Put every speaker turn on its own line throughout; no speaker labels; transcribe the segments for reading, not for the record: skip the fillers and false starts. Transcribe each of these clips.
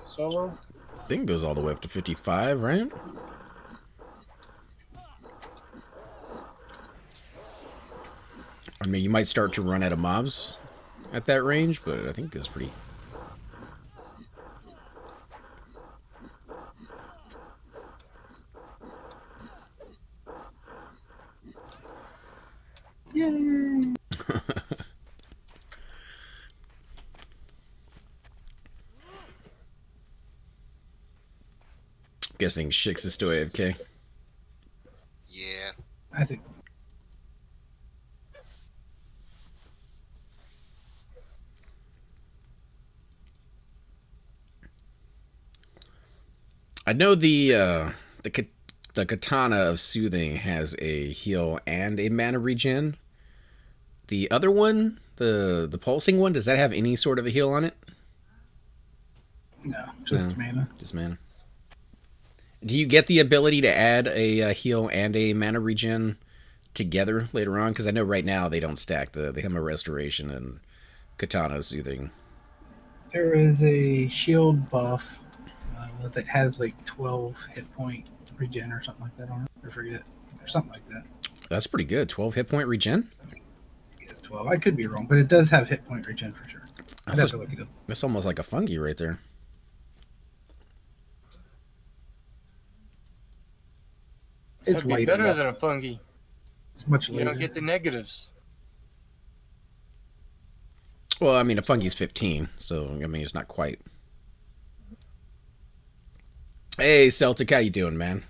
Solo?
I think it goes all the way up to 55, right? I mean, you might start to run out of mobs at that range, but I think it's pretty...
Yay!
Guessing Shix is still AFK.
Yeah.
I think.
I know the Katana of Soothing has a heal and a mana regen. The other one, the pulsing one, does that have any sort of a heal on it?
No, just
No,
mana.
just mana. Do you get the ability to add a heal and a mana regen together later on? Because I know right now they don't stack the Hymn of Restoration and Katana Soothing.
There is a shield buff that has like 12 hit point regen or something like that on it. I forget. Or something like that.
That's pretty good. 12 hit point regen?
It's 12. I could be wrong, but it does have hit point regen for sure. I'd have to look it up.
That's almost like a fungi right there.
It's
That'd be
lighter.
better than a fungi.
It's much
You
lighter.
don't get the negatives.
Well, I mean, a fungi's 15, so, I mean, it's not quite. Hey, Celtic, how you doing, man?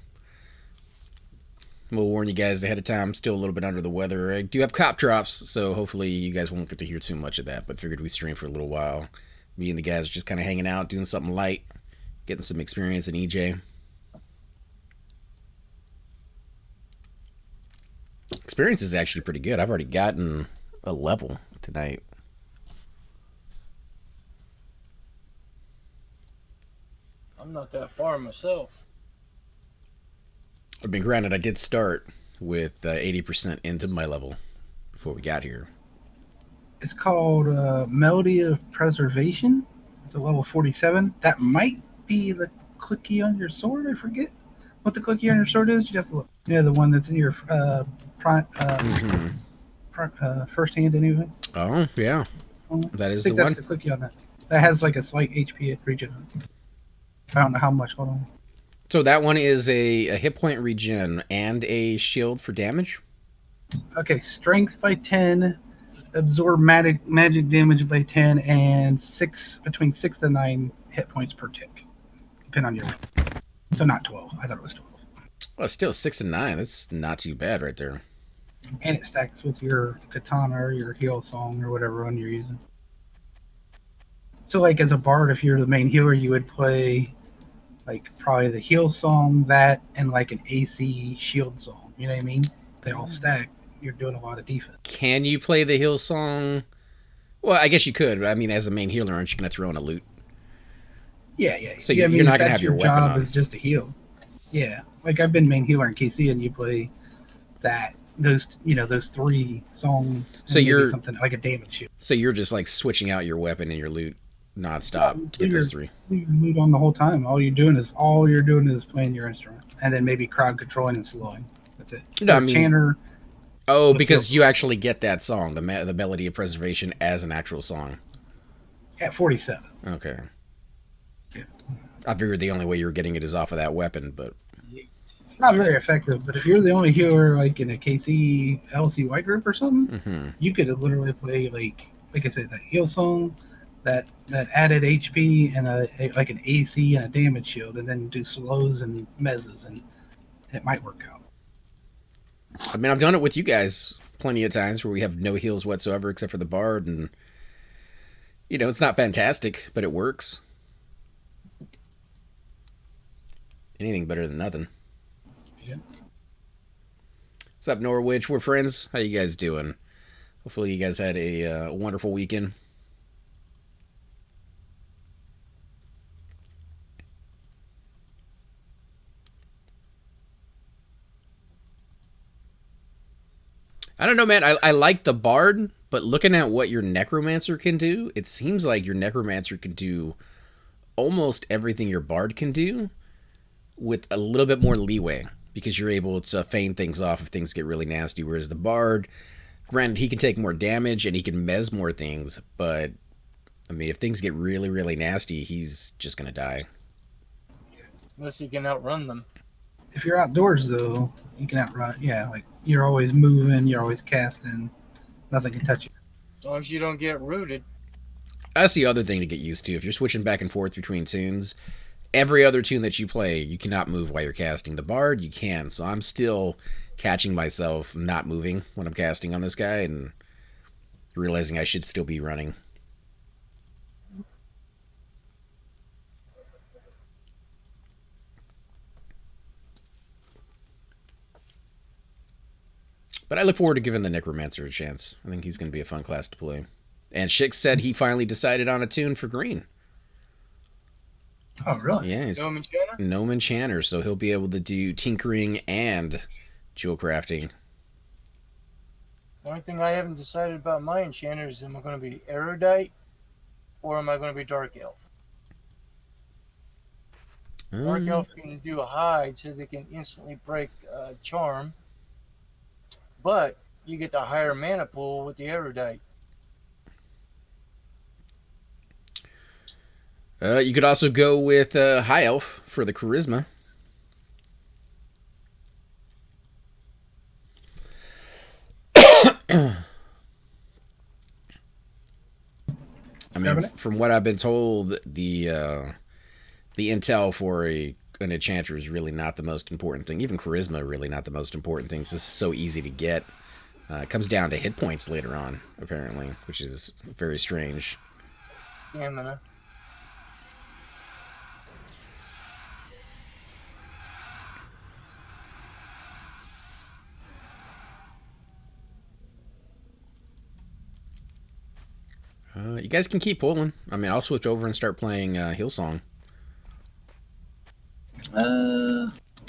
We'll warn you guys ahead of time. I'm still a little bit under the weather. I do have cop drops, so hopefully you guys won't get to hear too much of that, but figured we'd stream for a little while. Me and the guys are just kind of hanging out, doing something light, getting some experience in EJ. Experience is actually pretty good. I've already gotten a level tonight.
I'm not that far myself.
I mean, granted, I did start with 80% into my level before we got here.
It's called Melody of Preservation. It's a level 47. That might be the cookie on your sword. I forget what the cookie on your sword is. You have to look. Yeah, the one that's in your first hand anyway.
Oh, yeah. That is the
I think that's
one.
the cookie on that. That has like a slight HP regen. I don't know how much. Hold on.
So that one is a hit point regen and a shield for damage?
Okay, strength by 10, absorb magic damage by 10, and between 6 to 9 hit points per tick, depending on your rank. So not 12. I thought it was 12.
Well, still 6 and 9. That's not too bad right there.
And it stacks with your katana or your heal song or whatever one you're using. So, like, as a bard, if you're the main healer, you would play, like, probably the heal song, that, and, like, an AC shield song. You know what I mean? They all stack. You're doing a lot of defense.
Can you play the heal song? Well, I guess you could. But I mean, as a main healer, aren't you going to throw in a loot?
Yeah.
So
yeah,
you're not going to have your weapon
job
on.
is just to heal. Yeah, like I've been main healer in KC, and you play those 3 songs.
So you're
something like a damage shield.
So you're just like switching out your weapon and your loot nonstop to get those 3.
You loot on the whole time. All you're doing is playing your instrument, and then maybe crowd controlling and slowing. That's it.
No, I mean,
Chanter.
Oh, because you actually get that song, the Melody of Preservation, as an actual song.
At 47.
Okay.
Yeah.
I figured the only way you were getting it is off of that weapon, but...
It's not very effective, but if you're the only healer, like in a KC LC white group or something, you could literally play, like I said, that heal song, that added HP, and like an AC and a damage shield, and then do slows and mezzes, and it might work out.
I mean, I've done it with you guys plenty of times where we have no heals whatsoever except for the bard, and, you know, it's not fantastic, but it works. Anything better than nothing.
Yeah.
What's up, Norwich? We're friends. How you guys doing? Hopefully you guys had a wonderful weekend. I don't know, man. I like the bard, But looking at what your necromancer can do, it seems like your necromancer can do almost everything your bard can do with a little bit more leeway, because you're able to feign things off if things get really nasty, whereas the bard, granted, he can take more damage and he can mez more things, but I mean, if things get really, really nasty, he's just gonna die.
Unless you can outrun them.
If you're outdoors, though, you can outrun. Yeah, like you're always moving, you're always casting. Nothing can touch you.
As long as you don't get rooted.
That's the other thing to get used to. If you're switching back and forth between tunes, every other tune that you play, you cannot move while you're casting. The bard, you can. So I'm still catching myself not moving when I'm casting on this guy and realizing I should still be running. But I look forward to giving the Necromancer a chance. I think he's going to be a fun class to play. And Shix said he finally decided on a tune for green.
Oh, really?
Yeah, he's
Gnome Enchanter?
Gnome Enchanter, so he'll be able to do tinkering and jewel crafting.
The only thing I haven't decided about my enchanters is, am I going to be erudite or am I going to be dark elf? Dark elf can do a hide, so they can instantly break charm, but you get the higher mana pool with the erudite.
You could also go with High Elf for the charisma. I mean, from what I've been told, the intel for an enchanter is really not the most important thing. Even charisma, really not the most important thing. It's just so easy to get. It comes down to hit points later on, apparently, which is very strange.
Stamina.
You guys can keep pulling. I mean, I'll switch over and start playing Hillsong.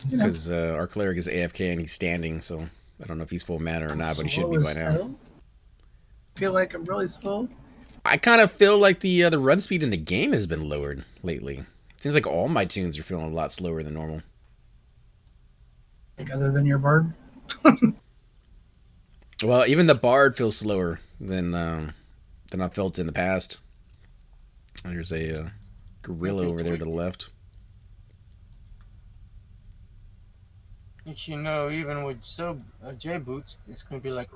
Because our cleric is AFK and he's standing, so I don't know if he's full mana or not, but he should be by now.
Feel like I'm really slow.
I kind of feel like the run speed in the game has been lowered lately. It seems like all my tunes are feeling a lot slower than normal.
Like other than your bard?
Well, even the bard feels slower than I've felt in the past. There's a gorilla over there to the left.
But you know, even with J boots, it's gonna be like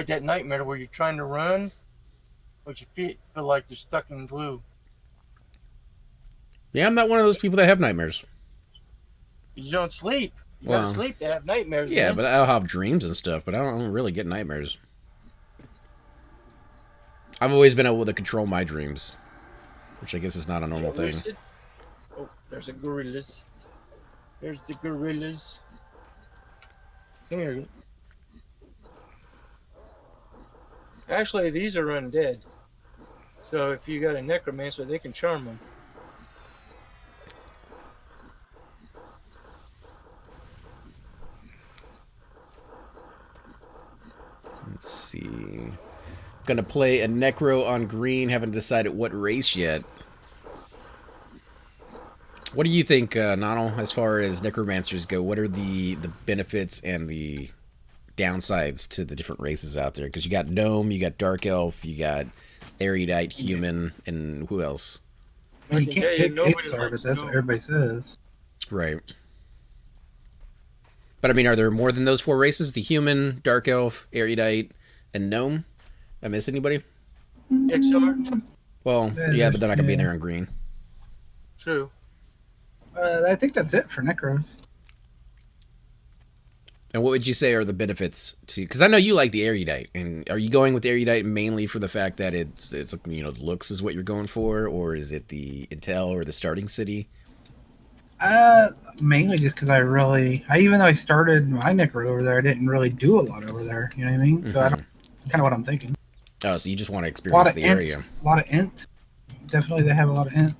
that nightmare where you're trying to run, but your feet feel like they're stuck in glue.
Yeah, I'm not one of those people that have nightmares.
You don't sleep. You gotta sleep to have nightmares.
Yeah,
man.
but I'll have dreams and stuff, but I don't really get nightmares. I've always been able to control my dreams, which I guess is not a normal thing.
Oh, there's a gorillas. There's the gorillas. Come here. Actually, these are undead. So if you got a necromancer, they can charm them.
Let's see. Gonna play a Necro on green. Haven't decided what race yet. What do you think, Nonal, as far as Necromancers go? What are the benefits and the downsides to the different races out there? Because you got Gnome, you got Dark Elf, you got Erudite, Human, and who else?
Well, you can't pick Pixar, but that's what everybody says.
Right. But I mean, are there more than those four races? The Human, Dark Elf, Erudite, and Gnome? I miss anybody?
XR?
Well, yeah, but they're not gonna be there in green.
True.
I think that's it for Necros.
And what would you say are the benefits to? Because I know you like the Erudite, and are you going with the Erudite mainly for the fact that it's you know, the looks is what you're going for, or is it the intel or the starting city?
Mainly just because even though I started my Necro over there, I didn't really do a lot over there. You know what I mean? So that's kind of what I'm thinking.
Oh, so you just want to experience the area.
A lot of int. Definitely, they have a lot of int.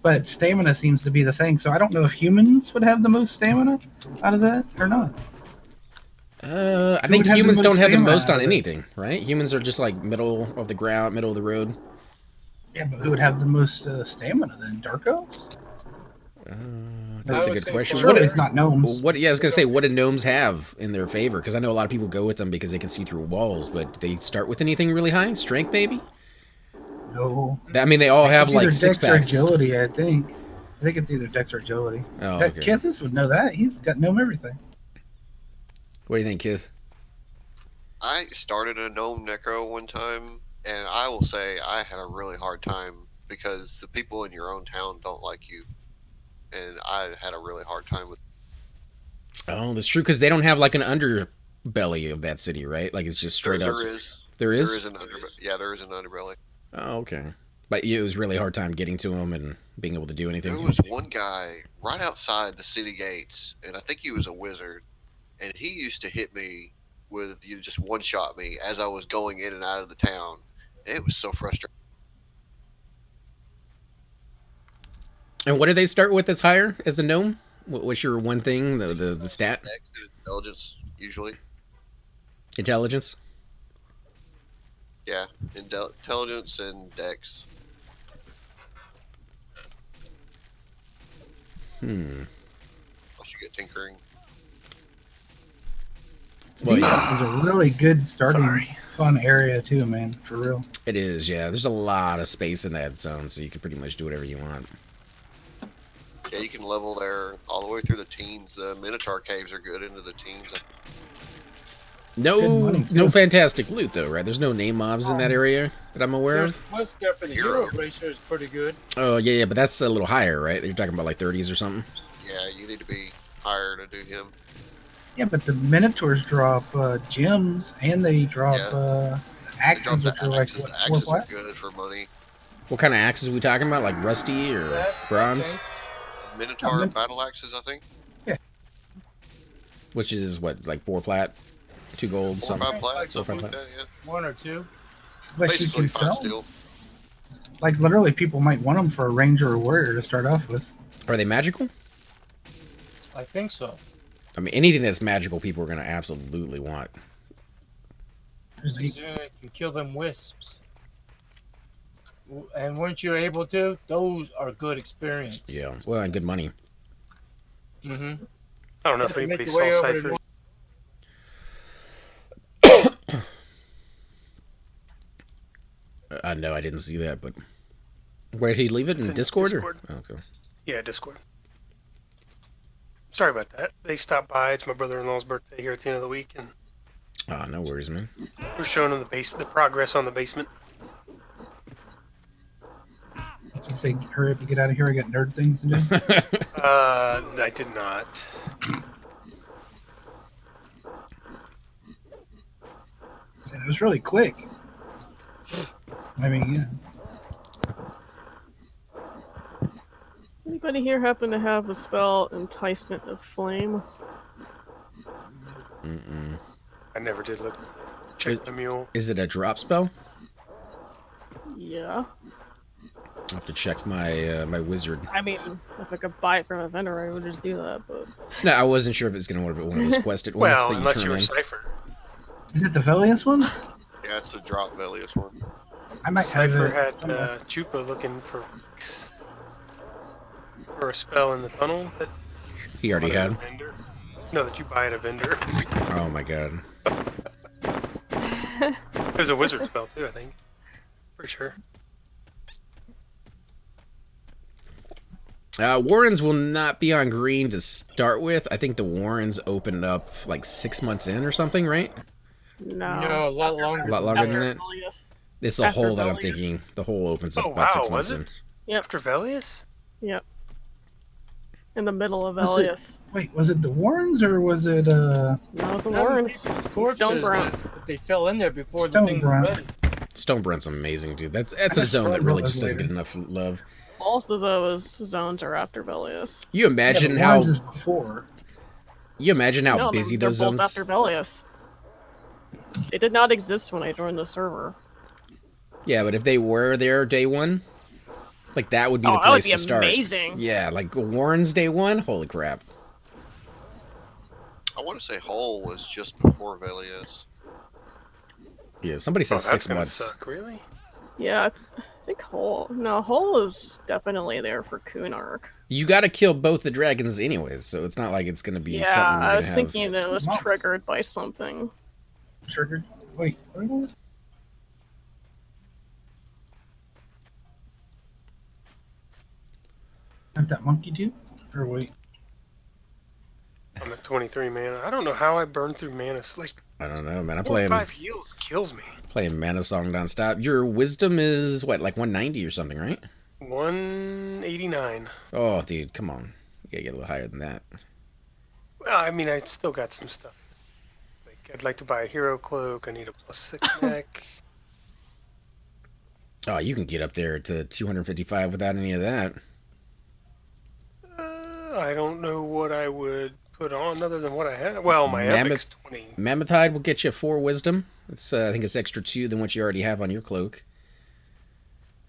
But stamina seems to be the thing. So I don't know if humans would have the most stamina out of that or not.
I
Who
think
would have the
humans
most
don't have the
stamina
most
out
on
of it?
anything, right? Humans are just like middle of the ground, middle of the road.
Yeah, but who would have the most stamina then? Dark elves?
That's
I
a
would
good
say
question.
Surely
What?
it's not gnomes.
What? Yeah, I was gonna say, what do gnomes have in their favor? Because I know a lot of people go with them because they can see through walls. But do they start with anything really high? Strength, maybe?
No.
I mean, they all have
It's
like
either
six
dex or
packs.
agility, I think. I think it's either dex or agility.
Oh,
That
okay.
Kithis would know that. He's got gnome everything.
What do you think, Kith?
I started a gnome necro one time, and I will say I had a really hard time because the people in your own town don't like you, and I had a really hard time with.
Oh, that's true because they don't have like an underbelly of that city, right? Like it's just straight up.
There is.
There is.
There is an underbelly. Yeah, there is an underbelly.
Oh, okay. But it was really hard time getting to him and being able to do anything.
There was one guy right outside the city gates, and I think he was a wizard, and he used to hit me with just one shot me as I was going in and out of the town. It was so frustrating.
And what did they start with as higher as a gnome? What's your one thing? The stat?
Dex and intelligence usually.
Intelligence?
Yeah, intelligence and dex. Plus you get tinkering.
Well, yeah,
It's a really good starting fun area too, man. For real.
it is, yeah. There's a lot of space in that zone, so you can pretty much do whatever you want.
Yeah, you can level there all the way through the teens. The Minotaur caves are good into the teens.
Good
No,
money,
no
too.
fantastic loot, though, right? There's no name mobs in that area that I'm aware
There's
of.
one step for the
Hero.
hero racer is pretty good.
Oh, yeah, but that's a little higher, right? You're talking about like 30s or something?
Yeah, you need to be higher to do him.
Yeah, but the Minotaurs drop gems and they drop
Yeah. They drop
axes,
the
which are like
axes.
what,
The
4
axes are
flat?
good for money.
What kind of axes are we talking about? Like rusty or
That's
bronze?
okay.
Minotaur
Min-
battle axes, I think.
Which is what, like 4 plat? 2 gold,
4 or
something?
5 plat,
Four or
something
five
like
plat.
that, yeah.
One or two.
But
Basically
you
5
can sell.
steel.
Like literally, people might want them for a ranger or warrior to start off with.
Are they magical?
I think so.
I mean, anything that's magical, people are going to absolutely want.
There's
You can kill them wisps. And weren't you able to? Those are good experience.
Yeah, well, and good money.
Mm-hmm.
I don't know if
Make
anybody
your way
saw
over to
Cypher.
No, I didn't see that, but where did he leave it?
It's
In
in
Discord?
Discord.
Or? Okay.
Yeah, Discord. Sorry about that. They stopped by. It's my brother-in-law's birthday here at the end of the week, and
Ah, no worries, man.
we're showing him the progress on the basement.
you say, hurry up and get out of here. I got nerd things to do.
I did not.
Said it was really quick. I mean, yeah.
Does anybody here happen to have a spell Enticement of Flame?
Mm-mm.
I never did look. Check the mule.
Is it a drop spell?
Yeah.
I'll have to check my my wizard.
I mean, if I could buy it from a vendor, I would just do that, but...
No, I wasn't sure if it's going to be one of those quested ones
Well,
that you
unless
turn
you were
in.
Cypher.
Is it the Velius one?
Yeah, it's the drop Velius one.
I might have
Cypher
it.
had
somewhere.
Chupa looking for a spell in the tunnel that
He already
bought at a
had.
vendor. No, that you buy at a vendor.
Oh my god.
It was a wizard spell too, I think. For sure.
Warrens will not be on green to start with. I think the Warrens opened up like 6 months in or something, right?
No.
No, a lot longer.
A lot longer than
After
that.
Velius.
It's the
After
hole that I'm
Velius.
thinking. The hole opens up
Oh,
about 6
wow,
months
was
in.
Yep.
After Velius?
Yep. In the middle of
Was it-
Velius.
Wait, was it the Warrens or was it
No, it's the Warrens.
Corpses
Stonebrand.
that they fell in there before the thing was
Stonebrand.
ready.
Stonebrand's amazing, dude. That's a
just
zone that
thought
really
it was
just doesn't
later.
get enough love.
Both of those zones are after Velius.
You imagine
yeah, the
how
Warrens is before?
No,
busy
they're
those
both
zones.
after Velius. They did not exist when I joined the server.
Yeah, but if they were there day one, like that would be
Oh,
the
that would
place
be
to start.
amazing.
Yeah, like Warren's day one. Holy crap!
I want to say Hull was just before Velios.
Yeah, somebody
Oh,
says
that's
6
gonna
months.
suck. Really?
Yeah, I think Hull. No, Hull is definitely there for Kunark.
You got to kill both the dragons anyways, so it's not like it's going to be
Yeah,
something you're
I
going
was
to have.
thinking it was
Months.
triggered by something.
Triggered. Wait, what was that monkey do? Or wait.
I'm at 23 mana. I don't know how I burned through mana. It's like
I don't know, man. I'm
4 or
playing
5 heals kills me.
Mana Song nonstop. Your wisdom is what, like 190 or something, right?
189.
Oh, dude, come on. You gotta get a little higher than that.
Well, I mean, I still got some stuff. Like, I'd like to buy a hero cloak. I need a +6 neck.
Oh, you can get up there to 255 without any of that.
I don't know what I would put on other than what I have. Well, my epic's 20.
Mammoth Hide will get you 4 wisdom. It's I think it's extra 2 than what you already have on your cloak.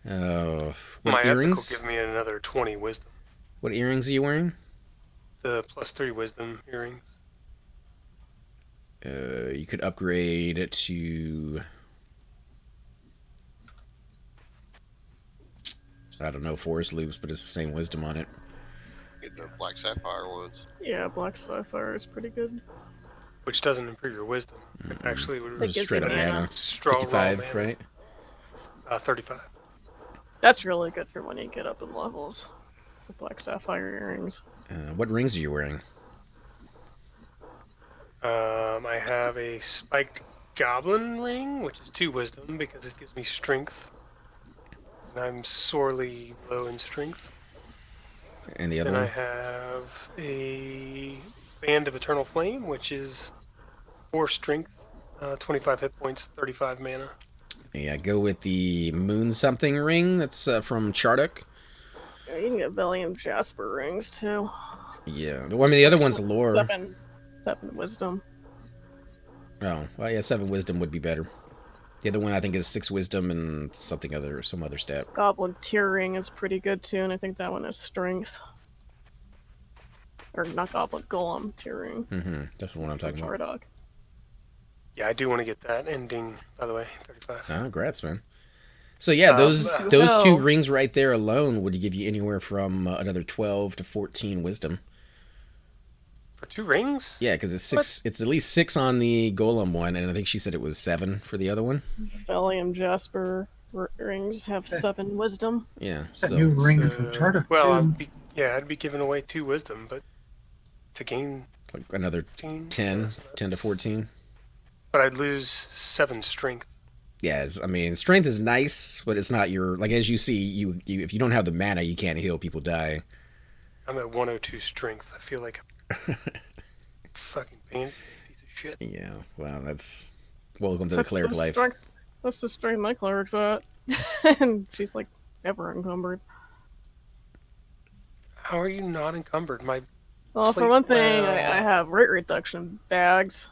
What
My
earrings?
epic will give me another 20 wisdom.
What earrings are you wearing?
The +3 wisdom earrings.
You could upgrade it to, I don't know, forest loops, but it's the same wisdom on it.
Get the Black Sapphire ones.
Yeah, Black Sapphire is pretty good.
Which doesn't improve your wisdom. It actually would
It
Just
gives
straight
you
up
mana.
mana.
straw raw
55,
mana.
right?
35.
That's really good for when you get up in levels. It's the Black Sapphire earrings.
What rings are you wearing?
I have a spiked goblin ring, which is 2 wisdom because it gives me strength. And I'm sorely low in strength.
And the other
Then I
one?
have a band of eternal flame, which is 4 strength, 25 hit points, 35 mana.
Yeah, go with the moon something ring that's from Charduk.
Yeah, you can get Valium Jasper rings too.
Yeah, the other one's lore.
Seven wisdom.
Oh, well, yeah, 7 wisdom would be better. The other one I think is 6 wisdom and some other stat.
Goblin Tear Ring is pretty good too, and I think that one is strength. Or not Goblin, Golem Tear Ring.
That's the one I'm talking about.
Chardog.
Yeah, I do want to get that ending, by the way, 35.
Ah, congrats, man. So yeah, those
Well.
2 rings right there alone would give you anywhere from another 12 to 14 wisdom.
For 2 rings?
Yeah, because it's 6. It's at least 6 on the golem one, and I think she said it was 7 for the other one.
Valium Jasper rings have 7 wisdom.
Yeah.
That new ring from Charter.
Well, I'd be giving away 2 wisdom, but to gain
like another 10 to 14.
But I'd lose 7 strength.
Yeah, I mean, strength is nice, but it's not your, like, as you see, you if you don't have the mana, you can't heal. People die.
I'm at 102 strength. I feel like a fucking piece of shit.
Yeah, well, that's welcome to the cleric life.
That's the strength my cleric's at. And she's like never encumbered.
How are you not encumbered?
Well, for one thing, I have rate reduction bags,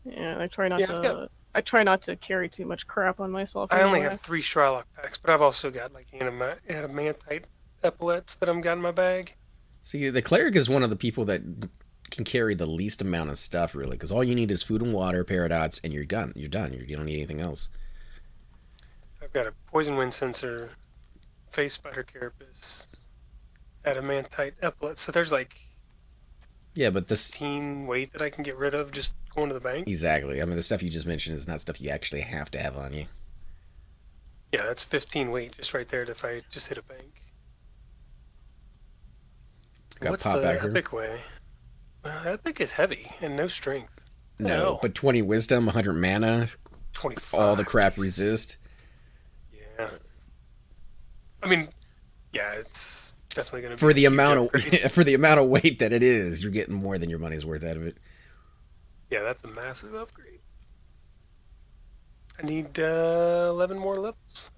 and I try not to. I try not to carry too much crap on myself.
I only have 3 Shylock packs, but I've also got like adamantite epaulets that I've got in my bag.
See, the cleric is one of the people that can carry the least amount of stuff, really, because all you need is food and water, paradots, and you're done. You don't need anything else.
I've got a poison wind sensor, face spider carapace, adamantite epaulets. So there's like
but this
15 weight that I can get rid of just going to the bank.
Exactly. I mean, the stuff you just mentioned is not stuff you actually have to have on you.
Yeah, that's 15 weight just right there if I just hit a bank. What's
pop
the
out here.
epic way? Epic is heavy and no strength.
No, but 20 wisdom, 100 mana,
25.
all the crap resist.
Yeah. I mean, yeah, it's definitely going to be
For the
a huge
amount of
upgrade.
for the amount of weight that it is, you're getting more than your money's worth out of it.
Yeah, that's a massive upgrade. I need 11 more levels.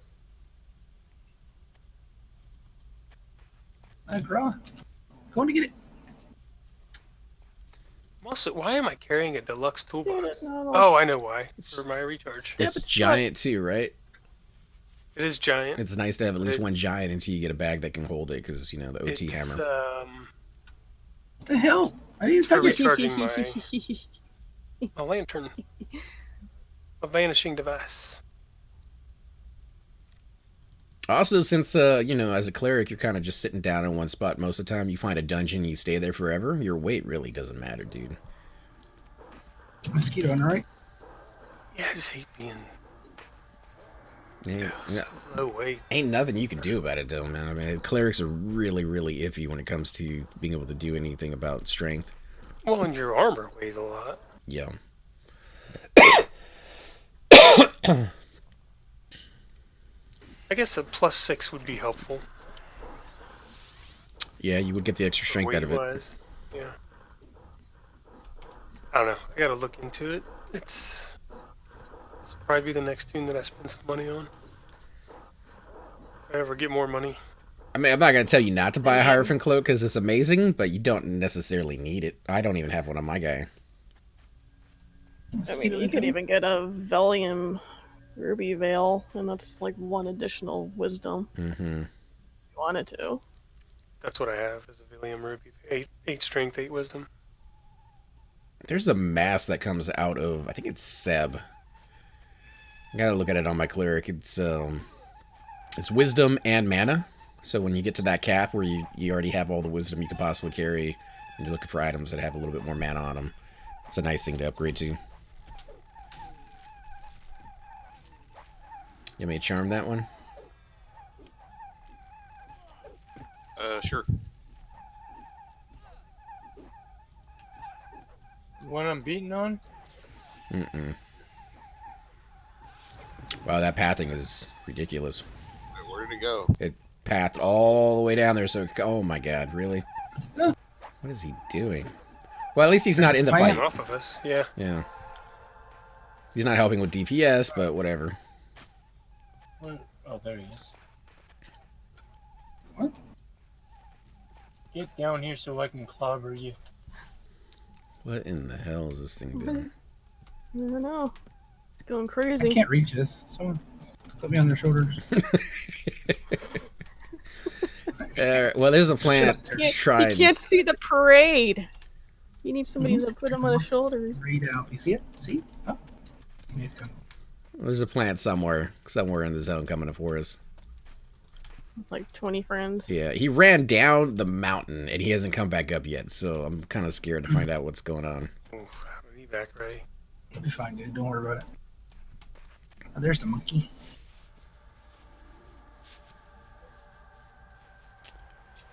Going to get it.
Also, why am I carrying a deluxe toolbox?
No.
Oh, I know why. For my recharge.
It's giant too, right?
It is giant.
It's nice to have at least one giant until you get a bag that can hold it, because the OT
It's,
hammer.
What the hell? I didn't
For
touch it.
recharging my lantern. A vanishing device.
Also, since as a cleric, you're kind of just sitting down in one spot most of the time. You find a dungeon, you stay there forever. Your weight really doesn't matter, dude.
Mosquito on the right.
Yeah, I just hate being
Yeah,
so low weight.
ain't nothing you can do about it, though, man. I mean, clerics are really, really iffy when it comes to being able to do anything about strength.
Well, and your armor weighs a lot.
Yeah.
I guess a +6 would be helpful.
Yeah, you would get the extra strength out of it.
Weight-wise. Yeah. I don't know. I gotta look into it. It's probably the next tune that I spend some money on. If I ever get more money.
I mean, I'm not going to tell you not to buy a Hierophant Cloak because it's amazing, but you don't necessarily need it. I don't even have one on my guy.
I mean, you could even get a Valium Ruby Veil, and that's like 1 additional wisdom.
Mm-hmm.
If you wanted to.
That's what I have, is a Valium Ruby. 8 strength, 8 wisdom.
There's a mask that comes out of, I think it's Seb. I gotta look at it on my cleric. It's wisdom and mana. So when you get to that cap where you already have all the wisdom you could possibly carry, and you're looking for items that have a little bit more mana on them, it's a nice thing to upgrade to. You may charm that one?
Sure.
What I'm beating on?
Mm-mm. Wow, that pathing is ridiculous.
Where did it go?
It pathed all the way down there, so... Oh my god, really? What is he doing? Well, at least he's not in the fight.
Off of us, yeah.
Yeah. He's not helping with DPS, but whatever.
What? Oh, there he is.
What?
Get down here so I can clobber you.
What in the hell is this thing doing?
I don't know. It's going
I
crazy.
can't reach this. Someone put me on their shoulders.
Well, there's a plant. Tried.
You can't see the parade. You need somebody to put him on his shoulders.
Read out. You see it? See? Oh. It's coming.
There's a plant somewhere in the zone coming for us.
Like 20 friends.
Yeah, he ran down the mountain and he hasn't come back up yet, so I'm kind of scared to find out what's going on.
Oof, I have an evac ready.
It'll be fine, dude. Don't worry about it. Oh, there's the monkey.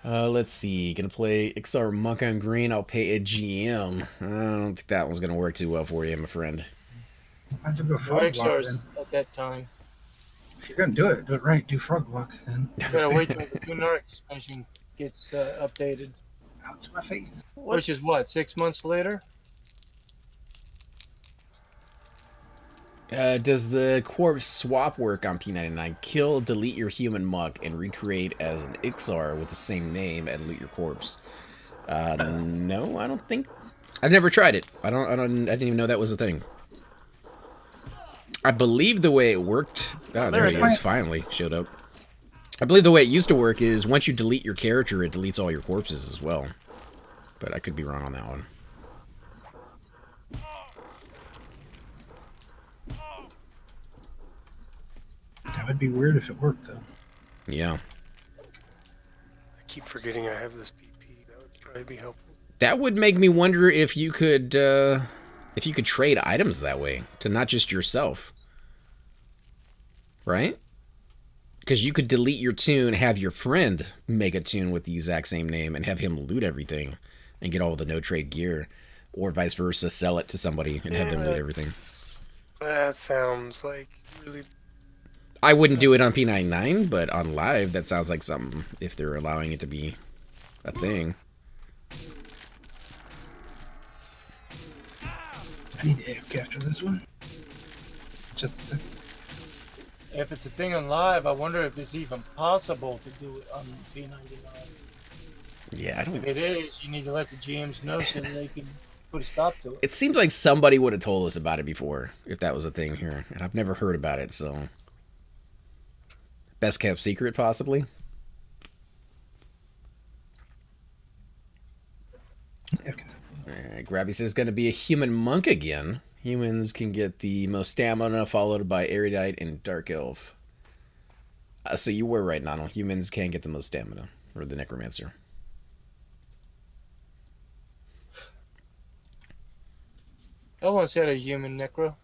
Let's see. Gonna play XR Monk on green. I'll pay a GM. I don't think that one's gonna work too well for you, my friend.
Might as well go
No
frog walk
XRs
then.
at that time.
If you're gonna do it right. Do frog walk then.
You gotta wait till the Gunnar expansion gets updated.
Out to my face.
Which is what, 6 months later?
Does the corpse swap work on P99? Kill, delete your human muck, and recreate as an Ixar with the same name and loot your corpse. No, I don't think. I've never tried it. I didn't even know that was a thing. I believe the way it worked. Oh, there he is. Finally showed up. I believe the way it used to work is once you delete your character, it deletes all your corpses as well. But I could be wrong on that one.
That would be weird if it worked though.
Yeah.
I keep forgetting I have this PP. That would probably be helpful.
That would make me wonder if you could trade items that way to not just yourself. Right? Because you could delete your tune, have your friend make a tune with the exact same name, and have him loot everything and get all the no-trade gear. Or vice versa, sell it to somebody and have them loot everything.
That sounds like really...
I wouldn't do it on P99, but on live, that sounds like something, if they're allowing it to be a thing.
I need to AFK after this one. Just a second.
If it's a thing on live, I wonder if it's even possible to do it on P99.
Yeah, I don't...
If it is, you need to let the GMs know so they can put a stop to it.
It seems like somebody would have told us about it before, if that was a thing here. And I've never heard about it, so... Best kept secret, possibly?
AFK.
Alright, Grabby says going to be a human monk again. Humans can get the most stamina, followed by erudite and dark elf. So you were right, Nonal. Humans can get the most stamina for the necromancer.
I once had a human necro.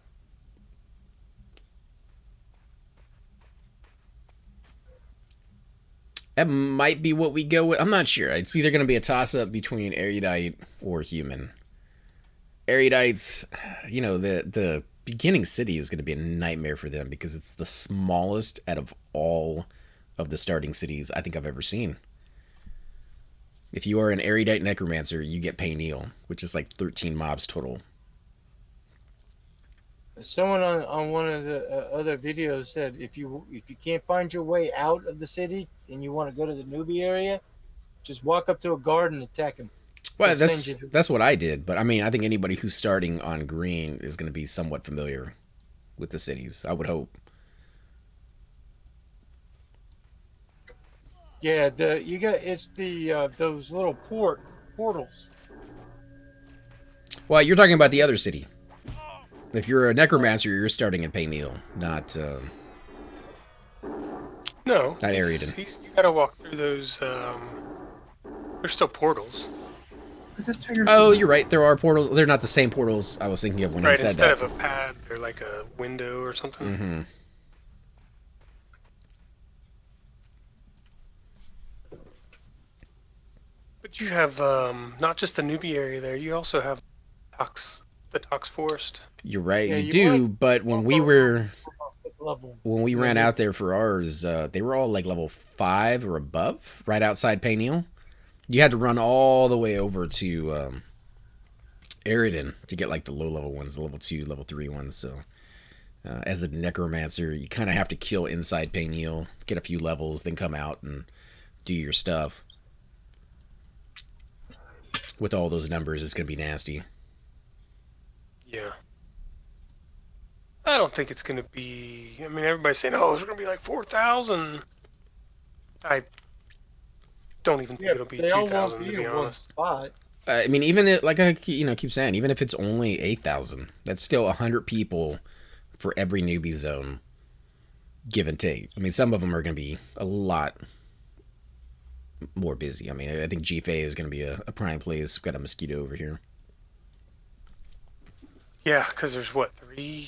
That might be what we go with. I'm not sure. It's either going to be a toss-up between erudite or human. Erudites, you know, the beginning city is going to be a nightmare for them because it's the smallest out of all of the starting cities I think I've ever seen. If you are an erudite necromancer, you get Payneal, which is like 13 mobs total.
Someone on one of the other videos said if you can't find your way out of the city and you want to go to the newbie area, just walk up to a guard and attack him.
Well, that's what I did, but I mean, I think anybody who's starting on green is going to be somewhat familiar with the cities. I would hope.
Yeah, it's the those little portals.
Well, you're talking about the other city. If you're a necromancer, you're starting at Payneal, not
No.
not Ariaden.
You gotta walk through those. There's still portals.
Oh, you're right. There are portals. They're not the same portals I was thinking of when I said
instead
that.
of a pad, they're like a window or something.
Mm-hmm.
But you have not just the newbie area there. You also have the Tox Forest.
You're right.
Yeah,
you
you
do.
might-
But when we ran out there for ours, they were all like level 5 or above, right outside Payneal. You had to run all the way over to Ariaden to get like the low level ones, the level 2, level 3 ones. So as a necromancer, you kind of have to kill inside Payneal, get a few levels, then come out and do your stuff. With all those numbers, it's going to be nasty.
Yeah. I don't think it's gonna be. I mean, everybody's saying, "Oh, it's gonna be like 4,000." I don't even think it'll be 2,000 to be honest.
Spot.
I mean, even it, like I keep saying, even if it's only 8,000, that's still 100 people for every newbie zone, give and take. I mean, some of them are going to be a lot more busy. I mean, I think GFA is going to be a prime place. We've got a mosquito over here.
Yeah, because there's what 3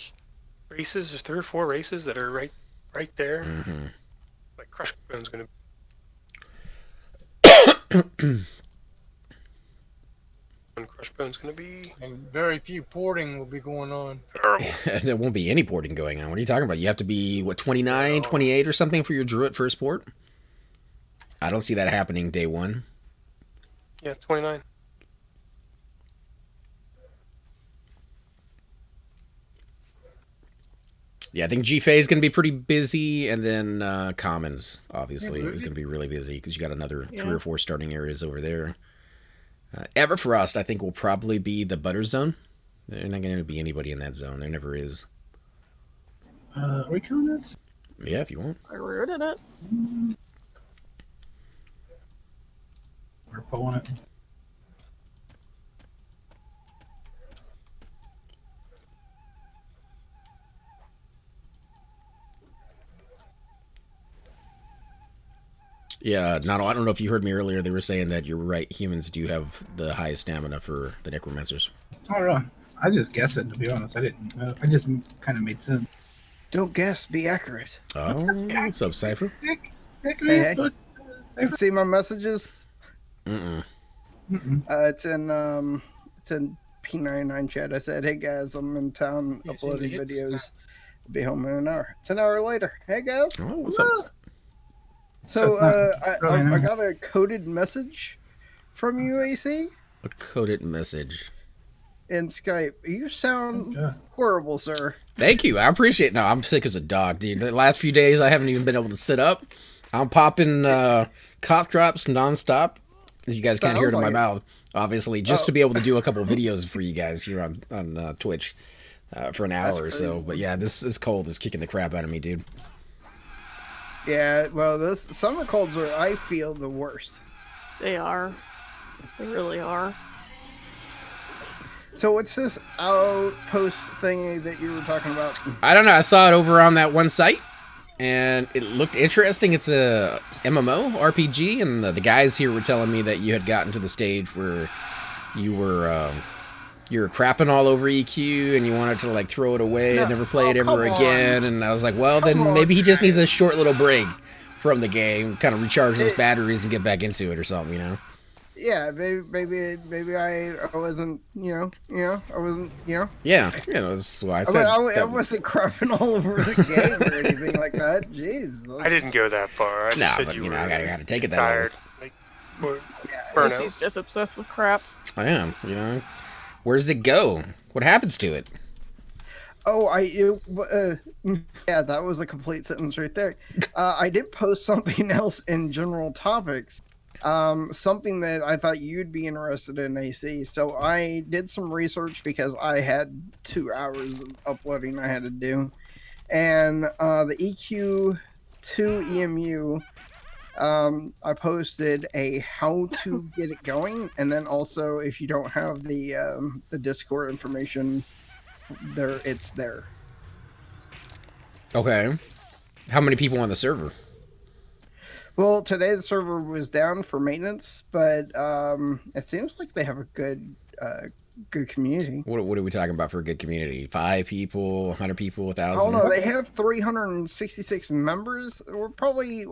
races or 3 or 4 races that are right there.
Mm-hmm.
Like Crushbone's gonna. And Crushbone's gonna be
And very few porting will be going on.
terrible.
There won't be any porting going on. What are you talking about? You have to be, what, 29, 28 or something for your Druid first port? I don't see that happening day one.
Yeah, 29.
Yeah, I think GFA is going to be pretty busy, and then Commons, obviously, is going to be really busy because you got another 3 or 4 starting areas over there. Everfrost, I think, will probably be the butter zone. There's not going to be anybody in that zone. There never is.
Are we killing this?
Yeah, if you want.
I rooted it.
We're pulling it.
Yeah, Nano, I don't know if you heard me earlier. They were saying that you're right. Humans do have the highest stamina for the necromancers.
I don't know. I just guessed it, to be honest. I didn't. I just kind of made sense.
Don't guess, be accurate.
Oh, what's up, Cypher?
Hey. See my messages?
Mm-mm.
It's in P99 chat. I said, "Hey guys, I'm in town uploading videos. Be home in an hour." It's an hour later. Hey guys.
Oh, what's up?
So I got a coded message from you, AC.
A coded message.
In Skype. You sound horrible, sir.
Thank you. I appreciate it. No, I'm sick as a dog, dude. The last few days, I haven't even been able to sit up. I'm popping cough drops nonstop. You guys can't hear it in my mouth, obviously, just to be able to do a couple videos for you guys here on Twitch for an hour or so. But yeah, this cold is kicking the crap out of me, dude.
Yeah, well, this summer colds are, I feel, the worst.
They are. They really are.
So what's this outpost thingy that you were talking about?
I don't know. I saw it over on that one site, and it looked interesting. It's a MMO RPG, and the guys here were telling me that you had gotten to the stage where you were crapping all over EQ, and you wanted to like throw it away and never play it ever again. And I was like, well, then maybe he just needs a short little break from the game, kind of recharge those batteries and get back into it or something, you know?
Yeah, maybe I wasn't, I wasn't,
Yeah, that's why I
I,
said.
I wasn't crapping all over the game or anything like that. Jeez.
I didn't go that far. I just said
but
you
you know,
were
I gotta take it that
tired.
way.
Like,
Lucy's
burnout.
just obsessed with crap.
I am, you know. Where does it go? What happens to it?
Oh, yeah, that was a complete sentence right there. I did post something else in general topics. Something that I thought you'd be interested in, AC. So I did some research because I had 2 hours of uploading I had to do. And the EQ2 EMU, I posted a how to get it going. And then also, if you don't have the Discord information, it's there.
Okay. How many people on the server?
Well, today the server was down for maintenance, but it seems like they have a good community.
What are we talking about for a good community? 5 people, 100 people, 1,000?
Oh no, they have 366 members. We're probably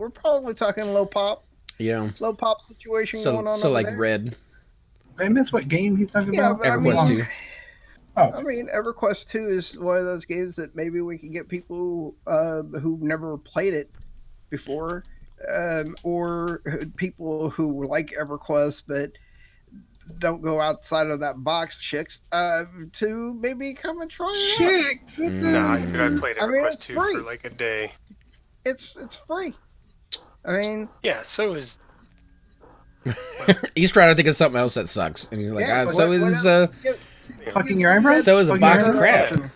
talking low pop.
Yeah.
Low pop situation going on.
So like
there.
Red.
I missed what game he's talking about.
But
Everquest 2.
I mean, Everquest 2 is one of those games that maybe we can get people who've never played it before. Or people who like EverQuest but don't go outside of that box, chicks, to maybe come and try it.
Chicks.
Nah, I played EverQuest 2
free.
for like a day.
It's free. I mean,
yeah. So is
He's trying to think of something else that sucks, and he's like,
Fucking your eyebrows.
So is a
Fucking
box
your
of
eyebrows?
crap.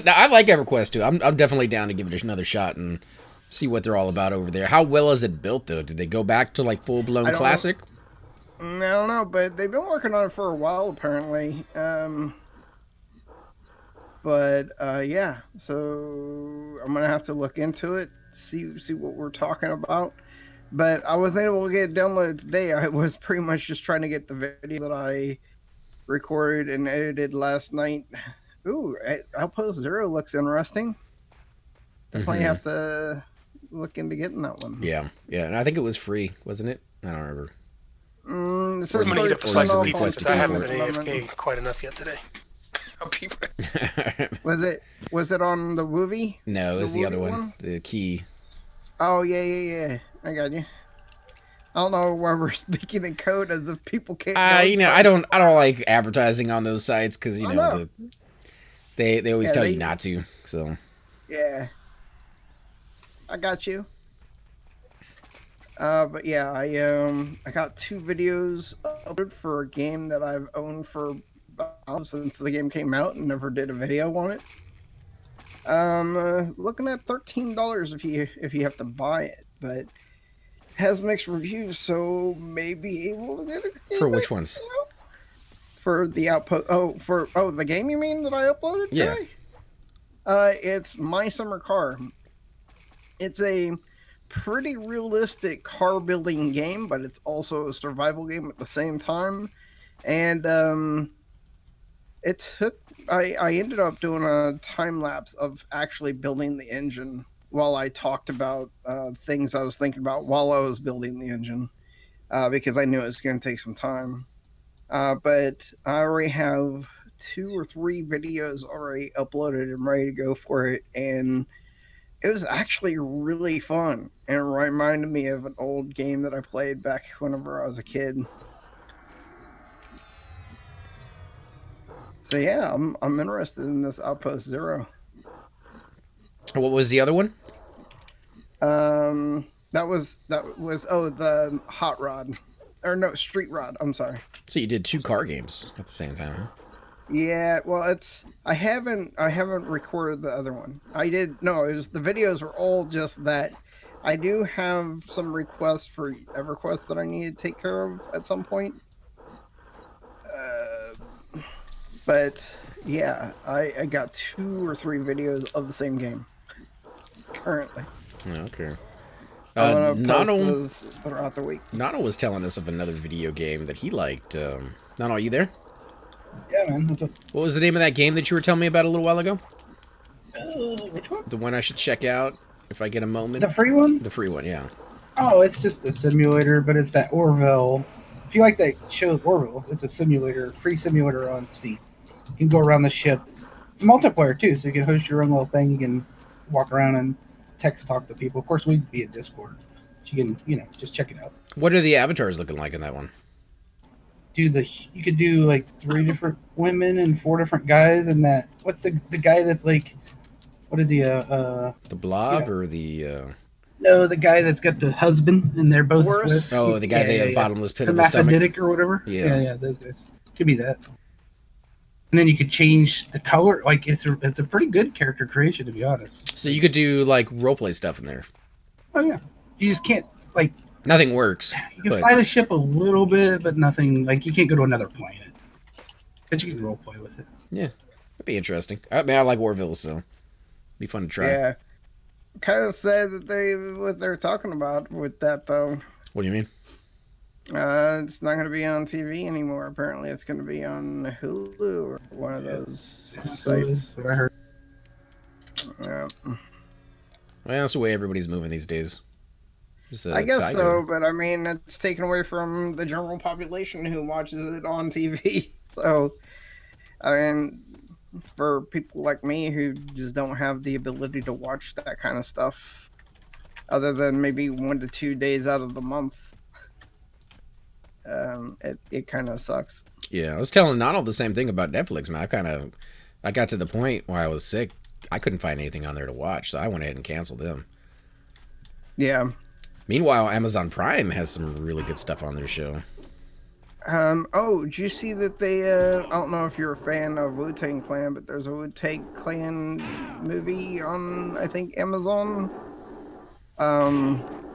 Now I like EverQuest too. I'm definitely down to give it another shot and see what they're all about over there. How well is it built though? Did they go back to like full blown classic?
I don't know, but they've been working on it for a while apparently. Yeah. So I'm gonna have to look into it, see what we're talking about. But I wasn't able to get it downloaded today. I was pretty much just trying to get the video that I recorded and edited last night. Ooh, Outpost Zero looks interesting. Definitely have to look into getting that one.
Yeah, and I think it was free, wasn't it? I don't remember.
I'm gonna eat up a slice of pizza because I haven't been
AFK.
AFK quite enough yet today.
Was it on the movie?
No, it was the other one. The key.
Oh yeah. I got you. I don't know why we're speaking in code as if people can't.
I don't like advertising on those sites because they always tell you not to. So.
Yeah. I got you. But yeah, I got 2 videos uploaded for a game that I've owned for since the game came out and never did a video on it. Looking at $13 if you have to buy it, but has mixed reviews, so maybe able to get it.
For which ones?
For the output. The game you mean that I uploaded?
Yeah.
Today? It's My Summer Car. It's a pretty realistic car building game, but it's also a survival game at the same time. And I ended up doing a time lapse of actually building the engine while I talked about things I was thinking about while I was building the engine, because I knew it was going to take some time. But I already have 2 or 3 videos already uploaded and ready to go for it, and it was actually really fun, and it reminded me of an old game that I played back whenever I was a kid. So yeah, I'm interested in this Outpost Zero.
What was the other one?
That was the Hot Rod, or no, Street Rod. I'm sorry.
So you did 2 car games at the same time, huh?
Yeah, well, I haven't recorded the other one. The videos were all just that. I do have some requests for EverQuest that I need to take care of at some point. But yeah, I got 2 or 3 videos of the same game currently.
Okay.
I'm gonna post
Nano
those throughout the week.
was telling us of another video game that he liked. Nano, are you there?
Yeah, man. What's up?
What was the name of that game that you were telling me about a little while ago?
Which one?
The one I should check out if I get a moment.
The free one?
The free one, yeah.
Oh, it's just a simulator, but it's that Orville. If you like that show Orville, it's a simulator, free simulator on Steam. You can go around the ship. It's multiplayer too, so you can host your own little thing. You can walk around and text talk to people. Of course, we'd be in Discord. But you can, just check it out.
What are the avatars looking like in that one?
You could do like 3 different women and 4 different guys, and that what's the guy that's like, what is he?
The blob
yeah.
or the?
No, the guy that's got the husband, and they're both with,
Oh, the guy that had a bottomless pit of the stomach.
hermaphroditic or whatever.
Yeah.
Yeah, those guys. Could be that. And then you could change the color. Like it's a pretty good character creation, to be honest.
So you could do like roleplay stuff in there.
Oh yeah, you just can't like.
Nothing works.
You can fly the ship a little bit, but nothing like you can't go to another planet. But you can roleplay with it.
Yeah, that'd be interesting. I mean, I like Orville, so be fun to try.
Yeah, kind of sad that what they're talking about with that though.
What do you mean?
It's not going to be on TV anymore. Apparently, it's going to be on Hulu or one of those sites.
What I heard.
Yeah.
Well, that's the way everybody's moving these days.
I guess so, but I mean, it's taken away from the general population who watches it on TV. So, I mean, for people like me who just don't have the ability to watch that kind of stuff, other than maybe 1 to 2 days out of the month, it kind of sucks.
Yeah, I was telling Donald the same thing about Netflix, man. I got to the point where I was sick. I couldn't find anything on there to watch, so I went ahead and canceled them.
Yeah.
Meanwhile, Amazon Prime has some really good stuff on their show.
Oh, did you see that they, I don't know if you're a fan of Wu-Tang Clan, but there's a Wu-Tang Clan movie on, I think, Amazon.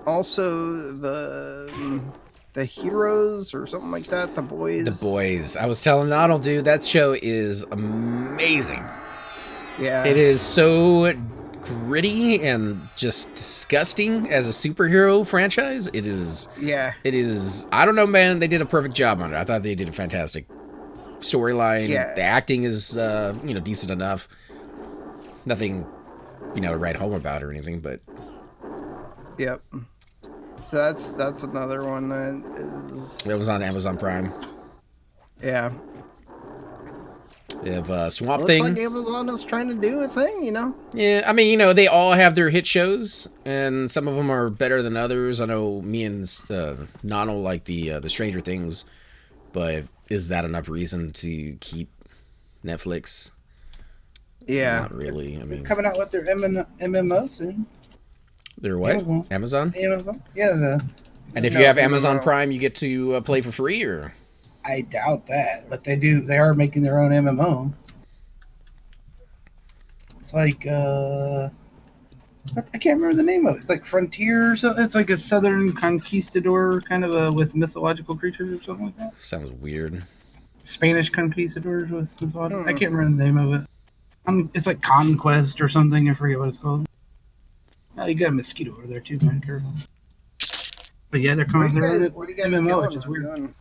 Also, the Heroes or something like that, The Boys.
The Boys. I was telling Donald, dude, that show is amazing.
Yeah.
It is so gritty and just disgusting as a superhero franchise. It is.
Yeah.
It is. I don't know, man. They did a perfect job on it. I thought they did a fantastic storyline.
Yeah.
The acting is, decent enough. Nothing, to write home about or anything, but.
Yep. So that's another one
that was on Amazon Prime.
Yeah.
They have Swamp
Looks
Thing.
like Amazon is trying to do a thing,
Yeah, I mean, they all have their hit shows, and some of them are better than others. I know me and Nano like the Stranger Things, but is that enough reason to keep Netflix?
Yeah.
Not really. I mean,
coming out with their MMO soon.
They're what? Amazon?
Amazon? Yeah.
And if you have Amazon Prime, you get to play for free, or?
I doubt that, but they are making their own MMO. It's like I can't remember the name of it. It's like Frontier or something. It's like a southern conquistador kind of with mythological creatures or something like that.
Sounds weird.
Spanish conquistadors with mythological. I can't remember the name of it. It's like Conquest or something. I forget what it's called. Oh, you got a mosquito over there too, man. Careful. But yeah, they're coming.
What do you guys
MMO, which is weird.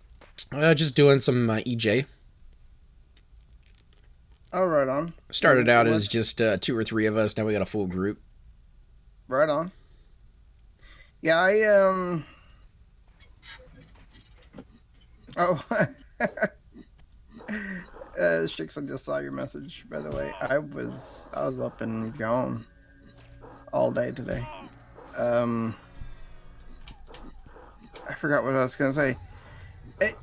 Just doing some EJ.
Oh, right on.
Started out as just 2 or 3 of us. Now we got a full group.
Right on. Yeah, Oh. Shix, I just saw your message, by the way. I was up and gone all day today. I forgot what I was gonna say. I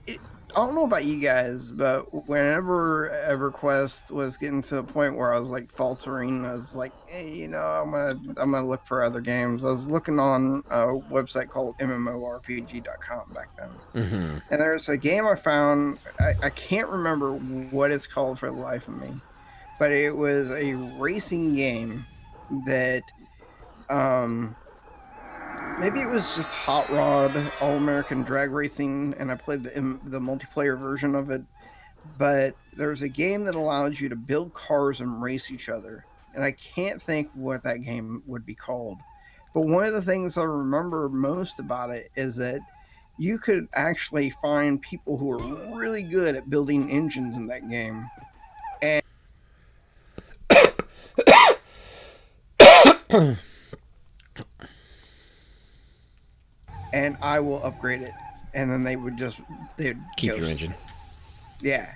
don't know about you guys, but whenever EverQuest was getting to the point where I was like faltering, I was like, hey, I'm gonna look for other games. I was looking on a website called MMORPG.com back then, and there's a game I found. I can't remember what it's called for the life of me, but it was a racing game that, maybe it was just Hot Rod All American Drag Racing, and I played the multiplayer version of it. but there's a game that allows you to build cars and race each other. And I can't think what that game would be called. But one of the things I remember most about it is that you could actually find people who are really good at building engines in that game. And I will upgrade it. And then they'd
Keep
go,
your engine.
Yeah.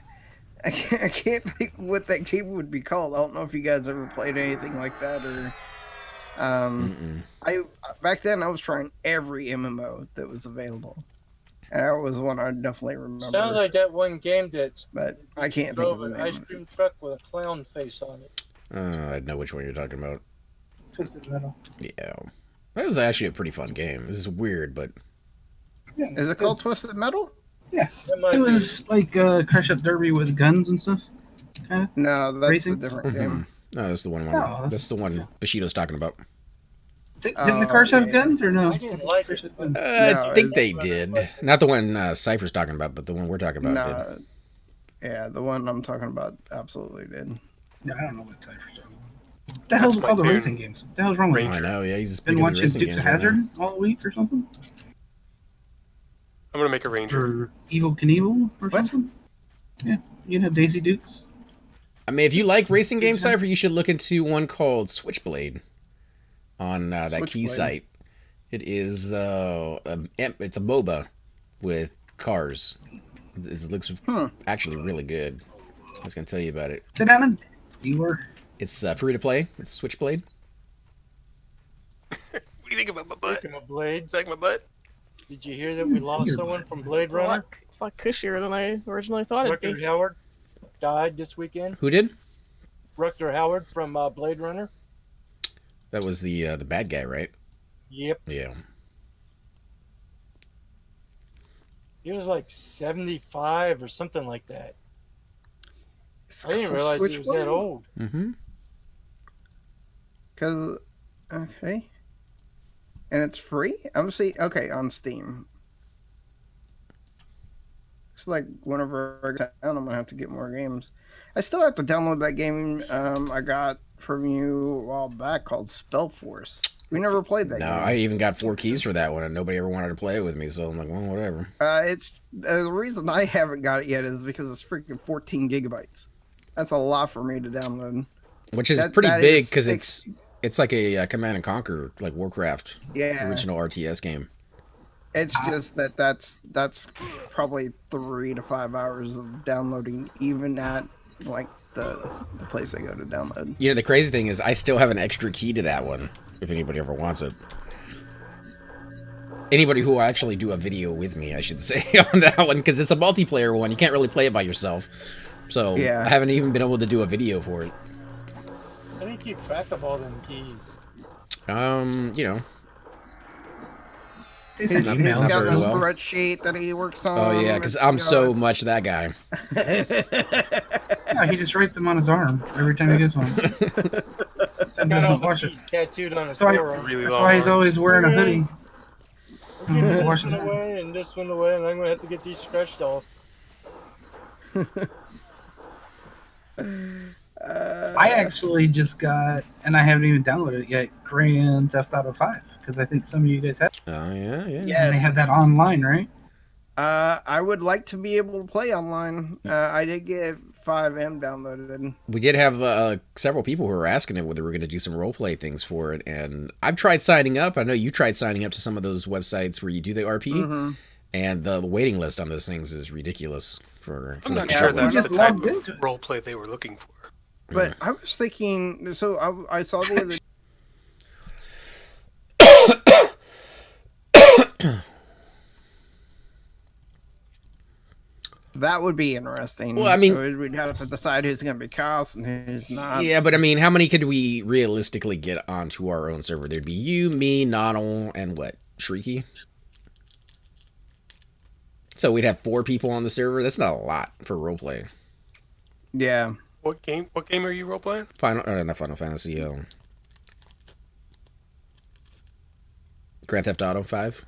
I can't think what that game would be called. I don't know if you guys ever played anything like that or I back then I was trying every MMO that was available. And that was one I definitely remember.
Sounds like that one game that's.
But I can't think of the
an
name.
ice cream truck with a clown face on it.
I know which one you're talking about.
Twisted Metal.
Yeah. That was actually a pretty fun game. This is weird, but...
Yeah,
Is it called Twisted Metal?
Yeah.
That might
It
be.
was like Crash Up Derby with guns and stuff. Kind of.
No, that's
Racing?
a different game.
No, that's the one.
No,
That's the one Bushido's talking about.
Didn't the cars have
yeah.
guns or no?
I didn't like it.
Cars had guns.
No,
I think
it's-
they did. Not the one Cypher's talking about, but the one we're talking about did.
No. Yeah, the one I'm talking about absolutely did.
No, I don't know what type of stuff. What the hell's with
my
all the
tune.
racing games? What the hell's wrong with
Ranger.
you?
I know, yeah, he's just
Been
been
watching
racing
Dukes
games
of
right now.
Hazzard all week or something?
I'm gonna make a ranger.
Or Evil Knievel or
What?
something? Yeah, you can have Daisy Dukes.
I mean, if you like racing games, Cypher, you should look into one called Switchblade on that key
Switchblade.
site. It is it's a MOBA with cars. It looks actually really good. I was gonna tell you about it.
Sit down and you were.
It's free to play. It's Switchblade.
What do you think about my butt?
Speaking of blades,
Like my butt?
did you hear that we lost
Finger
someone
blade.
from Blade
It's a
Runner?
lot cushier than I originally thought it'd
Rutger
be.
Howard died this weekend.
Who did?
Rutger Howard from Blade Runner.
That was the bad guy, right?
Yep.
Yeah.
He was like 75 or something like that. I didn't realize he was that old.
Mm-hmm.
Cause okay, and it's free. I'm see. Okay, on Steam. It's like whenever I get down, I'm gonna have to get more games. I still have to download that game I got from you a while back called Spellforce. We never played that
No,
game.
I even got 4 keys for that one, and nobody ever wanted to play it with me. So I'm like, well, whatever.
It's the reason I haven't got it yet is because it's freaking 14 gigabytes. That's a lot for me to download.
Which is
That-
pretty
that
big
is
because
six-
it's like a Command and Conquer, like Warcraft
Yeah,
original RTS game.
it's just that's probably 3 to 5 hours of downloading, even at like the place I go to download.
You know, the crazy thing is I still have an extra key to that one, if anybody ever wants it. Anybody who will actually do a video with me, I should say, on that one, because it's a multiplayer one. You can't really play it by yourself. So
Yeah.
I haven't even been able to do a video for it.
How do you keep track of all them keys?
You know.
They
He's
sent
Not
emails.
got
very
a
well.
spreadsheet that he works on.
Oh yeah, because I'm so much that guy.
Yeah, he just writes them on his arm every time he gets one. And
Got all
doesn't
the
wash it.
keys tattooed on his
So I-
forearm.
Really
That's
long
why he's
arms.
always wearing a hoodie.
I'm giving this
Wash
one
it.
away and this one away, and I'm gonna have to get these scratched off.
I actually just got, and I haven't even downloaded it yet, Grand Theft Auto 5, because I think some of you guys have.
Oh yeah, yeah.
And they
Yes.
have that online, right?
I would like to be able to play online. I did get 5M downloaded.
We did have several people who were asking it whether we were going to do some roleplay things for it, and I've tried signing up. I know you tried signing up to some of those websites where you do the RP, and the waiting list on those things is ridiculous. For
I'm not
the
sure
short
that's
ones.
the type
logged into
of
it.
role play they were looking for.
But I was thinking, so I saw the other. That would be interesting.
Well, I mean-
we'd have to decide who's going to be Chaos and who's not.
Yeah, but I mean, how many could we realistically get onto our own server? There'd be you, me, Noddle, and what? Shrieky? So we'd have 4 people on the server? That's not a lot for roleplay.
Yeah.
What game are you role playing?
Not Final Fantasy, Grand Theft Auto 5?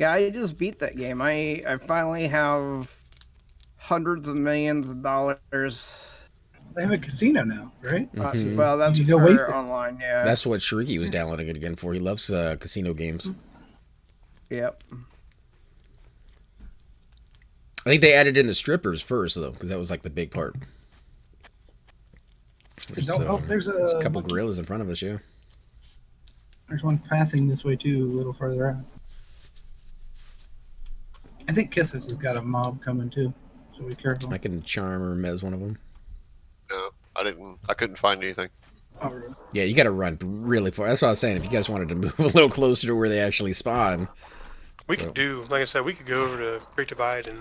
Yeah, I just beat that game. I finally have hundreds of millions of dollars.
They have a casino now, right?
Well, that's
You can go
for
waste it.
online, yeah.
That's what Shariki was downloading it again for. He loves casino games.
Yep.
I think they added in the strippers first, though, because that was like the big part. There's
there's
a couple
monkey.
gorillas in front of us, yeah.
There's one passing this way too, a little further out. I think Kisses has got a mob coming too, so be careful.
I can charm or mez one of them.
No, I couldn't find anything.
Oh, really?
Yeah, you got to run really far. That's what I was saying. If you guys wanted to move a little closer to where they actually spawn,
We could do, like I said, we could go over to Great Divide, and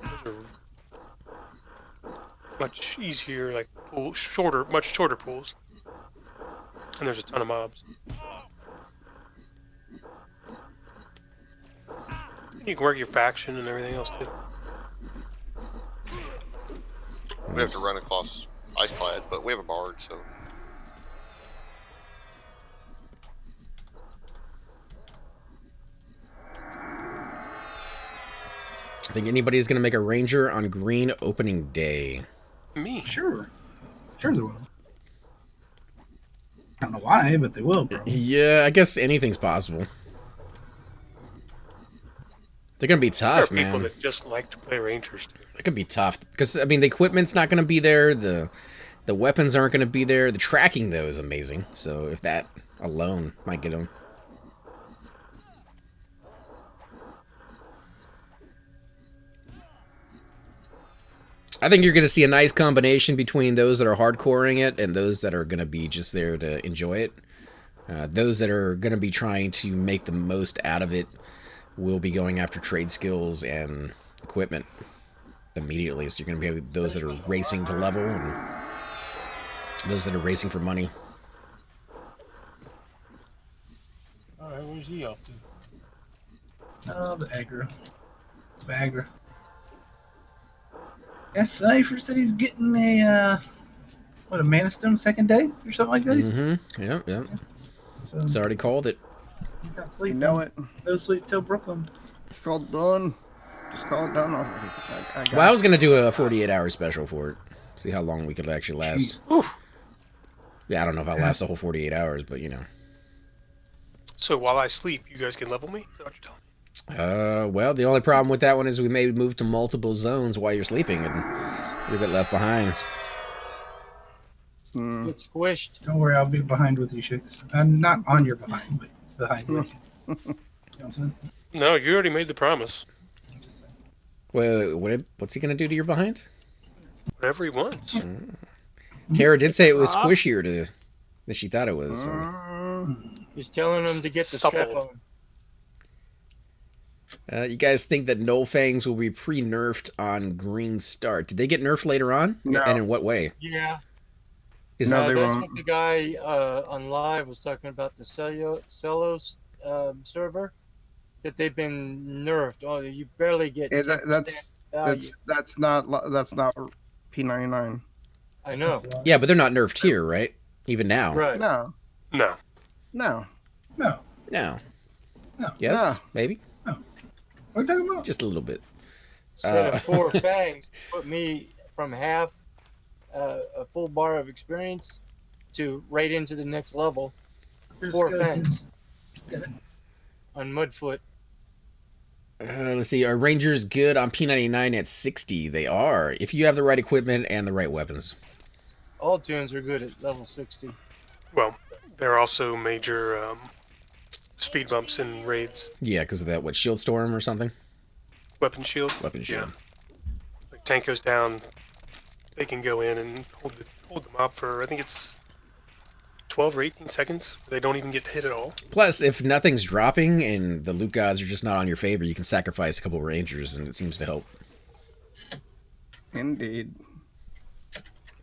those are much easier, like much shorter pools, and there's a ton of mobs. You can work your faction and everything else too.
We have to run across Iceclad, but we have a bard, so.
I think anybody's going to make a ranger on green opening day.
Me?
Sure they will. I don't know why, but they will. Probably.
Yeah, I guess anything's possible. They're going to be tough,
There are people
man.
that just like to play rangers too.
It could be tough because I mean the equipment's not going to be there. The weapons aren't going to be there. The tracking though is amazing. So if that alone might get them. I think you're going to see a nice combination between those that are hardcoring it and those that are going to be just there to enjoy it. Those that are going to be trying to make the most out of it will be going after trade skills and equipment immediately. So you're going to be those that are racing to level and those that are racing for money.
Alright, where's he off to?
Oh, the aggro. Bagra. Yeah, Cypher said he's getting a Mana Stone second day or something like that.
Mm-hmm. Yep.
So
It's already called it.
he's not
You
sleeping.
know it.
No sleep till Brooklyn.
It's called done. Just call it done already. I got
Well, I was going to do a 48-hour special for it. See how long we could actually last. Yeah, I don't know if I'll last the whole 48 hours, but you know.
So while I sleep, you guys can level me? Is that what you're telling me?
Well, the only problem with that one is we may move to multiple zones while you're sleeping and you'll get left behind.
Get squished.
Don't worry, I'll be behind with you, Shix. I'm not on your behind, but behind with you. You know what I'm saying?
No, you already made the promise.
Well, what's he going to do to your behind?
Whatever he wants.
Tara did say it was squishier than she thought it was. So.
He's telling him to get the
Stop
strap
it.
on.
You guys think that Null Fangs will be pre-nerfed on Green Start? Did they get nerfed later on?
No.
And in what way?
Yeah.
No, they
that's
won't.
what the guy on live was talking about, the Celos server, that they've been nerfed. Oh, you barely get
Yeah,
10% value.
that's not P99.
I know.
Yeah, but they're not nerfed here, right? Even now.
Right.
No.
No.
No.
No.
No.
Yes?
No.
Maybe?
What are you talking about?
Just a little bit.
Set of 4 fangs put me from half a full bar of experience to right into the next level. 4 fangs on Mudfoot.
Let's see. Are Rangers good on P99 at 60? They are. If you have the right equipment and the right weapons.
All tunes are good at level 60.
Well, there are also major speed bumps in raids.
Yeah, because of that, what, Shield Storm or something?
Weapon shield.
Weapon Shield.
Yeah. Like tank goes down, they can go in and hold the mob for, I think it's 12 or 18 seconds. They don't even get hit at all.
Plus, if nothing's dropping and the loot gods are just not on your favor, you can sacrifice a couple of Rangers and it seems to help.
Indeed.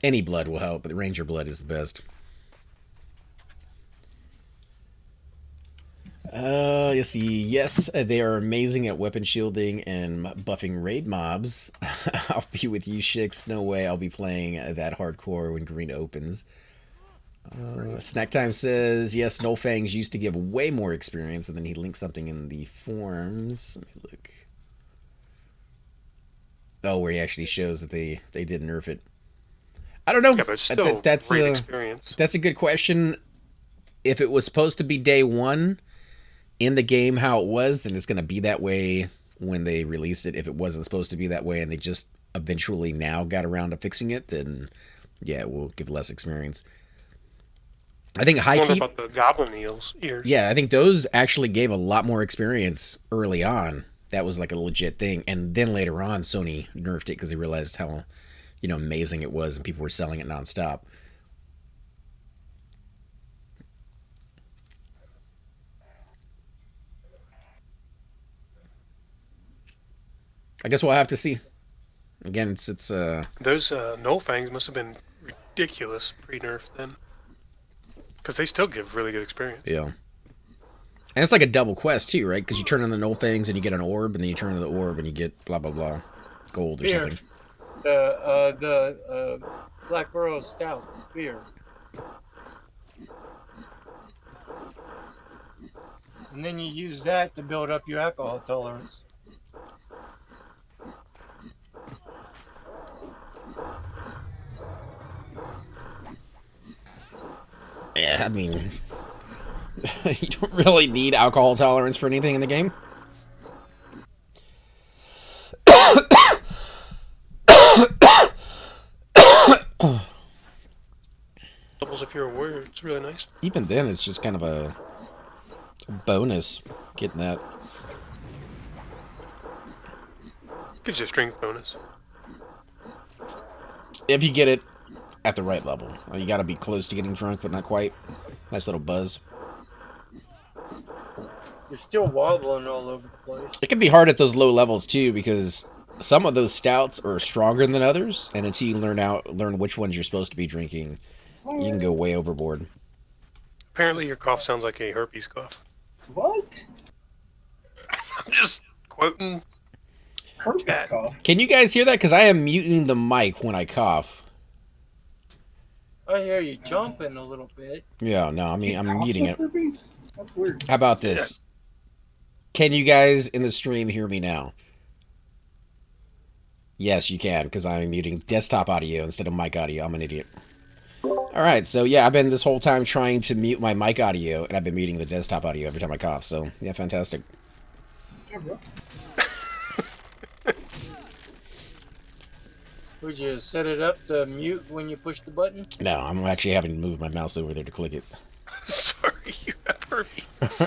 Any blood will help, but the Ranger blood is the best. Let's see. Yes, they are amazing at weapon shielding and buffing raid mobs. I'll be with you, Shix. No way I'll be playing that hardcore when green opens. Snack Time says, yes, No Fangs used to give way more experience, and then he linked something in the forums. Let me look. Oh, where he actually shows that they did nerf it. I don't know.
Yeah, but it's still
that's
great experience.
That's a good question. If it was supposed to be day one in the game how it was, then it's going to be that way when they release it. If it wasn't supposed to be that way and they just eventually now got around to fixing it, then yeah, it will give less experience. I think high keep
about the goblin ears.
Yeah, I think those actually gave a lot more experience early on. That was like a legit thing, and then later on, Sony nerfed it because they realized how, amazing it was, and people were selling it nonstop. I guess we'll have to see. Again, it's
those No Fangs must have been ridiculous pre-nerf then, because they still give really good experience.
Yeah. And it's like a double quest too, right? Because you turn on the No Fangs and you get an orb, and then you turn on the orb and you get blah blah blah, gold or something.
The Black Burrow Stout beer. And then you use that to build up your alcohol tolerance.
Yeah, I mean, you don't really need alcohol tolerance for anything in the game.
Levels if you're a warrior, it's really nice.
Even then, it's just kind of a bonus getting that.
Gives you a strength bonus.
If you get it at the right level. You gotta be close to getting drunk, but not quite. Nice little buzz.
You're still wobbling all over the place.
It can be hard at those low levels too, because some of those stouts are stronger than others, and until you learn which ones you're supposed to be drinking, you can go way overboard.
Apparently your cough sounds like a herpes cough.
What?
I'm just quoting.
Herpes cough.
Can you guys hear that? Because I am muting the mic when I cough.
I hear you jumping a little bit.
Yeah, no, I mean, I'm muting it.
Herpes? That's weird.
How about this? Can you guys in the stream hear me now? Yes, you can, because I'm muting desktop audio instead of mic audio. I'm an idiot. Alright, so yeah, I've been this whole time trying to mute my mic audio, and I've been muting the desktop audio every time I cough, so yeah, fantastic.
Yeah, bro.
Would you set it up to mute when you push the button?
No, I'm actually having to move my mouse over there to click it.
Sorry, you have herpes.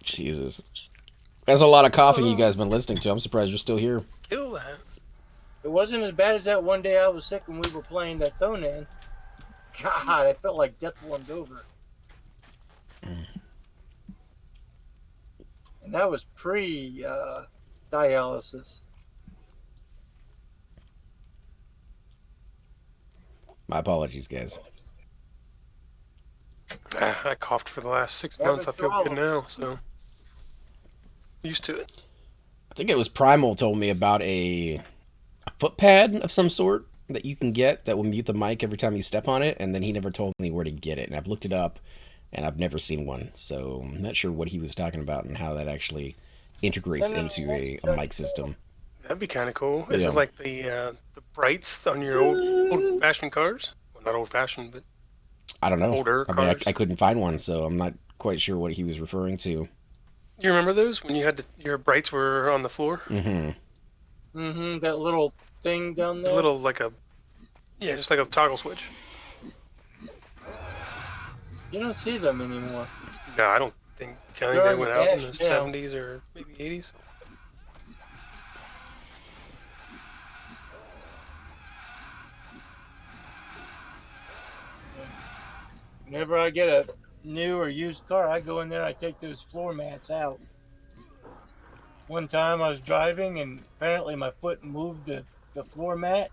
Jesus. That's a lot of coughing you guys been listening to. I'm surprised you're still here.
Kill that.
It wasn't as bad as that one day I was sick when we were playing that Conan. God, I felt like death warmed over. And that was pre-dialysis.
My apologies, guys.
I coughed for the last 6 months. I feel good now, so used to it.
I think it was Primal told me about a foot pad of some sort that you can get that will mute the mic every time you step on it, and then he never told me where to get it. And I've looked it up, and I've never seen one, so I'm not sure what he was talking about and how that actually integrates into a mic system.
That'd be kind of cool. Is it like the brights on your old-fashioned cars? Well, not old-fashioned, but
I don't know.
Older
I mean,
cars.
I couldn't find one, so I'm not quite sure what he was referring to.
You remember those when you had your brights were on the floor?
Mm-hmm.
Mm-hmm. That little thing down there.
A little just like a toggle switch.
You don't see them anymore.
No, I think they went out in the 70s or maybe 80s.
Whenever I get a new or used car, I go in there, I take those floor mats out. One time I was driving and apparently my foot moved the floor mat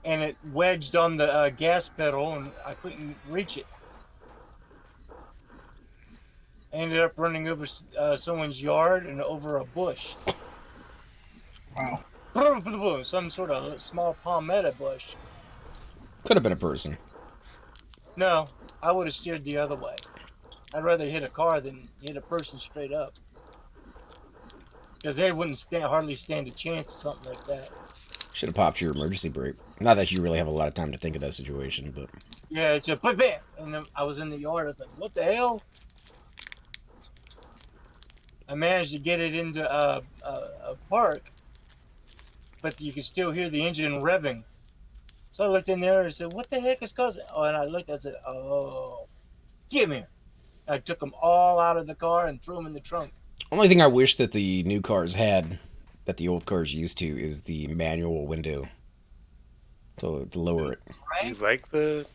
and it wedged on the gas pedal and I couldn't reach it. I ended up running over someone's yard and over a bush.
Wow.
some sort of small palmetto bush.
Could have been a person.
No, I would have steered the other way. I'd rather hit a car than hit a person straight up. Because they wouldn't hardly stand a chance or something like that.
Should have popped your emergency brake. Not that you really have a lot of time to think of that situation, but...
Yeah, it's a bam! And then I was in the yard. I was like, what the hell? I managed to get it into a park, but you could still hear the engine revving. So I looked in there and said, what the heck is causing? Oh, and I looked, I said, oh, give me. I took them all out of the car and threw them in the trunk.
Only thing I wish that the new cars had, that the old cars used to, is the manual window. So to lower it.
Do you like the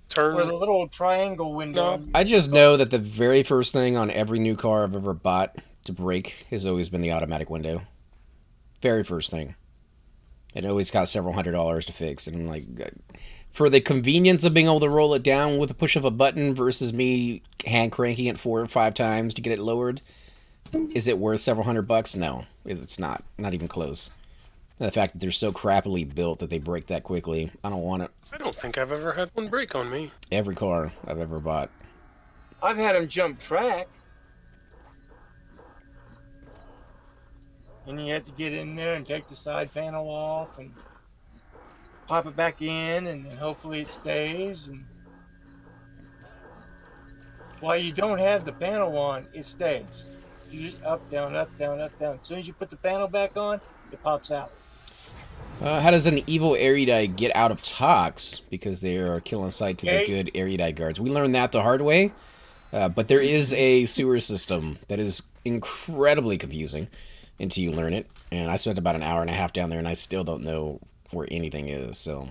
turn?
Or the little triangle window.
No.
I just know that the very first thing on every new car I've ever bought to brake has always been the automatic window. Very first thing. It always cost several $100s to fix. And I'm like, for the convenience of being able to roll it down with a push of a button versus me hand cranking it 4 or 5 times to get it lowered, is it worth several $100? No, it's not. Not even close. And the fact that they're so crappily built that they break that quickly, I don't want it.
I don't think I've ever had one break on me.
Every car I've ever bought.
I've had them jump track. And you have to get in there and take the side panel off and pop it back in, and then hopefully it stays. And while you don't have the panel on, it stays. You just up, down, up, down, up, down. As soon as you put the panel back on, it pops out.
How does an evil erudite get out of Tox? Because they are killing sight to the good erudite guards. We learned that the hard way. But there is a sewer system that is incredibly confusing until you learn it. And I spent about an hour and a half down there, and I still don't know where anything is. So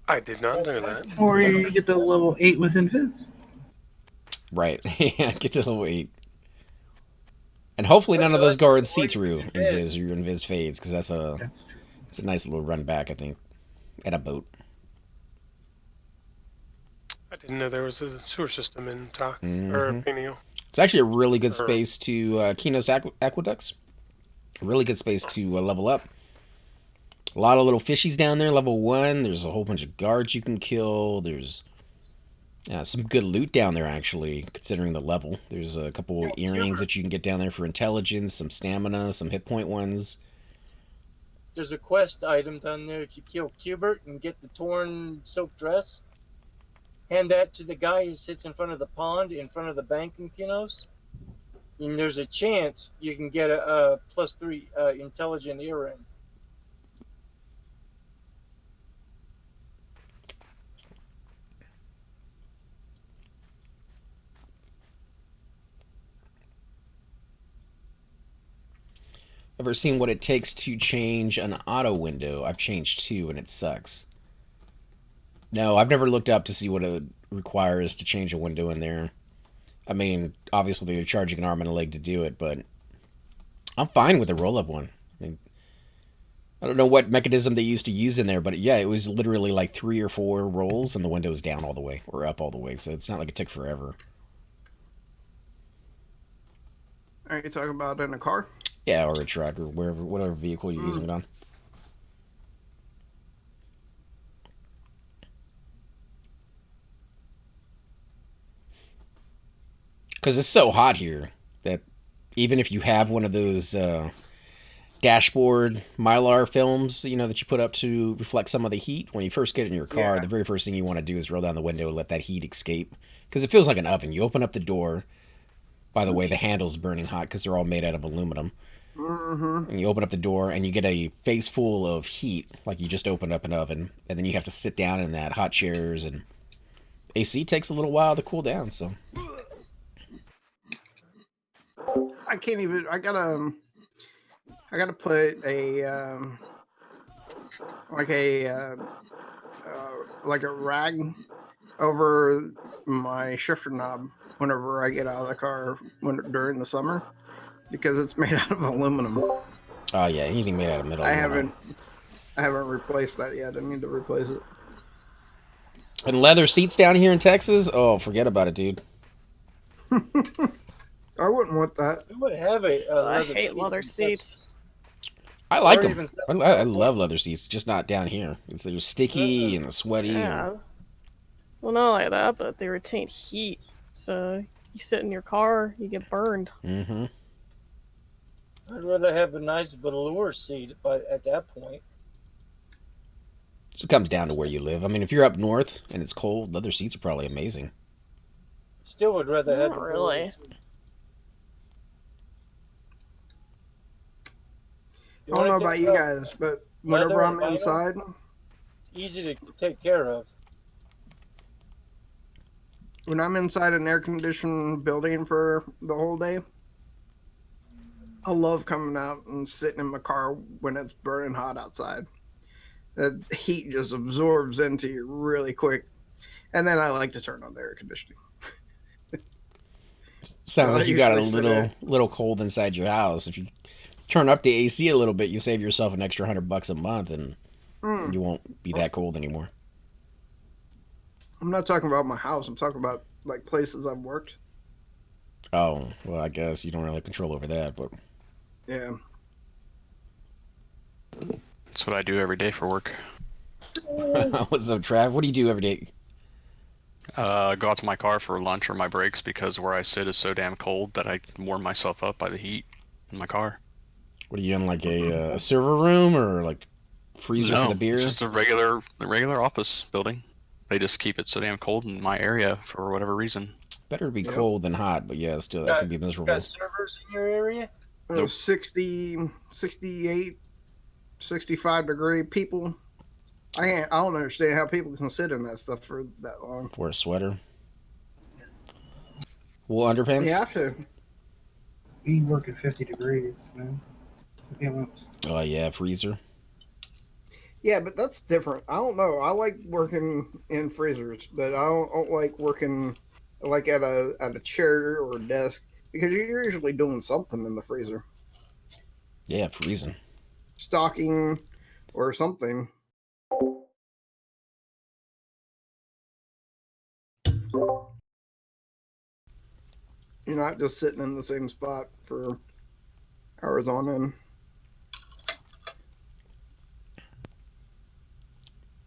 I did not know that.
Or you get to level 8 with Invis.
Right. Yeah, get to level 8. And hopefully none of those guards see through Invis or your Invis fades, because that's a nice little run back, I think, at a boat.
I didn't know there was a sewer system in Tox or Peniel.
It's actually a really good space to Kinos Aqueducts. A really good space to level up. A lot of little fishies down there, level 1. There's a whole bunch of guards you can kill. There's some good loot down there, actually, considering the level. There's a couple of earrings that you can get down there for intelligence, some stamina, some hit point ones.
There's a quest item down there. If you kill Cubert and get the torn silk dress, hand that to the guy who sits in front of the pond, in front of the bank in Kinos. And there's a chance you can get a +3 intelligent earring.
Ever seen what it takes to change an auto window? I've changed 2 and it sucks. No, I've never looked up to see what it requires to change a window in there. I mean, obviously they're charging an arm and a leg to do it, but I'm fine with the roll-up one. I mean, I don't know what mechanism they used to use in there, but yeah, it was literally like 3 or 4 rolls and the window's down all the way, or up all the way, so it's not like it took forever.
Are you talking about in a car?
Yeah, or a truck, or whatever vehicle you're using it on. Because it's so hot here that even if you have one of those dashboard Mylar films, you know, that you put up to reflect some of the heat, when you first get in your car, the very first thing you want to do is roll down the window and let that heat escape. Because it feels like an oven. You open up the door. By the way, the handle's burning hot because they're all made out of aluminum. And you open up the door and you get a face full of heat, like you just opened up an oven. And then you have to sit down in that, hot chairs, and AC takes a little while to cool down, so...
I can't even. I gotta put a like a rag over my shifter knob whenever I get out of the car during the summer, because it's made out of aluminum.
Oh yeah, anything made out of metal.
I haven't replaced that yet. I need to replace it.
And leather seats down here in Texas? Oh, forget about it, dude.
I wouldn't want that.
We would have a
I hate leather seats.
I like
Or
them.
even
I love leather seats, just not down here. They're sticky and sweaty.
Yeah. Well, not like that, but they retain heat. So you sit in your car, you get burned.
Mm-hmm.
I'd rather have a nice velour seat at that point.
Just comes down to where you live. I mean, if you're up north and it's cold, leather seats are probably amazing.
Still would rather have
Not
the
really.
velour seat.
I don't know about you guys, but whenever I'm inside,
it's easy to take care of.
when I'm inside an air conditioned building for the whole day, I love coming out and sitting in my car when it's burning hot outside. The heat just absorbs into you really quick. And then I like to turn on the air conditioning.
Sounds
Well,
like you got a
usually sit
little cold inside your house. If you turn up the AC a little bit, you save yourself an extra $100 a month, and you won't be that cold anymore.
I'm not talking about my house. I'm talking about like places I've worked.
Oh, well, I guess you don't really have control over that, but
Yeah.
That's what I do every day for work.
what's up, Trav? What do you do every day?
Go out to my car for lunch or my breaks because where I sit is so damn cold that I warm myself up by the heat in my car.
What are you in, like a server room or like freezer for the beer?
It's just the regular office building. They just keep it so damn cold in my area for whatever reason.
Better to be cold than hot, but yeah, still that can be miserable.
Got servers in your area?
Nope.
60, 68, 65-degree people. I don't understand how people can sit in that stuff for that long.
For a sweater. Wool underpants?
You have to.
We work at 50 degrees, man.
Oh, yeah, freezer.
Yeah, but that's different. I don't know. I like working in freezers, but I don't like working like at a chair or a desk because you're usually doing something in the freezer.
Yeah, freezing.
Stocking or something. You're not just sitting in the same spot for hours on end.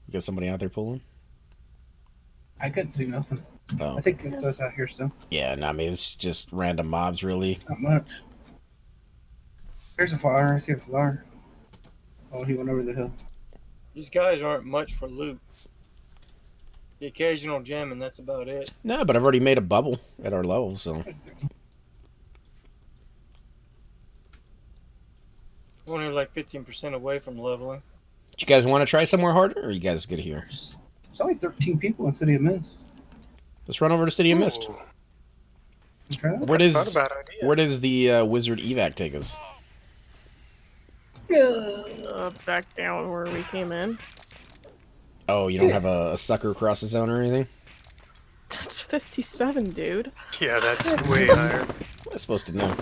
You got somebody out there pulling?
I couldn't see nothing.
Oh.
I think it's us out here still.
Yeah, no, I mean, it's just random mobs, really.
Not much. There's a fire. I see a fire. Oh, he went over the hill.
These guys aren't much for loot. The occasional gem, and that's about it.
No, but I've already made a bubble at our level, so.
We're only like 15% away from leveling.
Do you guys want to try somewhere harder, or are you guys good here?
There's only 13 people in City of Mist.
Let's run over to City of Mist.
Okay.
Where does the wizard evac take us?
Yeah.
Back down where we came in.
Oh, you don't have a sucker across the zone or anything?
That's 57, dude.
Yeah, that's way higher.
I'm supposed to know.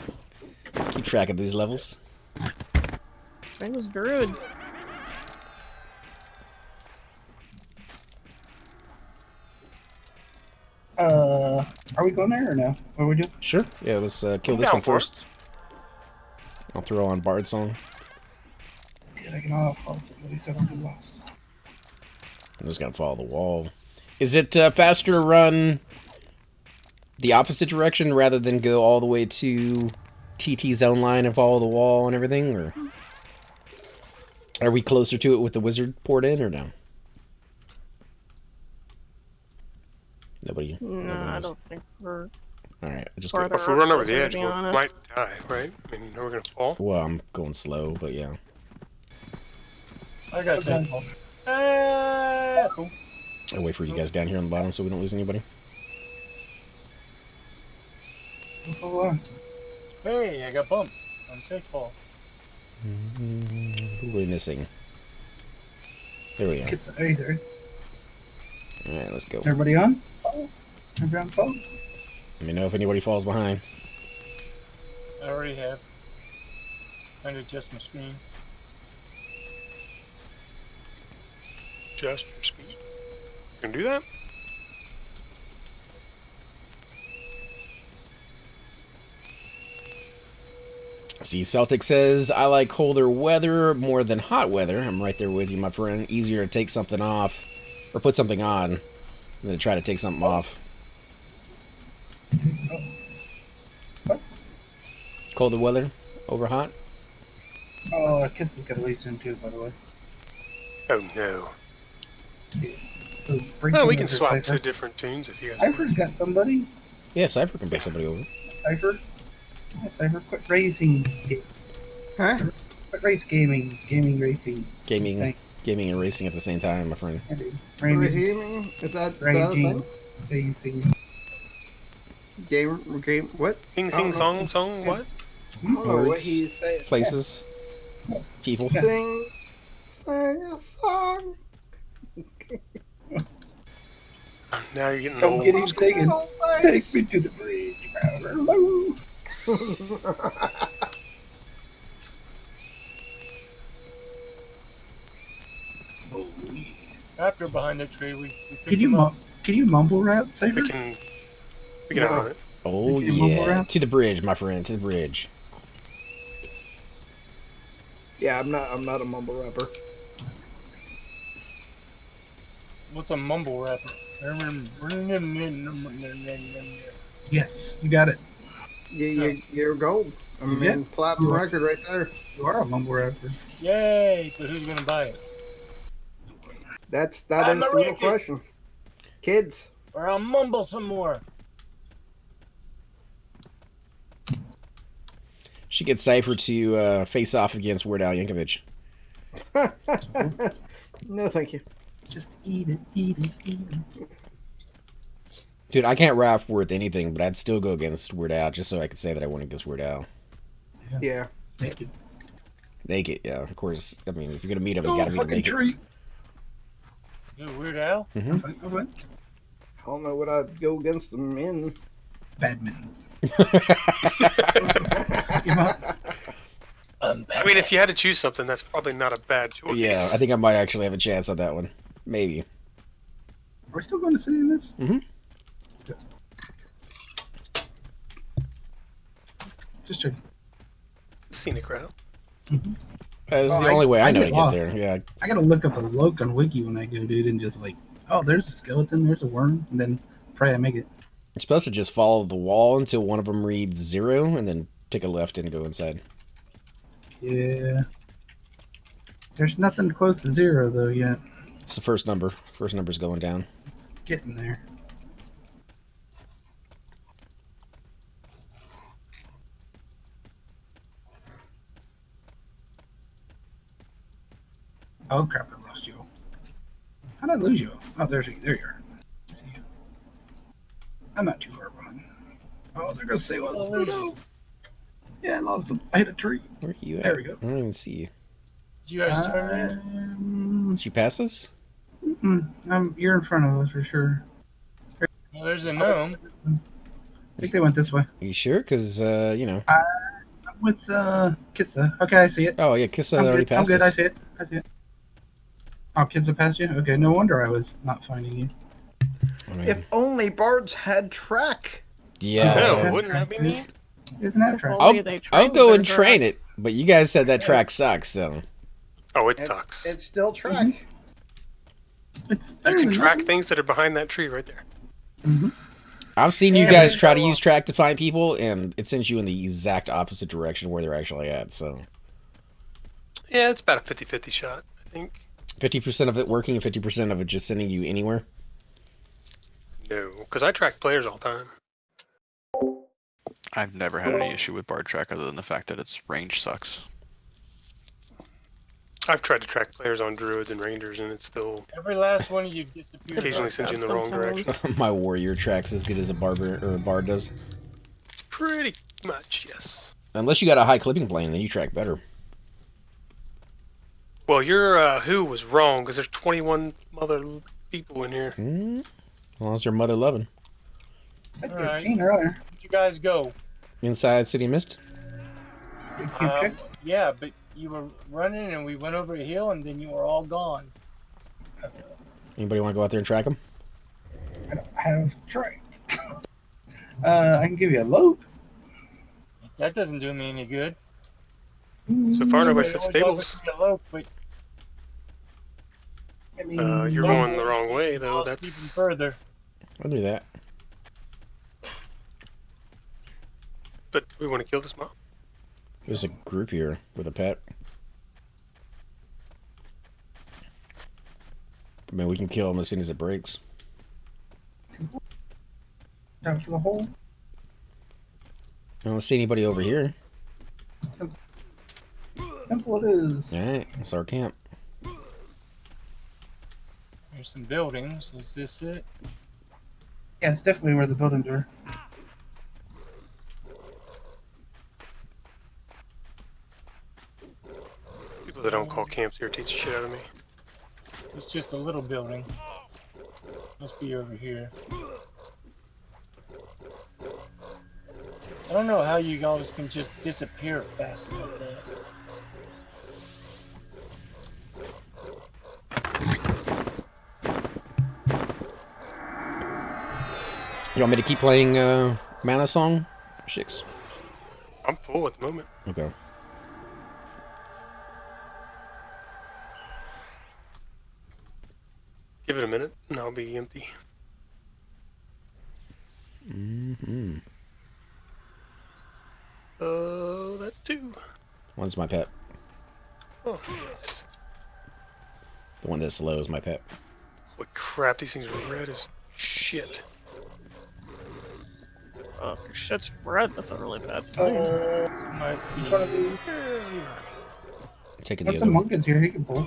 Keep track of these levels.
Same as druids.
Are we going there or no? What are we doing?
Sure. Yeah, let's kill this one first. I'll throw on Bard Song.
Good, I can all follow somebody said I'll be lost.
I'm just gonna follow the wall. Is it faster to run the opposite direction rather than go all the way to TT zone line and follow the wall and everything, or are we closer to it with the wizard poured in, or no? Nobody.
No, I don't think we're.
All right, just
farther
go.
If we run over the
to
edge,
be
we
honest.
might die, right? I mean, we're gonna fall.
Well, I'm going slow, but yeah.
I got some. Cool.
I'll wait for you guys down here on the bottom so we don't lose anybody.
Hey, I got bumped on safe fall.
Who are we missing? There we go. Alright, let's go.
Everybody on? Everybody on phone?
Let me know if anybody falls behind.
I already have. Trying to adjust my screen.
Just your speed. You can do that?
See, Celtic says, I like colder weather more than hot weather. I'm right there with you, my friend. Easier to take something off or put something on than to try to take something off.
What?
Colder weather over hot?
Oh, Kiss has got away soon too, by the way.
Oh no.
So
Oh, we can swap to different tunes if you guys want.
Cypher's got somebody.
Yeah, Cypher can bring somebody over.
Cypher. Yeah, Cypher, quit racing.
Huh?
Quit race gaming. Gaming racing.
Gaming and racing at the same time, my friend.
I do.
Gaming? Is that a
Raging.
thing?
Racing.
Game, what?
Sing, song, what?
I don't know what
Words,
he's saying.
places, people.
Sing a song.
Now you're getting
Don't
old.
get him singing. Take me to the bridge. Hello. Oh, yeah.
After behind the tree, we picked him up.
Can you mumble rap, Cypher?
We can outrun it.
Oh,
You mumble
yeah.
rap?
To the bridge, my friend, to the bridge.
Yeah, I'm not a mumble rapper.
What's a mumble rapper?
Yes, you got it.
You're gold. I mean,
Yeah.
platinum record right there.
You are a mumble rapper.
Yay! But who's gonna buy it?
That is
I'm
the
a
real
record.
question. Kids.
Or I'll mumble some more.
She gets Cypher to face off against Weird Al Yankovic.
No, thank you.
Just eat it, eat it, eat it.
Dude, I can't rap worth anything, but I'd still go against Weird Al just so I could say that I went against Weird Al.
Yeah.
Naked.
Naked, yeah, of course. I mean, if you're gonna meet him, you gotta meet him
fucking
naked.
treat.
Dude, Weird Al?
I'm fine.
I don't know what I'd go against them in.
Badminton.
I mean, if you had to choose something, that's probably not a bad choice.
Yeah, I think I might actually have a chance on that one. Maybe.
Are we still going to city in this?
Mm-hmm.
Just checking.
Scenic route.
This is
Oh,
the only way I know to
get
get
lost.
there. Yeah.
I gotta look up the Loke wiki when I go, dude, and just like, oh, there's a skeleton, there's a worm, and then pray I make it.
You're supposed to just follow the wall until one of them reads 0, and then take a left and go inside.
Yeah. There's nothing close to 0 though yet.
It's the first number. First number's going down.
It's getting there. Oh crap! I lost you. How did I lose you? Oh, there you are. I see you. I'm not too far behind. Oh, they're gonna say, "What's no. Yeah, I lost him. I hit a tree.
Where are you at?
There we go.
I don't even see you.
Did you guys turn
Did you pass us?
You're in front of us for sure.
it? Well, there's a gnome.
I think they went this way.
You sure? Because, you know.
I'm with Kitsa. Okay, I see it.
Oh, yeah, Kissa
I'm
already
good. I'm
passed
good.
us.
I see it. I see it. Oh, Kitsa passed you? Okay, no wonder I was not finding you.
I mean,
If only bards had track.
yeah.
No, wouldn't that be neat?
Isn't that right?
Only they
I'll
trained
go
their
and train
track.
it, but you guys said that track sucks, so.
Oh, it
It's,
sucks.
it's still track.
It's
You
better
can
than
track
nothing.
things that are behind that tree right there.
I've seen you
Yeah,
guys
but-
try to use track to find people, and it sends you in the exact opposite direction where they're actually at, so.
Yeah, it's about a 50-50 shot, I think.
50% of it working and 50% of it just sending you anywhere.
No, because I track players all the time.
I've never had any issue with Bard Track other than the fact that its range sucks.
I've tried to track players on druids and rangers, and it's still
Every last one of you disappeared.
occasionally sends you in the wrong
Sometimes.
direction.
My warrior track's as good as a barber or a bard does.
Pretty much, yes.
Unless you got a high clipping plane, then you track better.
Well, your who was wrong, because there's 21 other people in here.
As long as they're mother loving.
I said
Alright.
13 earlier.
Where'd you guys go?
Inside City Mist?
Did you check?
Yeah, but you were running and we went over a hill and then you were all gone.
Anybody want to go out there and track them?
I don't have track. I can give you a load.
That doesn't do me any good.
So far, nobody
It
said
was over
stables.
to the loaf, but
I mean,
You're going the wrong way, though.
lost even
That's
further.
I'll do that.
But we want to kill this mob.
There's a group here with a pet. I mean, we can kill him as soon as it breaks.
down for the hole.
I don't see anybody over here.
Temple it is.
Alright, that's our camp.
There's some buildings. Is this it?
Yeah, it's definitely where the buildings are.
People that don't call camps irritate the shit out of me.
It's just a little building. Must be over here. I don't know how you guys can just disappear fast like that.
You want me to keep playing Mana Song? Shix.
I'm full at the moment.
Okay.
Give it a minute, and I'll be empty.
Mm-hmm.
That's 2.
One's my pet.
Oh, yes.
The one that's slow is my pet.
Holy crap, these things are red as shit.
Oh, if your shit's red, that's a really bad sign.
This might
In
be
front of you.
Taking the
Got
other
some
one.
monkeys here. He can pull.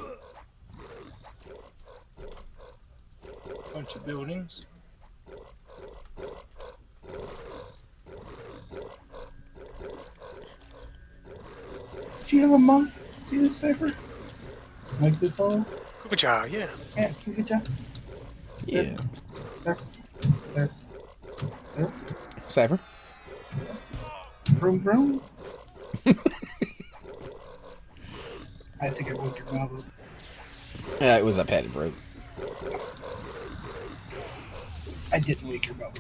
a bunch of buildings.
Do you have a monk? Do you Cypher? Like this hole?
Kubacha, yeah.
Yeah, keep it down.
Yeah.
Cypher. Cypher. Cypher.
Cypher?
Vroom vroom. I think I woke your mouth up.
Yeah, it was a pet, it broke.
I didn't wake your mouth.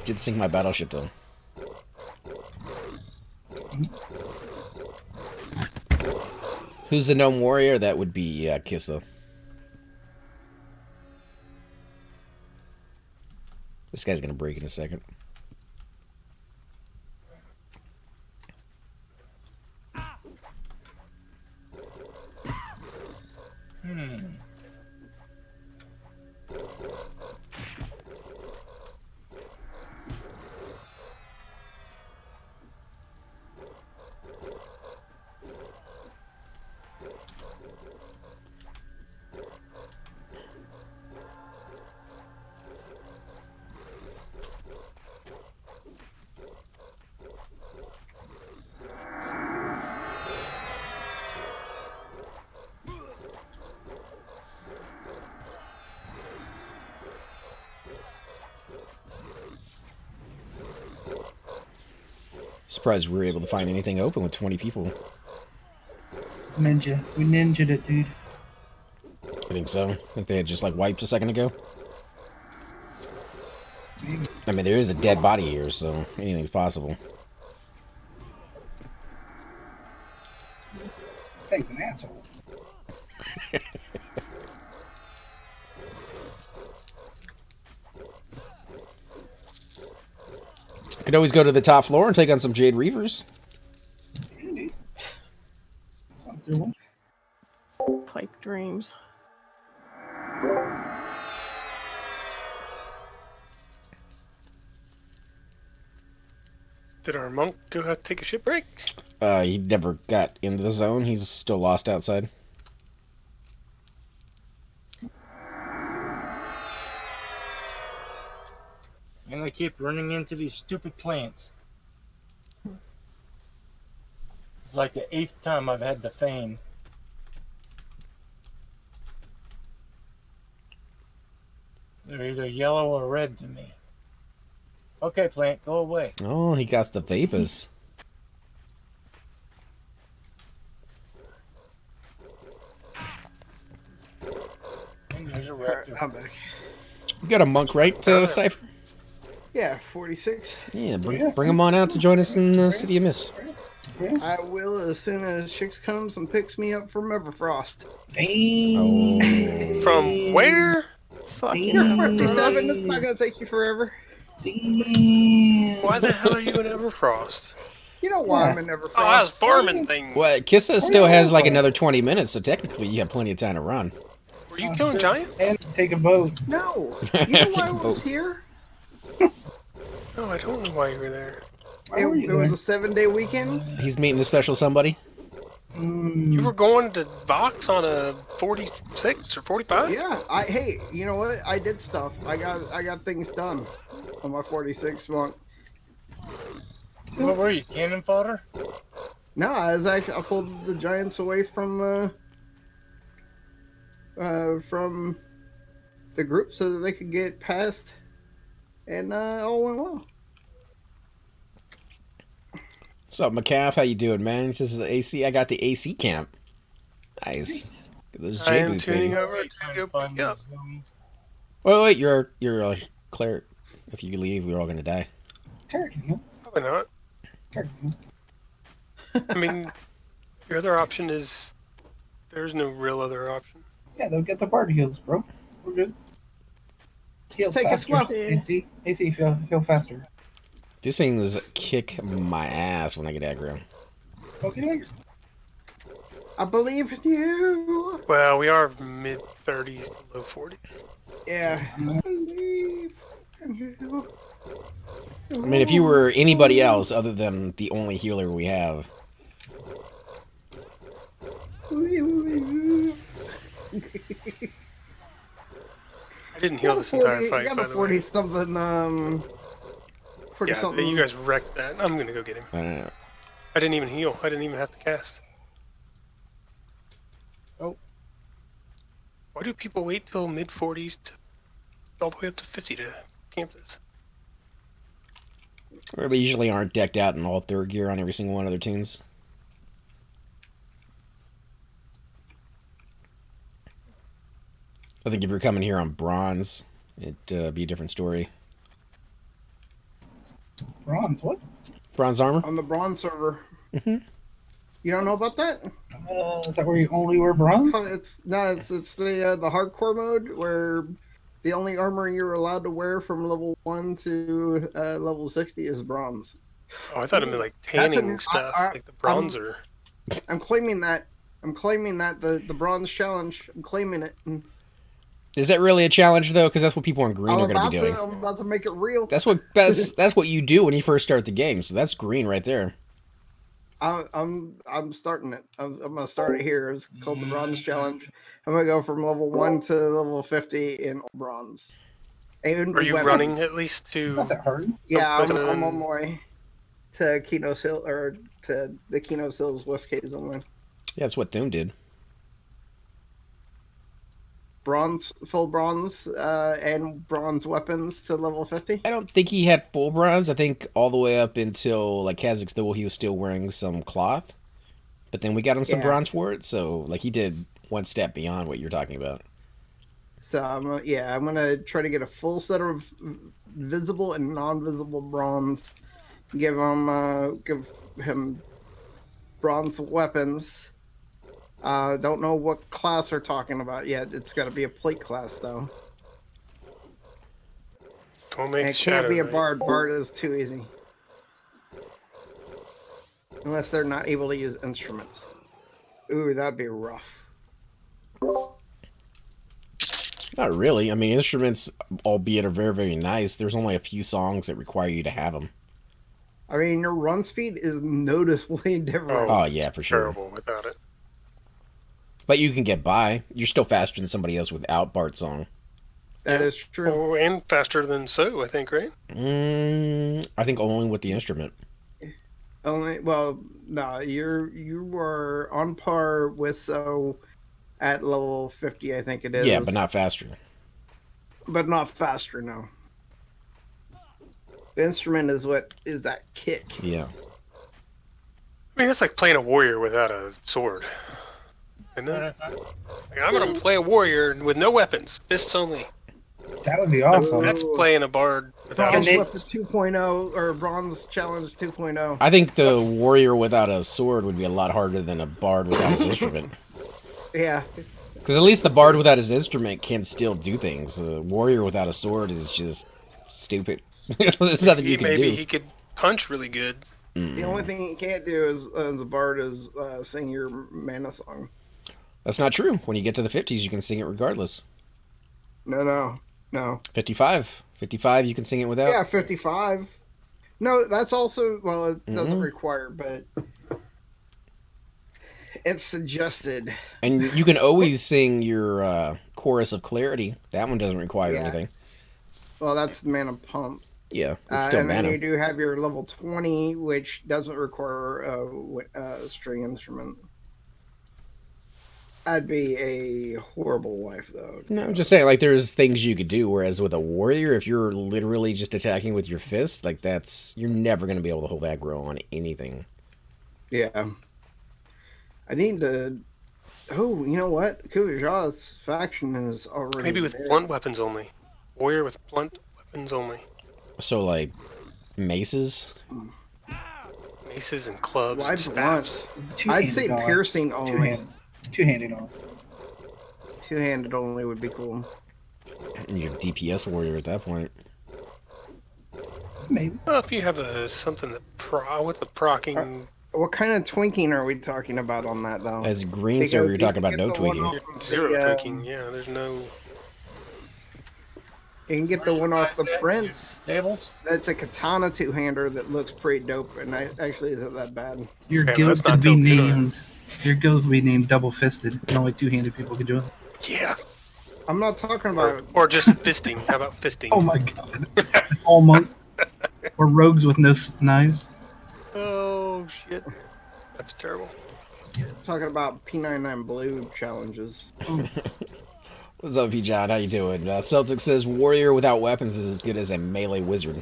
Did sink my battleship though. Who's the gnome warrior? That would be Kissa. This guy's gonna break in a second. Surprised we were able to find anything open with 20 people.
Ninja. We ninja'd it, dude.
I think so. I think they had just like wiped a second ago. I mean, there is a dead body here, so anything's possible.
This thing's an asshole.
Could always go to the top floor and take on some Jade Reavers.
Sounds doable.
Pipe dreams.
Did our monk go have to take a ship break?
He never got into the zone. He's still lost outside.
And they keep running into these stupid plants. It's like the 8th time I've had the feign. They're either yellow or red to me. Okay, plant, go away.
Oh, he got the vapors.
And there's a raptor.
I'm back.
You got a monk, right, Cypher?
Yeah, 46.
Yeah, bring him on out to join us in City of Mist.
I will as soon as Chicks comes and picks me up from Everfrost.
Oh.
From where?
Fucking
You're
hell.
57. It's not gonna take you forever.
Why the hell are you in Everfrost?
You know why
Yeah.
I'm in Everfrost?
Oh, I was farming things.
Well, Kissa still has like another 20 minutes, so technically you have plenty of time to run.
Were you killing giants?
And take a boat.
No. You know why I was here?
No, I don't know why you were there.
Why were you
It was
there?
a 7-day weekend.
He's meeting a special somebody.
You were going to Vox on a 46 or 45?
Yeah. Hey, you know what? I did stuff. I got things done on my 46 month.
What were you, cannon fodder?
No, I pulled the Giants away from the group so that they could get past, and all went well.
What's up, McCaff? How you doing, man? He says AC. I got the AC camp. Nice. Get those
I
J
am
boots,
tuning
baby.
over to go pick you up.
Wait, you're Claire. If you leave, we're all gonna die.
Turkey.
Probably not.
Turkey.
I mean, your other option is there's no real other option.
Yeah, they'll get the party heals, bro. We're good. Heal
Take it
faster.
slow.
AC, heal faster.
These things kick my ass when I get aggro.
Okay.
I believe in you.
Well, we are mid 30s to low 40s.
Yeah. I believe in you.
I mean, if you were anybody else other than the only healer we have,
I didn't heal this entire fight,
got
by
a
the
40
way.
something. 40
Yeah,
something.
you guys wrecked that. I'm gonna go get him.
I don't know.
I didn't even heal. I didn't even have to cast.
Oh.
Why do people wait till mid 40s to all the way up to 50 to camp this?
Or we usually aren't decked out in all third gear on every single one of their tunes. I think if you're coming here on bronze, it'd be a different story.
Bronze, what?
Bronze armor?
On the bronze server.
Mhm.
You don't know about that?
Is that where you only wear bronze?
It's the hardcore mode where the only armor you're allowed to wear from level 1 to level 60 is bronze.
Oh, I thought it meant like
That's
tanning stuff, like the bronzer.
I'm claiming that. The bronze challenge. I'm claiming it.
Is that really a challenge though? Because that's what people in green are going to be doing.
I'm about to make it real.
That's what you do when you first start the game. So that's green right there.
I'm starting it. I'm gonna start it here. It's called the bronze challenge. I'm gonna go from level 1 to level 50 in bronze. And
Are you
weapons.
running at least
It's not
to?
that hard.
Yeah, I'm
Something-
on my way to Keno's Hill or to the Keno's Hills West K Zone.
Yeah, that's what Thune did.
Bronze, full bronze, and bronze weapons to level 50.
I don't think he had full bronze. I think all the way up until like Kazakhstan, he was still wearing some cloth. But then we got him some
Yeah.
bronze for it. So like he did one step beyond what you're talking about.
So I'm gonna try to get a full set of visible and non-visible bronze. Give him bronze weapons. Don't know what class we're talking about yet. It's got to be a plate class though.
Don't
And
make
it
shadow.
can't be a
right?
bard. Bard is too easy. Unless they're not able to use instruments. Ooh, that'd be rough.
Not really. I mean, instruments, albeit are very, very nice. There's only a few songs that require you to have them.
I mean, your run speed is noticeably different.
Oh yeah, for sure.
Terrible without it.
But you can get by. You're still faster than somebody else without Bart song.
That is true.
Oh, and faster than so, I think, right?
I think only with the instrument.
No, you were on par with So at level 50, I think it is.
Yeah, but not faster.
But not faster, no. The instrument is what is that kick.
Yeah.
I mean, that's like playing a warrior without a sword. Isn't it? Like, I'm gonna play a warrior with no weapons, fists only.
That would be awesome.
That's playing a bard Without
Bronze
they-
Weapon 2.0 or Bronze Challenge 2.0.
I think the warrior without a sword would be a lot harder than a bard without his instrument.
Yeah.
Because at least the bard without his instrument can still do things. The warrior without a sword is just stupid. There's nothing you can
maybe
do.
he could punch really good.
The only thing you can't do as a bard is sing your mana song.
That's not true. When you get to the 50s, you can sing it regardless.
No.
55. 55, you can sing it without.
Yeah, 55. No, that's also, well, it doesn't require, but it's suggested.
And you can always sing your Chorus of Clarity. That one doesn't require anything.
Well, that's mana pump.
Yeah, it's still
and
mana.
then you do have your level 20, which doesn't require a string instrument. That'd be a horrible life, though.
No, I'm just saying, like, there's things you could do, whereas with a warrior, if you're literally just attacking with your fist, like, you're never going to be able to hold aggro on anything.
Yeah. I need to... Oh, you know what? Kuja's faction is already
Maybe with
there.
blunt weapons only. Warrior with blunt weapons only.
So, like, maces?
Maces and clubs
Why
and staffs.
I'd say piercing only.
Two-handed only.
Two-handed only would be cool.
And you're a DPS warrior at that point.
Maybe.
Well, if you have something that with a procking...
What kind of twinking are we talking about on that, though?
As green server, you're talking about no tweaking.
Zero tweaking, yeah, there's no...
You can get the one off the Prince.
Tables?
That's a katana two-hander that looks pretty dope, and actually isn't that bad.
Your
Yeah,
guild
that's
could
not
be
so good.
named. Your guild would be named Double Fisted, and only two-handed people could join.
Yeah.
I'm not talking about...
Or just fisting. How about fisting?
Oh my god! All monk or rogues with no knives.
Oh, shit. That's terrible.
talking about P99 Blue challenges.
What's up, P. John? How you doing? Celtic says warrior without weapons is as good as a melee wizard.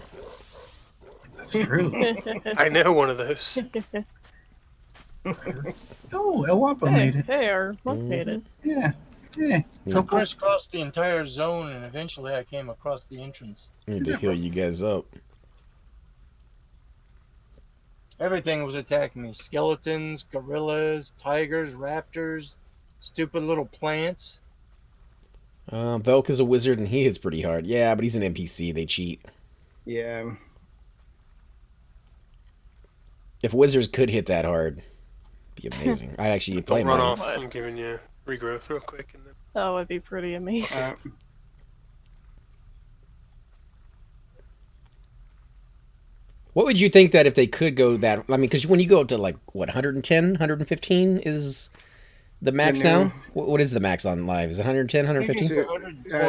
That's true.
I know one of those.
Oh, El Wapo made it.
Hey, our monk made it.
Yeah. Yeah.
Yeah.
So
I
cool.
crisscrossed the entire zone, and eventually I came across the entrance.
I need to heal you guys up.
Everything was attacking me. Skeletons, gorillas, tigers, raptors, stupid little plants.
Velk is a wizard and he hits pretty hard. Yeah, but he's an NPC. They cheat.
Yeah.
If wizards could hit that hard, it'd be amazing. I'd actually play
Don't run
mine.
off. I'm giving you regrowth real quick. And then...
That would be pretty amazing.
What would you think that if they could go that... I mean, because when you go up to, like, what, 110, 115 is the max now? What is the max on live? Is it 110, 115?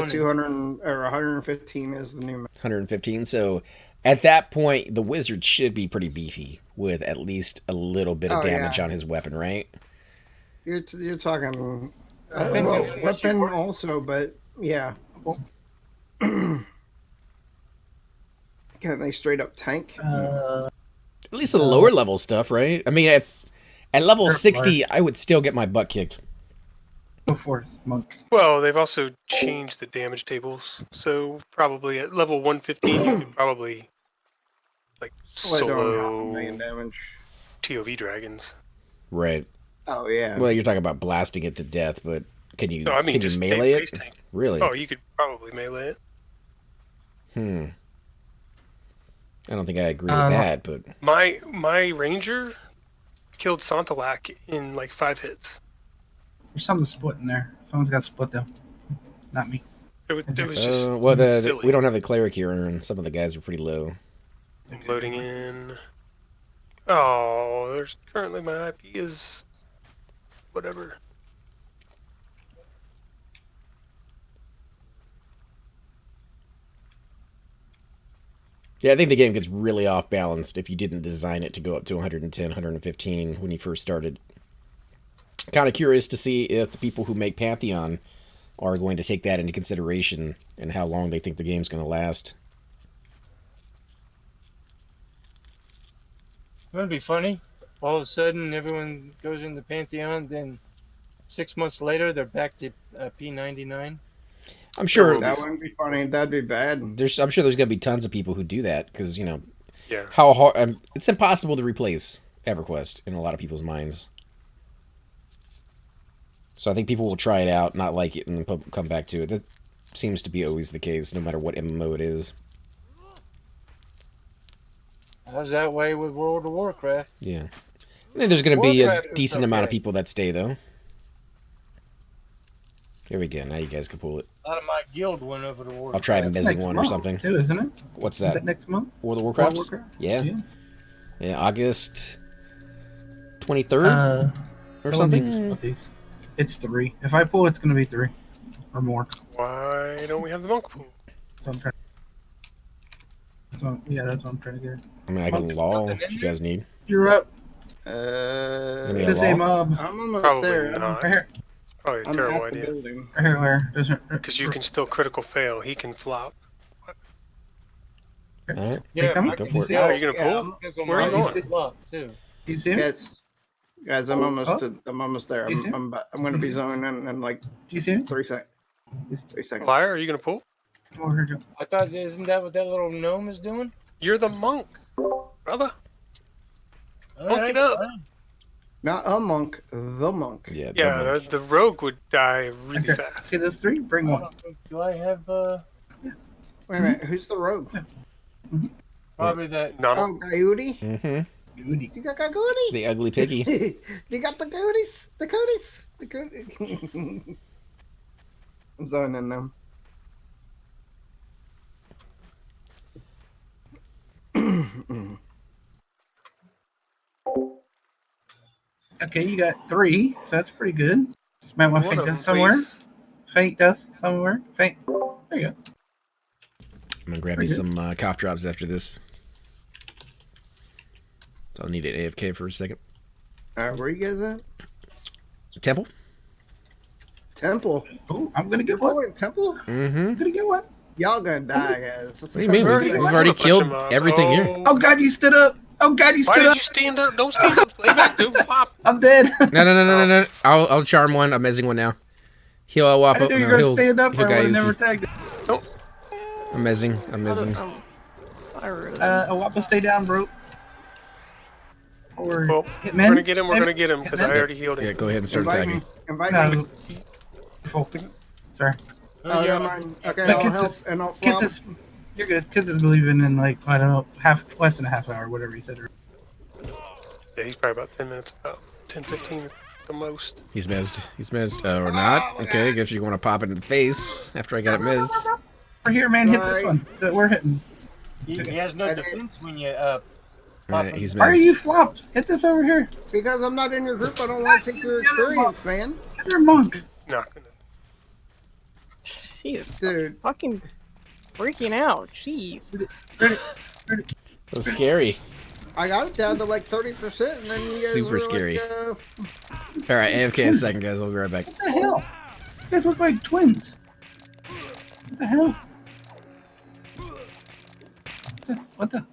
200 or 115 is the new max.
115. So at that point, the wizard should be pretty beefy with at least a little bit of damage on his weapon, right?
You're talking
Well,
weapon also, but yeah. Can they straight up tank?
At least the lower level stuff, right? I mean, at level 60, I would still get my butt kicked.
Go forth, monk.
Well, they've also changed the damage tables. So probably at level 115, you could probably like
Well, I don't have a
solo
million damage.
TOV dragons.
Right.
Oh yeah.
Well, you're talking about blasting it to death, but can you,
No, I mean
can
just
you melee
face
it?
tank.
Really?
Oh, you could probably melee it.
I don't think I agree with that, but...
My ranger killed Santalak in like 5 hits.
There's something split in there. Someone's got split though. Not me.
It was just
well,
silly.
we don't have the cleric here, and some of the guys are pretty low.
I'm loading in. Oh, there's currently my IP is whatever.
Yeah, I think the game gets really off balanced if you didn't design it to go up to 110, 115 when you first started. Kind of curious to see if the people who make Pantheon are going to take that into consideration and how long they think the game's going to last.
Wouldn't it be funny? All of a sudden, everyone goes into Pantheon, then 6 months later, they're back to P99.
I'm sure
That wouldn't be funny. That'd be bad.
I'm sure there's gonna be tons of people who do that because
Yeah.
how hard it's impossible to replace EverQuest in a lot of people's minds. So I think people will try it out, not like it, and then come back to it. That seems to be always the case, no matter what MMO it is.
How's that way with World of Warcraft?
Yeah. I think there's going to be a
Warcraft is
decent amount of
okay.
people that stay, though. Here we go. Now you guys can pull it.
A lot of my guild went over to Warcraft.
I'll try mezzing
Next
one or
month,
something.
too, isn't it?
What's
Is that
that?
next month?
World of Warcraft?
World of Warcraft?
Yeah.
Yeah.
Yeah, August 23rd or something?
It's 3. If I pull, it's going to be 3 or more.
Why don't we have the monk pool?
So I'm trying. Yeah, that's what I'm trying to get.
I mean, I can law if you guys need.
You're up.
Give me a
The same
law.
mob.
I'm almost
Probably
there.
not.
Right here.
Probably a
I'm
terrible
at the
idea.
building.
Right here, where?
Because you can still critical fail. He can flop.
All right.
Yeah,
Go for it.
Yeah, are you gonna pull? Where are you going?
Too.
You see me?
Guys, I'm almost there.
You see him?
I'm going to be zoning in like
Do you see me?
3 seconds. 3 seconds.
Liar, are you gonna pull?
Oh, here you go.
I thought, isn't that what that little gnome is doing?
You're the monk, brother.
All
Monk it up.
fine.
Not a monk, the monk.
Yeah.
Yeah, the rogue would die really
Okay.
fast.
See those 3? Bring one.
Do I have
Wait a minute, who's the rogue?
probably that?
Not
Oh, Coyote?
Mm-hmm.
Goody.
You got Coyote?
The ugly piggy.
You got the Coyotes? The Coyotes? The Coyotes? I'm zoning them.
Okay, you got 3, so that's pretty good. Might want to
One
faint
of them,
death somewhere.
please.
Faint death somewhere. Faint. There you go.
I'm going to grab me some cough drops after this. So I'll need an AFK for a second.
Alright, where you guys at?
Temple?
Temple.
Oh, I'm gonna get one.
Temple?
Mm-hmm.
I'm gonna get one.
Y'all gonna die, guys.
What do you mean?
We've
We've
already
already
killed a bunch
killed
of mobs.
everything here.
Oh God, you stood up. Oh God, you
Why
stood
did
up.
you stand up? Don't stand up. Lay back, dude. Flop.
I'm dead.
No. I'll charm one. I'm mezzing one now. He'll
I
wop up.
didn't know you
No,
were
he'll
gonna stand up.
he'll
I would have
guy
never
UT.
tagged it.
I'm mezzing. I'm mezzing.
I really
Wappa, stay down, bro. Or
Well,
hit
we're
men.
gonna get him. We're gonna get him because I
Hitman?
already healed him.
Yeah, go ahead and start
Invite
attacking.
me. Invite
No,
me.
full. Sorry.
Oh, never mind. Okay,
But
I'll
get
help
this-
and I'll
Get
flop.
this. You're good. Kids is leaving in like I don't know, less than a half hour, whatever you said.
Yeah, he's probably about 10 minutes, about 10, 15 at the most.
He's mezzed. He's mezzed. Or not. Okay, I guess you want to pop it in the face after I got it mezzed.
We're here, man. Hit this
Sorry.
one. That we're hitting.
He has no defense when you
Alright, he's
Why are you
mezzed.
flopped? Hit this over here.
Because I'm not in your group, I don't want to take your experience, man.
Oh,
You're a monk.
Not gonna.
She is
Dude.
fucking freaking out. Jeez.
That's scary.
I got it down to like 30%, and then you guys
Super
were
scary.
Like,
Alright, AFK in a second, guys. I'll be right back.
What the hell? You guys look like twins. What the hell? What the?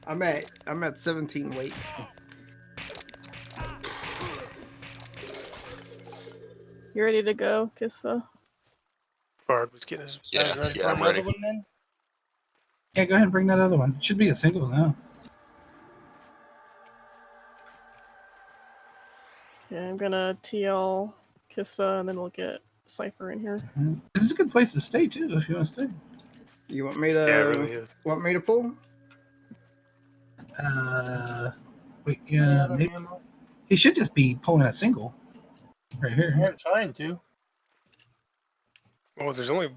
I'm at 17 weight.
You ready to go, Kissa?
Bard was getting his.
Yeah, I'm
another
ready.
one then?
Yeah, go ahead and bring that other one. It should be a single now.
Okay, I'm gonna TL Kissa and then we'll get Cypher in here.
This is a good place to stay too, if you want to stay.
You want me to?
Yeah, it really is.
Want me to pull?
Wait, yeah, maybe. He should just be pulling a single. Right here.
I'm trying to.
Oh, there's only.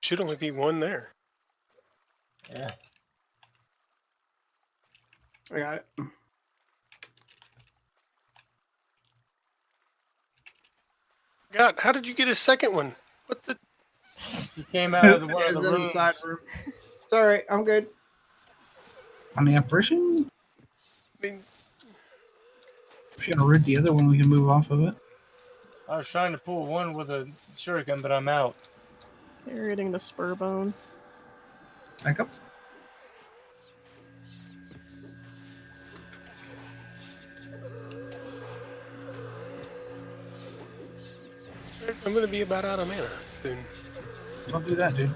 Should only be one there.
Yeah.
I got it.
God, how did you get a second one? What the?
He came out of the one
Guys
of the
in the
rooms.
side room. Sorry, I'm good.
On the apparition?
I mean,
If you're gonna rid the other one, we can move off of it.
I was trying to pull one with a shuriken, but I'm out.
You're hitting the spur bone.
Back up.
I'm gonna be about out of mana soon.
Don't do that, dude.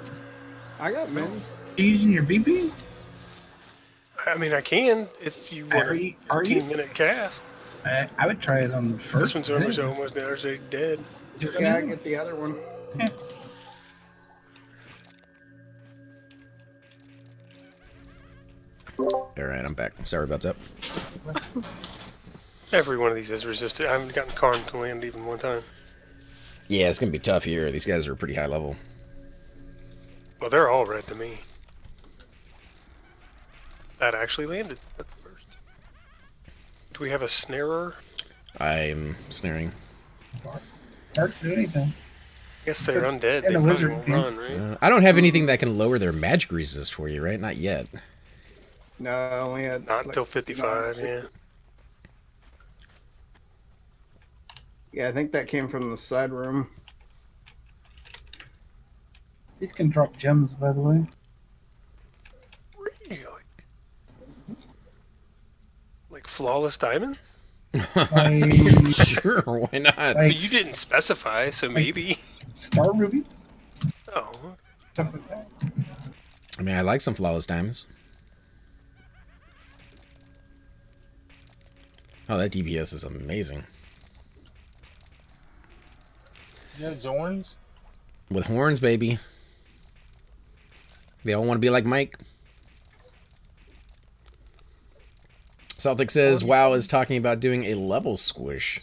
I got men.
You using your BP?
I mean, I can if you want
Are
a
you?
15-minute cast.
I would try it on first.
This one's almost already dead.
Yeah, I get the other one.
Yeah.
Alright, I'm back. Sorry about that.
Every one of these is resisted. I haven't gotten Karn to land even one time.
Yeah, it's gonna be tough here. These guys are pretty high level.
Well, they're all red to me. That actually landed. That's the first. Do we have a snarer?
I'm snaring.
Hard to do anything.
I guess they're undead. They
and a
probably
wizard
won't
can.
run, right?
I don't have anything that can lower their magic resist for you, right? Not yet.
No, I only had
Not
like,
until 55,
no,
yeah.
Yeah, I think that came from the side room.
These can drop gems, by the way.
Really? Like flawless diamonds?
Like,
Sure, why not?
like
You didn't specify, so maybe.
star rubies,
Oh,
stuff like that.
I mean, I like some flawless diamonds. Oh, that DPS is amazing.
Yeah, Zorns.
With horns, baby. They all want to be like Mike. Celtic says, WoW is talking about doing a level squish.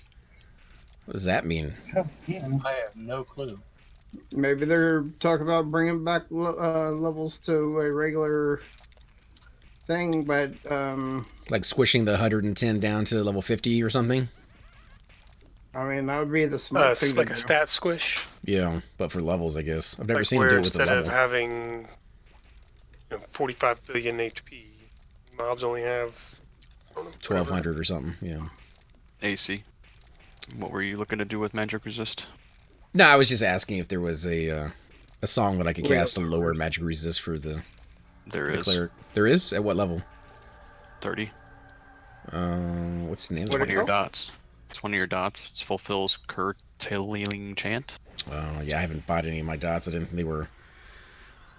What does that mean?
Yeah.
I have no clue.
Maybe they're talking about bringing back levels to a regular thing, but
Like squishing the 110 down to level 50 or something?
I mean that would be the smart
it's
thing
like
to
a
do.
stat squish.
Yeah, but for levels, I guess. I've never
Like
seen
where
them do it with the
instead of
level.
having 45 billion HP, mobs only have
1200 or something, yeah.
AC. What were you looking to do with magic resist?
No, I was just asking if there was a song that I could cast to lower magic resist for the
There is
cleric. There is? At what level?
30.
What's the name?
It's
of
one of
it?
your dots. It's one of your dots. It fulfills curtailing chant.
Oh, yeah, I haven't bought any of my dots. I didn't think they were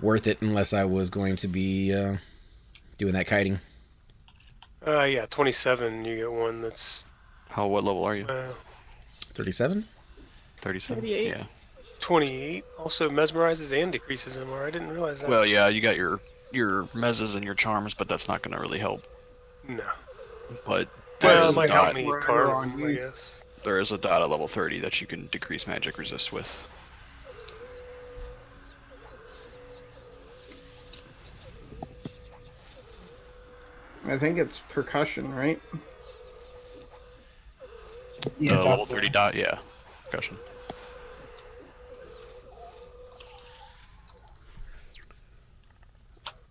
worth it unless I was going to be doing that kiting.
yeah, 27. You get one that's
What level are you?
37?
37?
38.
Yeah.
28. Also mesmerizes and decreases MR. I didn't realize that.
Well, yeah, you got your mezzes and your charms, but that's not going to really help.
No.
But
Well,
there
it
is a
might help
dot.
me
Where
carve
on
them,
you.
I guess.
There is a dot at level 30 that you can decrease magic resist with.
I think it's percussion, right?
Yeah,
Level 30 dot, yeah. Percussion.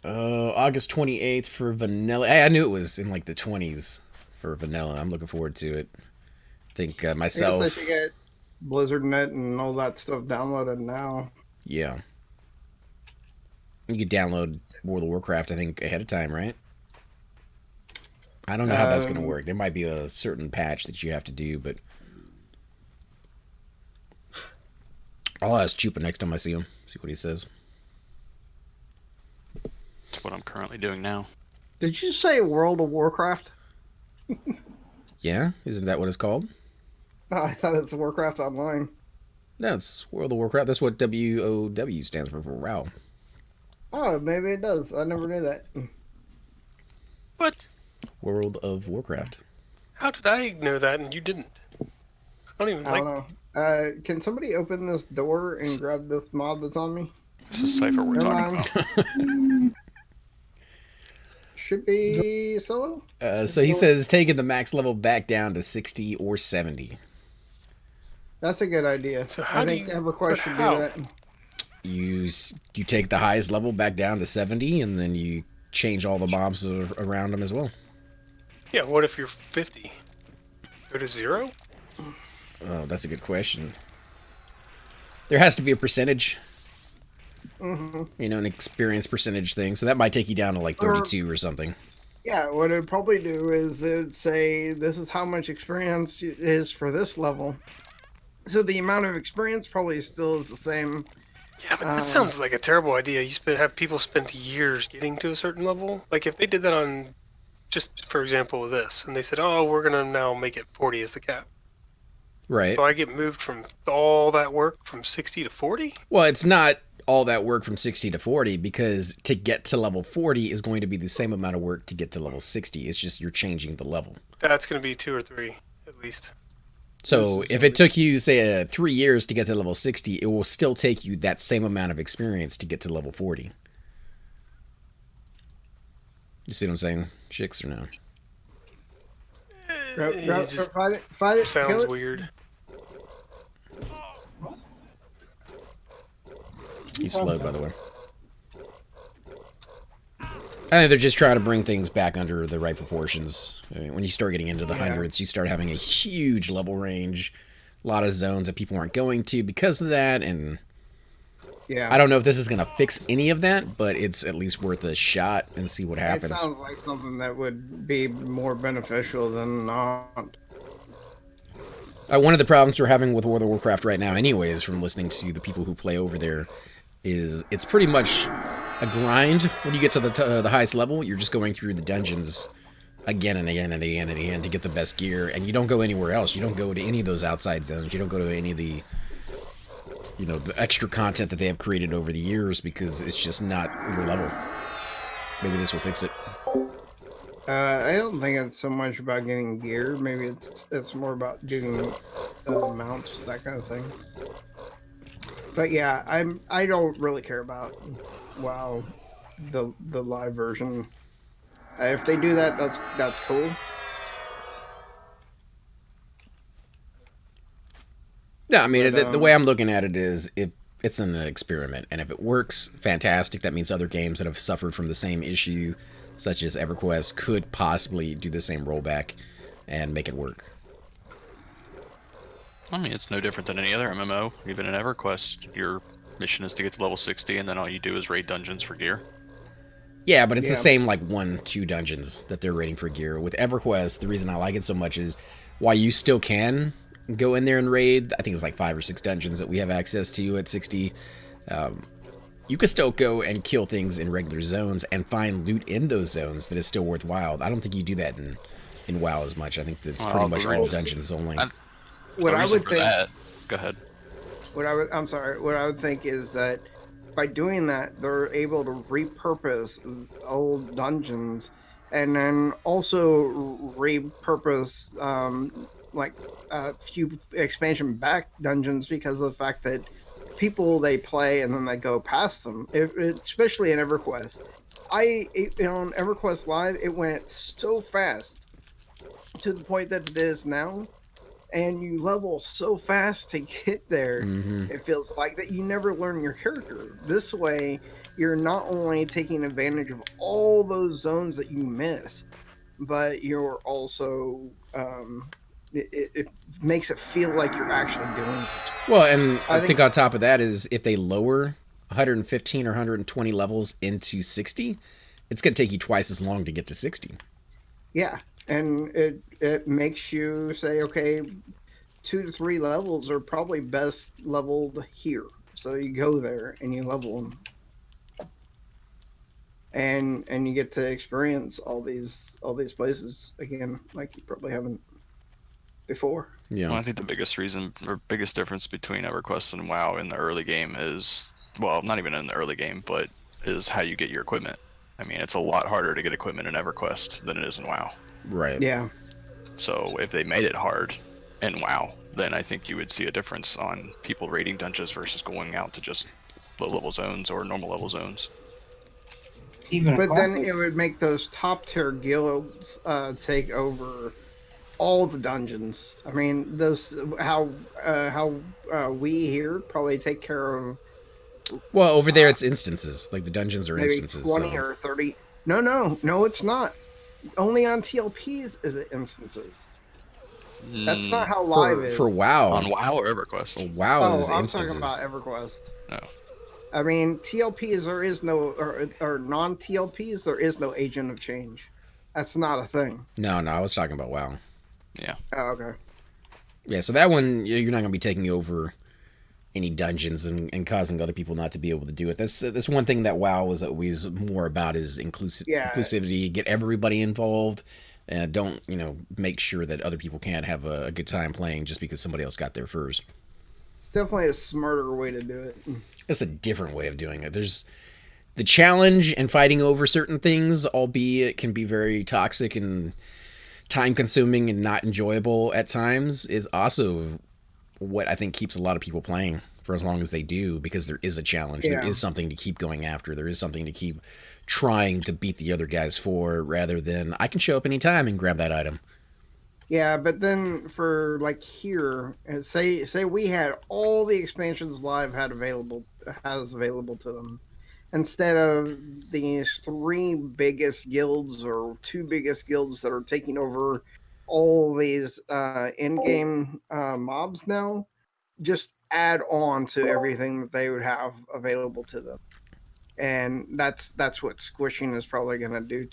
August 28th for vanilla. I knew it was in like the 20s for vanilla. I'm looking forward to it. I think
I guess I
myself.
should get BlizzardNet and all that stuff downloaded now.
Yeah. You could download World of Warcraft, I think, ahead of time, right? I don't know how that's going to work. There might be a certain patch that you have to do, but I'll ask Chupa next time I see him. See what he says.
That's what I'm currently doing now.
Did you say World of Warcraft?
Yeah? Isn't that what it's called?
Oh, I thought it's Warcraft Online.
No, it's World of Warcraft. That's what WOW stands for WoW.
Oh, maybe it does. I never knew that.
What?
World of Warcraft.
How did I know that and you didn't? I don't even
I don't know. Can somebody open this door and grab this mob that's on me?
This is Cypher we're
Never
talking
mind.
about.
Should be solo?
So he says taking the max level back down to 60 or 70.
That's a good idea.
So how
I
do
think
you-
Everquest
but
should
how?
do that.
You take the highest level back down to 70, and then you change all the mobs around them as well.
Yeah, what if you're 50? Go to 0?
Oh, that's a good question. There has to be a percentage. You know, an experience percentage thing. So that might take you down to like 32 or something.
Yeah, what it'd probably do is it'd say this is how much experience is for this level. So the amount of experience probably still is the same.
Yeah, but that sounds like a terrible idea. Have people spend years getting to a certain level. Like if they did that on, just for example, this, and they said, "Oh, we're gonna now make it 40 as the cap."
Right.
So I get moved from all that work from 60 to 40.
Well, it's not all that work from 60 to 40 because to get to level 40 is going to be the same amount of work to get to level 60. It's just you're changing the level.
That's gonna be 2 or 3 at least.
So if it took you, say, 3 years to get to level 60, it will still take you that same amount of experience to get to level 40. You see what I'm saying, chicks, or no?
It just
Fight it,
sounds weird.
He's slowed, by the way. I think they're just trying to bring things back under the right proportions. I mean, when you start getting into the hundreds, you start having a huge level range, a lot of zones that people aren't going to because of that, and I don't know if this is going to fix any of that, but it's at least worth a shot and see what happens.
It sounds like something that would be more beneficial than not.
One of the problems we're having with World of Warcraft right now, anyways, from listening to the people who play over there, is it's pretty much a grind when you get to the highest level. You're just going through the dungeons again and again and again and again to get the best gear, and you don't go anywhere else. You don't go to any of those outside zones. You don't go to any of the, the extra content that they have created over the years because it's just not your level. Maybe this will fix it.
I don't think it's so much about getting gear. Maybe it's more about getting mounts, that kind of thing. But yeah, I don't really care about WoW, the live version. If they do that, that's cool.
Yeah, I mean, the way I'm looking at it is it's an experiment, and if it works, fantastic. That means other games that have suffered from the same issue, such as Everquest, could possibly do the same rollback and make it work.
I mean, it's no different than any other MMO. Even in Everquest, your mission is to get to level 60, and then all you do is raid dungeons for gear.
Yeah, but it's the same, 1-2 dungeons that they're raiding for gear. With Everquest, the reason I like it so much is while you still can go in there and raid, I think it's 5 or 6 dungeons that we have access to at 60, you can still go and kill things in regular zones and find loot in those zones that is still worthwhile. I don't think you do that in WoW as much. I think that's pretty much all dungeons only.
What I would think.
Go ahead.
What I would think is that by doing that, they're able to repurpose old dungeons, and then also repurpose a few expansion back dungeons because of the fact that people they play and then they go past them. Especially in Everquest, on Everquest Live, it went so fast to the point that it is now. And you level so fast to get there, It feels like that you never learn your character. This way, you're not only taking advantage of all those zones that you missed, but you're also, it makes it feel like you're actually doing it.
Well, and I think on top of that is if they lower 115 or 120 levels into 60, it's going to take you twice as long to get to 60.
Yeah. And it makes you say, okay, 2 to 3 levels are probably best leveled here. So you go there and you level them, and you get to experience all these places again, like you probably haven't before.
Yeah,
well, I think the biggest reason or biggest difference between Everquest and WoW in the early game is, well, not even in the early game, but is how you get your equipment. I mean, it's a lot harder to get equipment in Everquest than it is in WoW.
Right.
Yeah.
So if they made it hard in WoW, then I think you would see a difference on people raiding dungeons versus going out to just low-level zones or normal level zones.
But then it would make those top-tier guilds take over all the dungeons. I mean, those how we here probably take care of.
Well, over there it's instances. Like the dungeons are
maybe
instances.
20 or 30. No, it's not. Only on TLPs is it instances. That's not how live is.
For WoW.
On WoW or Everquest?
WoW is
I'm
instances.
talking about Everquest.
No.
I mean, TLPs, there is no, or non-TLPs, there is no agent of change. That's not a thing.
No, I was talking about WoW.
Yeah.
Oh, okay.
Yeah, so that one you're not going to be taking over any dungeons and causing other people not to be able to do it. That's one thing that WoW was always more about is
Yeah,
inclusivity. Get everybody involved. Don't make sure that other people can't have a good time playing just because somebody else got there first.
it's definitely a smarter way to do it.
It's a different way of doing it. There's the challenge and fighting over certain things, albeit can be very toxic and time consuming and not enjoyable at times, is also what I think keeps a lot of people playing for as long as they do, because there is a challenge.
Yeah.
There is something to keep going after. There is something to keep trying to beat the other guys for, rather than I can show up anytime and grab that item.
Yeah, but then for like here, say we had all the expansions Live has available to them, instead of these three biggest guilds or two biggest guilds that are taking over all these in-game mobs now, just add on to everything that they would have available to them, and that's what squishing is probably going to do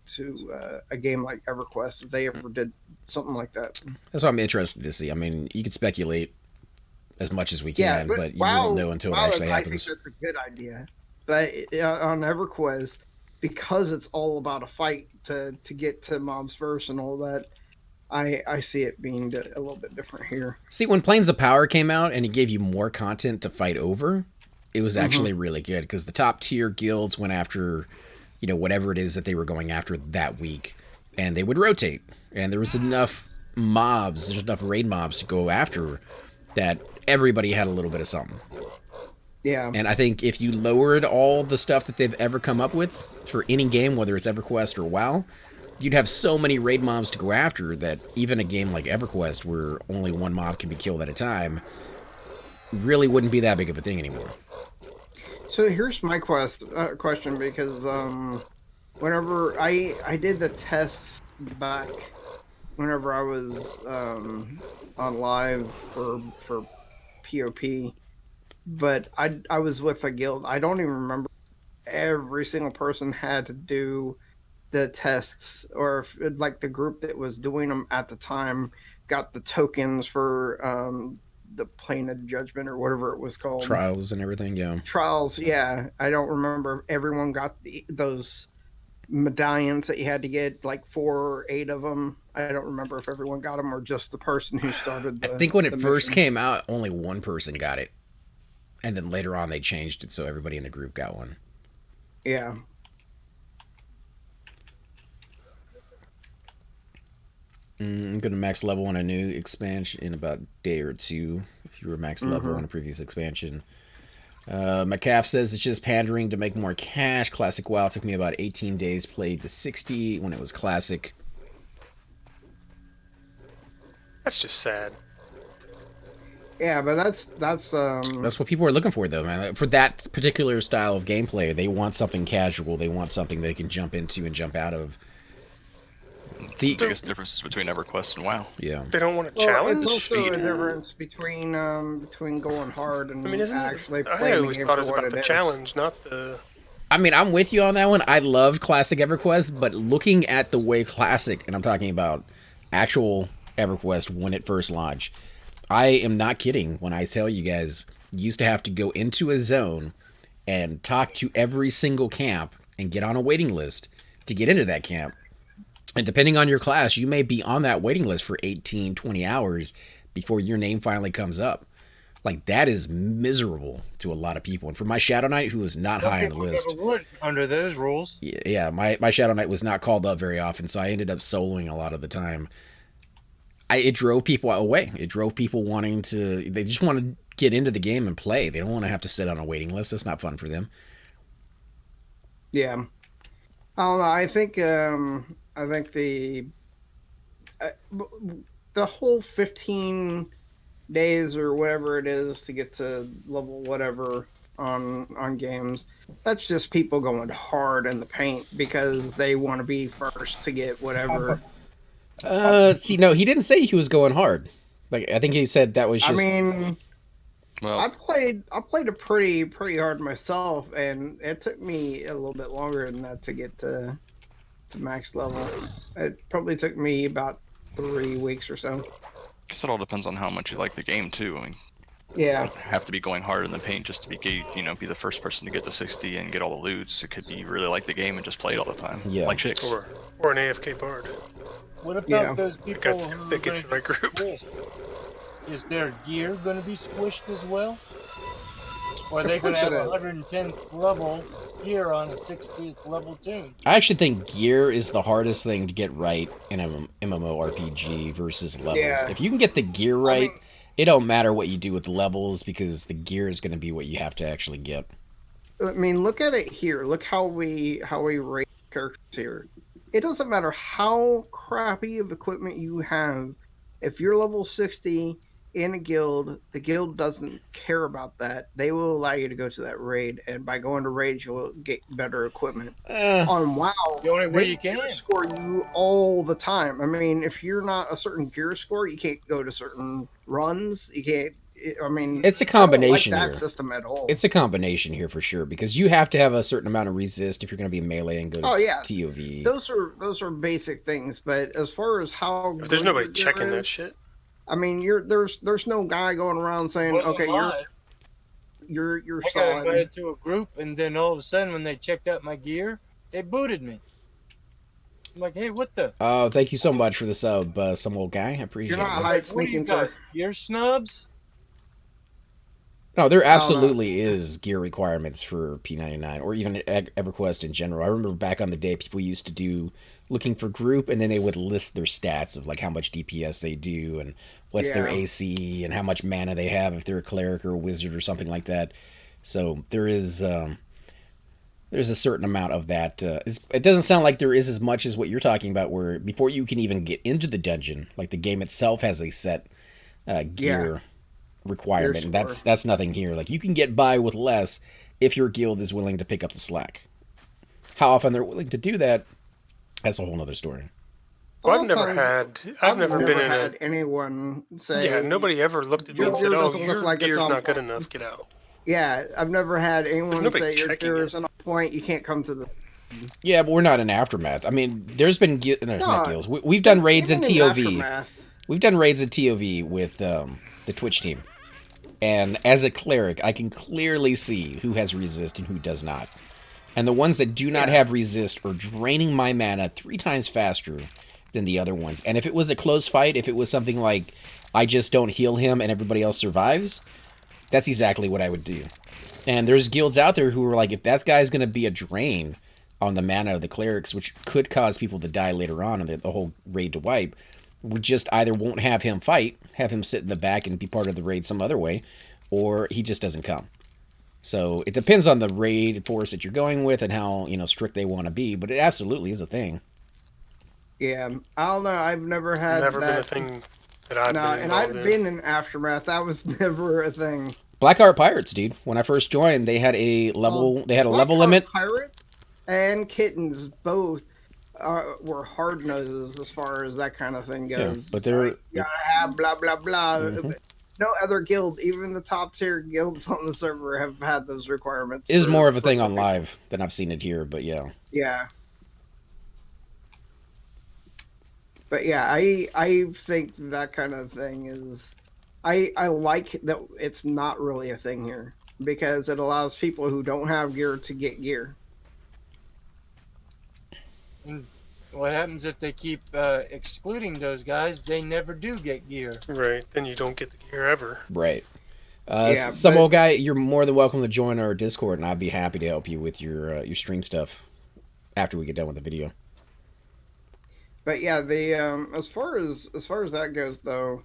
to a game like EverQuest if they ever did something like that.
That's what I'm interested to see. I mean, you could speculate as much as we can, but you won't know until it actually happens.
I think that's a good idea. But on EverQuest, because it's all about a fight to get to mobs first and all that, I see it being a little bit different here.
See, when Planes of Power came out and it gave you more content to fight over, it was actually really good, because the top tier guilds went after, whatever it is that they were going after that week, and they would rotate, and there was enough mobs, there's enough raid mobs to go after that everybody had a little bit of something.
Yeah.
And I think if you lowered all the stuff that they've ever come up with for any game, whether it's EverQuest or WoW, you'd have so many raid mobs to go after that even a game like EverQuest, where only one mob can be killed at a time, really wouldn't be that big of a thing anymore.
So here's my question, because whenever I did the tests back, whenever I was on live for POP, but I was with a guild. I don't even remember every single person had to do the tests, or if, like, the group that was doing them at the time got the tokens for the plane of judgment or whatever it was called,
trials and everything. Yeah,
trials. Yeah, I don't remember if everyone got those medallions that you had to get, like 4 or 8 of them. I don't remember if everyone got them or just the person who started
I think when it first
mission
came out, only one person got it, and then later on they changed it so everybody in the group got one.
Yeah.
I'm going to max level on a new expansion in about a day or two, if you were max level on a previous expansion. McCaff says it's just pandering to make more cash. Classic WoW took me about 18 days, played to 60 when it was classic.
That's just sad.
Yeah, but that's
what people are looking for, though, man. For that particular style of gameplay, they want something casual. They want something they can jump into and jump out of.
It's the biggest difference between EverQuest and WoW.
Yeah.
They don't want to challenge.
It's also
speed.
a difference between going hard and actually
I
playing
always
the game
thought it
for
was
what
about the
it is.
challenge, not the.
I mean, I'm with you on that one. I loved classic EverQuest, but looking at the way classic, and I'm talking about actual EverQuest when it first launched, I am not kidding when I tell you guys, you used to have to go into a zone and talk to every single camp and get on a waiting list to get into that camp. And depending on your class, you may be on that waiting list for 18, 20 hours before your name finally comes up. Like, that is miserable to a lot of people. And for my Shadow Knight, who was not high on the list.
Would under those rules.
Yeah, my Shadow Knight was not called up very often, so I ended up soloing a lot of the time. It drove people away. It drove people wanting to... They just want to get into the game and play. They don't want to have to sit on a waiting list. That's not fun for them.
Yeah. I don't know. I think the whole 15 days or whatever it is to get to level whatever on games, that's just people going hard in the paint because they want to be first to get whatever.
See, no, he didn't say he was going hard. Like, I think he said that was just...
I mean,
well,
I played it pretty hard myself, and it took me a little bit longer than that to get to max level. It probably took me about 3 weeks or so.
guess it all depends on how much you like the game too. I mean,
Yeah.
you have to be going hard in the paint just to be be the first person to get to 60 and get all the loots. It could be really like the game and just play it all the time.
Yeah.
Like chicks.
Or an AFK bard.
What about
Yeah.
those people who
That gets
are
the right group.
squished? Is their gear going to be squished as well? Or are they going to have a 110th level gear on a 60th level tune?
I actually think gear is the hardest thing to get right in an MMORPG versus levels.
Yeah.
If you can get the gear right, it don't matter what you do with the levels because the gear is going to be what you have to actually get.
I mean, look at it here. Look how we rate characters here. It doesn't matter how crappy of equipment you have. If you're level 60 in a guild, the guild doesn't care about that. They will allow you to go to that raid, and by going to raids, you'll get better equipment. On WoW,
The only way
they
you can.
score you all the time. I mean, if you're not a certain gear score, you can't go to certain runs. You can't. I mean,
It's a combination
I don't like that
here.
system at all.
It's a combination here for sure because you have to have a certain amount of resist if you're going to be melee and go to TOV.
Those are basic things, but as far as how
If there's
good
nobody
your gear
checking that
is,
shit.
I mean, there's no guy going around saying,
Wasn't
okay,
live.
you're
I got
solid.
invited to a group, and then all of a sudden, when they checked out my gear, they booted me. I'm like, hey, what the?
Oh, thank you so much for the sub, some old guy. I appreciate
You're not
it.
hide
What are you
sneaking,
guys?
sir.
Gear snubs?
No, there absolutely is gear requirements for P99 or even EverQuest in general. I remember back on the day, people used to do looking for group, and then they would list their stats of like how much DPS they do and what's their AC and how much mana they have if they're a cleric or a wizard or something like that. So there's a certain amount of that. It doesn't sound like there is as much as what you're talking about, where before you can even get into the dungeon, like the game itself has a set gear requirement, and that's nothing here. Like you can get by with less if your guild is willing to pick up the slack. How often they're willing to do that, that's a whole nother story.
Well, I've never been in
had anyone say.
Yeah, nobody ever looked at me and said, "Oh, your gear's not good enough. Get out."
Yeah, I've never had anyone say your
checking
gear is on a point. You can't come to the.
Yeah, but we're not in Aftermath. I mean, there's been not guilds. We've done raids in TOV. We've done raids in TOV with the Twitch team. And as a cleric, I can clearly see who has resist and who does not. And the ones that do not have resist are draining my mana 3 times faster than the other ones. And if it was a close fight, if it was something like I just don't heal him and everybody else survives, that's exactly what I would do. And there's guilds out there who are like, if that guy's going to be a drain on the mana of the clerics, which could cause people to die later on and the whole raid to wipe, we just either won't have him fight, have him sit in the back and be part of the raid some other way, or he just doesn't come. So it depends on the raid force that you're going with and how strict they want to be, but it absolutely is a thing.
Yeah, I don't know. I've never had
Never
that.
been a thing that I've been
and
involved
I've been in Aftermath. That was never a thing.
Blackheart Pirates, dude. When I first joined, they had a level. They had a level limit.
Pirate and Kittens both were hard noses as far as that kind of thing goes.
Yeah, but they're
you gotta have blah blah blah. Mm-hmm. No other guild, even the top tier guilds on the server, have had those requirements.
Is more of a thing on live than I've seen it here, but yeah.
Yeah. But yeah, I think that kind of thing is, I like that it's not really a thing here because it allows people who don't have gear to get gear.
And what happens if they keep excluding those guys? They never do get gear.
Right, then you don't get the gear ever.
Right. Some old guy, you're more than welcome to join our Discord, and I'd be happy to help you with your stream stuff after we get done with the video.
But yeah, the as far as that goes though,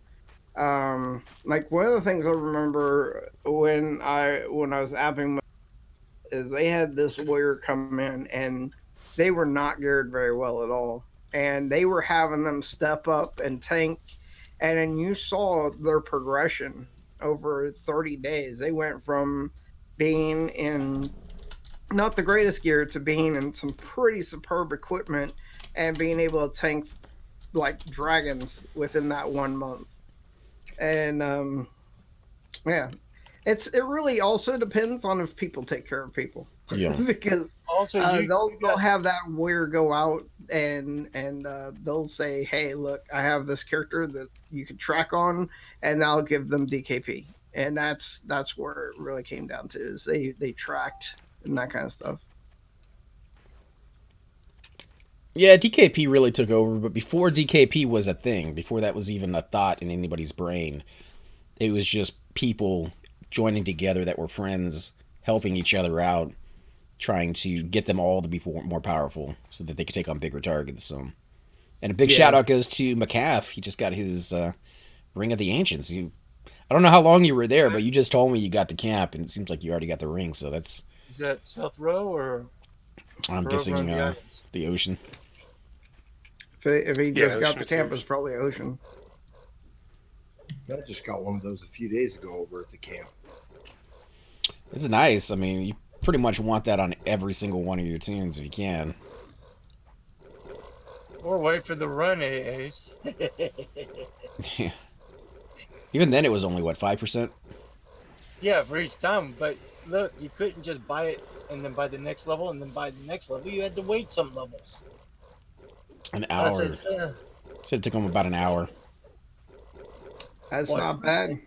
like one of the things I remember when I was apping is they had this warrior come in and they were not geared very well at all, and they were having them step up and tank, and then you saw their progression over 30 days. They went from being in not the greatest gear to being in some pretty superb equipment and being able to tank like dragons within that 1 month. And yeah, it really also depends on if people take care of people.
Yeah.
Because
also
they'll have that warrior go out and they'll say, "Hey, look, I have this character that you can track on," and I'll give them DKP. And that's where it really came down to, is they tracked and that kind of stuff.
Yeah, DKP really took over, but before DKP was a thing, before that was even a thought in anybody's brain, it was just people joining together that were friends, helping each other out, trying to get them all to be more powerful so that they could take on bigger targets. So, and a big shout out goes to McCaff. He just got his Ring of the Ancients. I don't know how long you were there, but you just told me you got the camp, and it seems like you already got the ring. So that's.
Is that South Row or?
I'm guessing the ocean.
If he just got the camp, it's probably Ocean.
I just got one of those a few days ago over at the camp.
It's nice. I mean, you pretty much want that on every single one of your tunes if you can.
Or wait for the run AAs.
Yeah. Even then, it was only, what, 5%?
Yeah, for each time. But look, you couldn't just buy it and then buy the next level and then buy the next level. You had to wait some levels.
An hour. Said it took them about an hour.
That's not bad.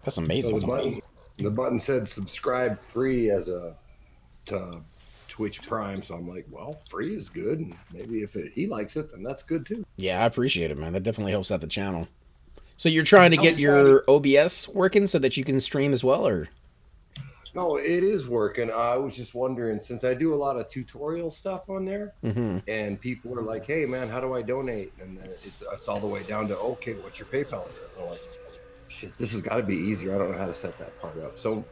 That's amazing.
So the button said subscribe free to Twitch Prime, so I'm like, well, free is good, and maybe if he likes it, then that's good too.
Yeah, I appreciate it, man. That definitely helps out the channel. So you're trying to get your OBS working so that you can stream as well, or?
No, it is working. I was just wondering, since I do a lot of tutorial stuff on there, and people are like, "Hey, man, how do I donate?" And then it's all the way down to, "Okay, what's your PayPal address?" I'm like, "Shit, this has got to be easier. I don't know how to set that part up." So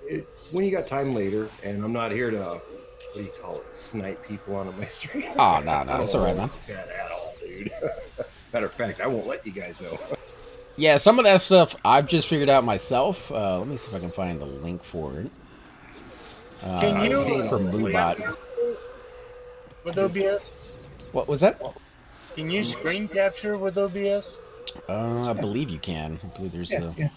when you got time later, and I'm not here to, what do you call it, snipe people on my stream.
Oh, no, that's all right, man.
That at all, dude. Matter of fact, I won't let you guys know.
Yeah, some of that stuff I've just figured out myself. Let me see if I can find the link for it.
Can you
for MooBot
with OBS?
What was that?
Can you screen capture with OBS?
I believe you can. I believe there's a.
Yeah,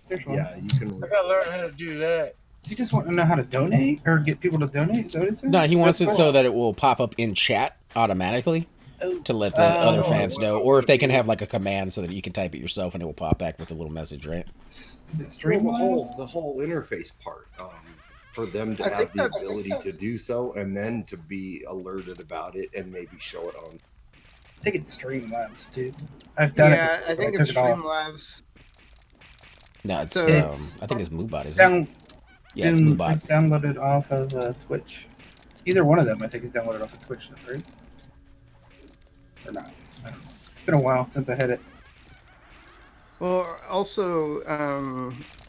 you can.
I gotta learn how to do that.
Does he just want to know how to donate or get people to donate? Is that what it says?
No, he wants it so that it will pop up in chat automatically to let the other fans know, or if they can have like a command so that you can type it yourself and it will pop back with a little message, right?
Is it Streamlabs?
The whole interface part, for them to have the ability to do so, and then to be alerted about it and maybe show it on.
I think it's Streamlabs, dude. I've done it.
Yeah, I think it's Streamlabs.
No, it's, I think it's MooBot,
it's
isn't it? Yeah, it's MooBot.
It's downloaded off of Twitch. Either one of them, I think, is downloaded off of Twitch, right? Or not? I don't know. It's been a while since I had it.
Well, also,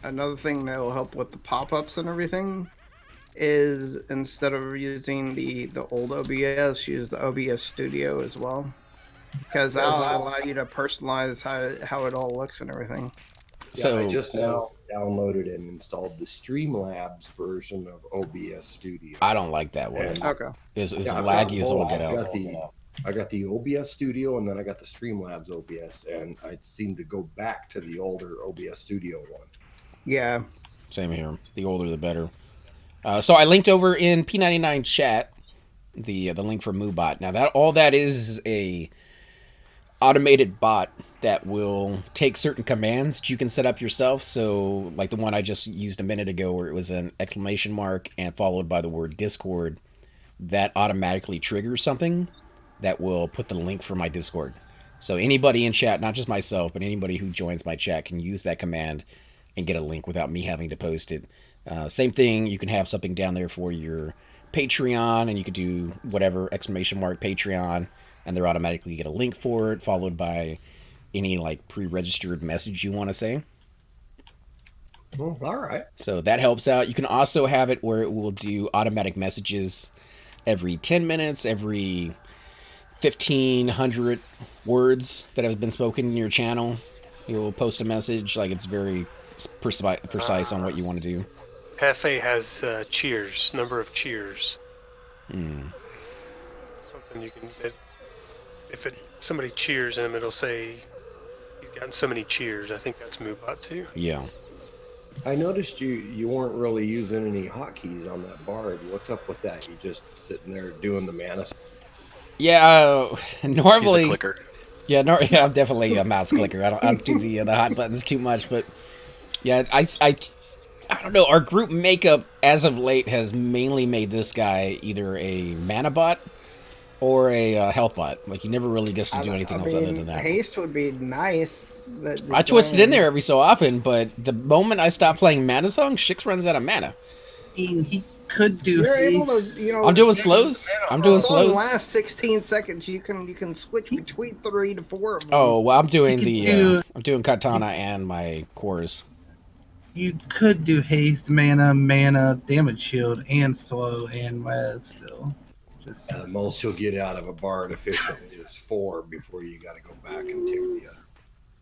another thing that will help with the pop-ups and everything is, instead of using the old OBS, use the OBS Studio as well, because that'll allow you to personalize how it all looks and everything.
Yeah, so I just now downloaded and installed the Streamlabs version of OBS Studio.
I don't like that one.
Okay.
It's laggy as all get out.
I got the OBS Studio, and then I got the Streamlabs OBS, and I seem to go back to the older OBS Studio one.
Yeah.
Same here. The older, the better. So I linked over in P99 chat the link for MooBot. Now that is a automated bot that will take certain commands that you can set up yourself. So like the one I just used a minute ago, where it was an exclamation mark and followed by the word Discord, that automatically triggers something that will put the link for my Discord. So anybody in chat, not just myself, but anybody who joins my chat can use that command and get a link without me having to post it. Same thing, you can have something down there for your Patreon, and you could do whatever, exclamation mark Patreon, and they're automatically get a link for it, followed by any like pre-registered message you want to say.
Well, all right.
So that helps out. You can also have it where it will do automatic messages every 10 minutes, every 1,500 words that have been spoken in your channel. You'll post a message. Like, it's very precise on what you want to do.
Cafe has cheers, number of cheers.
Mm.
Something you can, if somebody cheers him, it'll say he's gotten so many cheers. I think that's MooBot too.
Yeah.
I noticed you weren't really using any hotkeys on that bar. What's up with that? You just sitting there doing the mana?
Yeah,
He's
normally.
a clicker.
Yeah, yeah, I'm definitely a mouse clicker. I don't do the hot buttons too much, but yeah, I don't know. Our group makeup as of late has mainly made this guy either a mana bot or a health bot. Like he never really gets to do anything else other than that.
Haste would be nice. But
I twist it in there every so often, but the moment I stop playing mana song, Shix runs out of mana.
He could do
You're
haste.
able to, you know.
I'm doing slows. I'm doing
song
slows.
lasts 16 seconds. You can switch between 3 to 4 of them.
Oh well, I'm doing
You
I'm doing katana and my cores.
You could do haste, mana, damage shield, and slow and res still. Just
The most you'll get out of a bard efficiently is 4 before you got to go back and tick the other.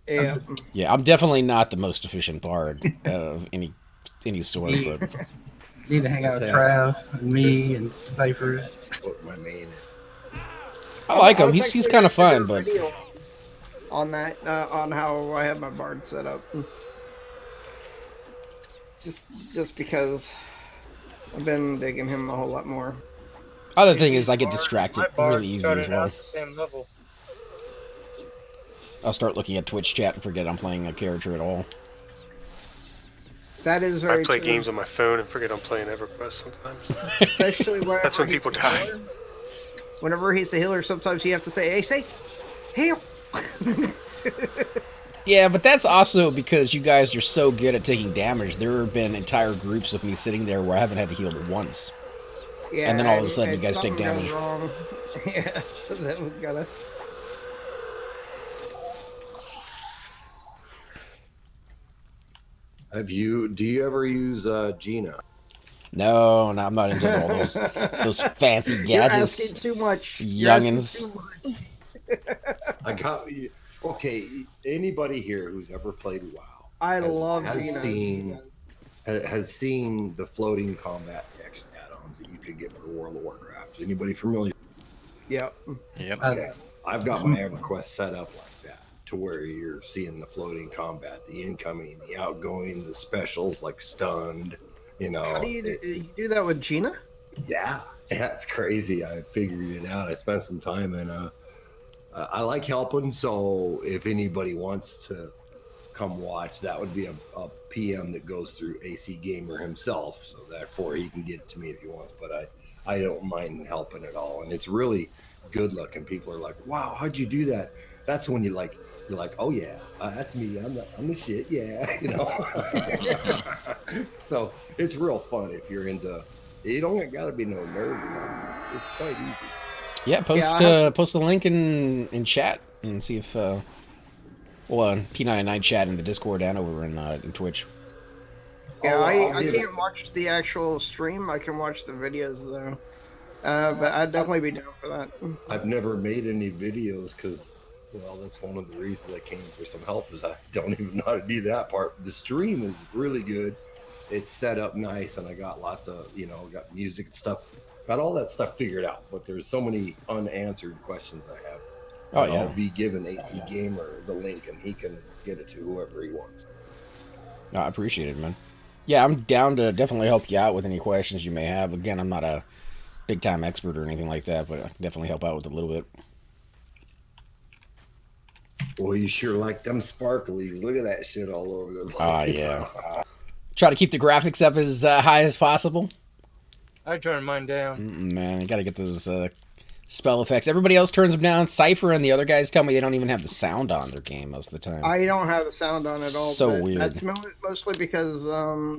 Yeah.
Yeah, I'm definitely not the most efficient bard of any sort, but
need to hang out with Trav and me and Cypher.
Put my main in.
I like him.
was
He's
actually
kind of
gonna
fun,
do a
but
video on that, on how I have my bard set up. Just because I've been digging him a whole lot more.
other thing is I get distracted
My bar
really easy
started
as well.
out the same level.
I'll start looking at Twitch chat and forget I'm playing a character at all.
That is very
I play
true.
games on my phone and forget I'm playing Everquest sometimes.
Especially whenever
That's when
he's
people
a
die.
healer. Whenever he's a healer, sometimes you have to say, "Hey, heal."
Yeah, but that's also because you guys are so good at taking damage. There have been entire groups of me sitting there where I haven't had to heal once.
Yeah,
And then all of a sudden you guys take
something goes
damage.
wrong. Yeah, then we gotta.
Do you ever use Gina?
No, I'm not into all those fancy gadgets.
You're asking too much.
Youngins.
I got you. Okay, anybody here who's ever played WoW
I love
has
Gina.
seen the floating combat text add-ons that you could get for World of Warcraft. Anybody familiar?
Yep.
Yep.
Okay. I've got my Everquest set up like that to where you're seeing the floating combat, the incoming, the outgoing, the specials like stunned. You know,
How do you do that with Gina?
yeah, that's crazy. I figured it out. I spent some time and I like helping. So if anybody wants to come watch, that would be a PM that goes through AC Gamer himself. So therefore he can get it to me if he wants. But I don't mind helping at all. And it's really good looking. People are like, wow, how'd you do that? That's when you're like, oh yeah, that's me. I'm the shit. Yeah, you know. So it's real fun if you're into. You don't gotta be no nerd. You know? It's quite easy.
Yeah, post the link in chat and see if P99 chat in the Discord and over in Twitch.
Yeah,
I'll
I
give it-
can't watch the actual stream. I can watch the videos though. But I'd definitely be down for that.
I've never made any videos because, well, that's one of the reasons I came for some help is I don't even know how to do that part. The stream is really good. It's set up nice, and I got lots of, got music and stuff. Got all that stuff figured out, but there's so many unanswered questions I have.
Oh,
And
yeah.
I'll be giving AC Gamer the link, and he can get it to whoever he wants.
I appreciate it, man. Yeah, I'm down to definitely help you out with any questions you may have. Again, I'm not a big-time expert or anything like that, but I can definitely help out with a little bit.
Well, you sure like them sparklies. Look at that shit all over the place.
Ah, yeah. Try to keep the graphics up as high as possible.
I turned mine down.
Man, you gotta get those spell effects. Everybody else turns them down. Cypher and the other guys tell me they don't even have the sound on their game most of the time.
I don't have the sound on at all.
So
but
weird.
That's mostly because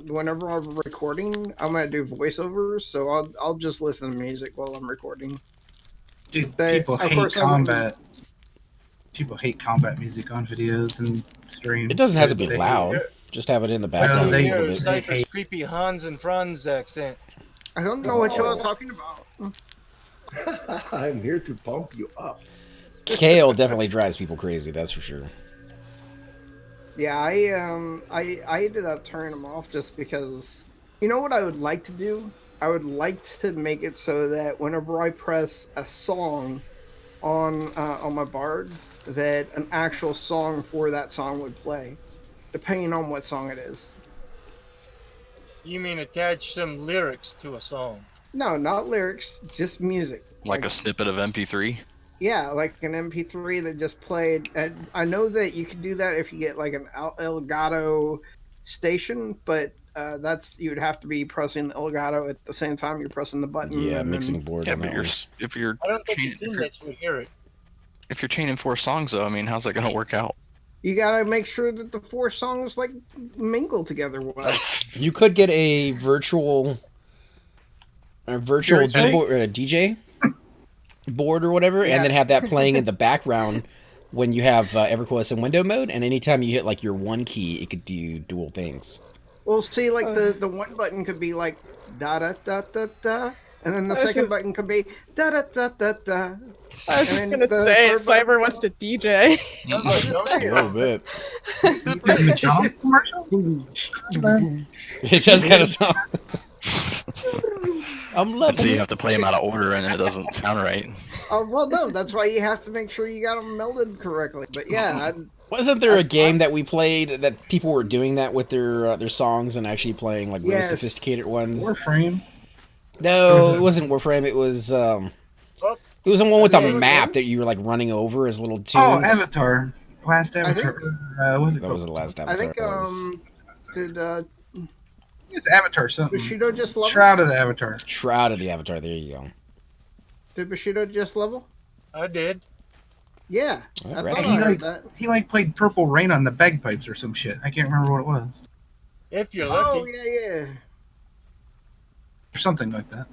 whenever I'm recording, I'm gonna do voiceovers, so I'll just listen to music while I'm recording.
Dude,
But,
people
of
hate
course,
combat. People hate combat music on videos and streams.
It doesn't have to be
They hate
loud.
it.
Just have it in the background
they-
a little
Hear
bit.
Cypher's creepy Hans and Franz accent.
I don't know what y'all are talking about.
I'm here to pump you up.
Kale definitely drives people crazy, that's for sure.
Yeah, I ended up turning them off just because. You know what I would like to do? I would like to make it so that whenever I press a song on my Bard, that an actual song for that song would play, depending on what song it is.
You mean attach some lyrics to a song?
No, not lyrics, just music.
Like a snippet of MP3?
Yeah, like an MP3 that just played. And I know that you can do that if you get like an Elgato station, but that's you would have to be pressing the Elgato at the same time you're pressing the button.
Yeah,
and
mixing
then,
board.
Yeah,
on
but
that one.
if you're
I don't think
chaining,
the teammates would hear it.
if you're chaining 4 songs though, I mean, how's that gonna work out?
you gotta make sure that the 4 songs like mingle together well.
You could get a virtual DJ board or whatever,
Yeah.
and then have that playing in the background when you have EverQuest in window mode. And anytime you hit like your one key, it could do dual things.
Well, see, like the one button could be like da da da da da, and then the second button could be da da da da da.
I was just gonna say, Cyber wants to DJ.
A little bit.
The John commercial?
It does kind of sound. I'm loving
So you
it.
have to play them out of order, and it doesn't sound right.
Oh well, no, that's why you have to make sure you got them melded correctly. But yeah,
Wasn't there a game that we played that people were doing that with their songs and actually playing like really
Yes.
sophisticated ones?
Warframe.
No, it wasn't Warframe. It was the one with the map that you were like running over as little tunes.
Oh, Avatar. Last
I think-
Avatar. What was it
That
called?
was the last
I
Avatar.
think
That was
did
It's Avatar something.
Bushido just level?
Shroud of the Avatar.
Shroud of the Avatar. There you go.
Did Bushido just level?
I did.
Yeah,
Well,
I
rats
thought
he
I heard
like
that.
he like played Purple Rain on the bagpipes or some shit. I can't remember what it was.
If you're lucky.
Oh yeah.
Or something like that.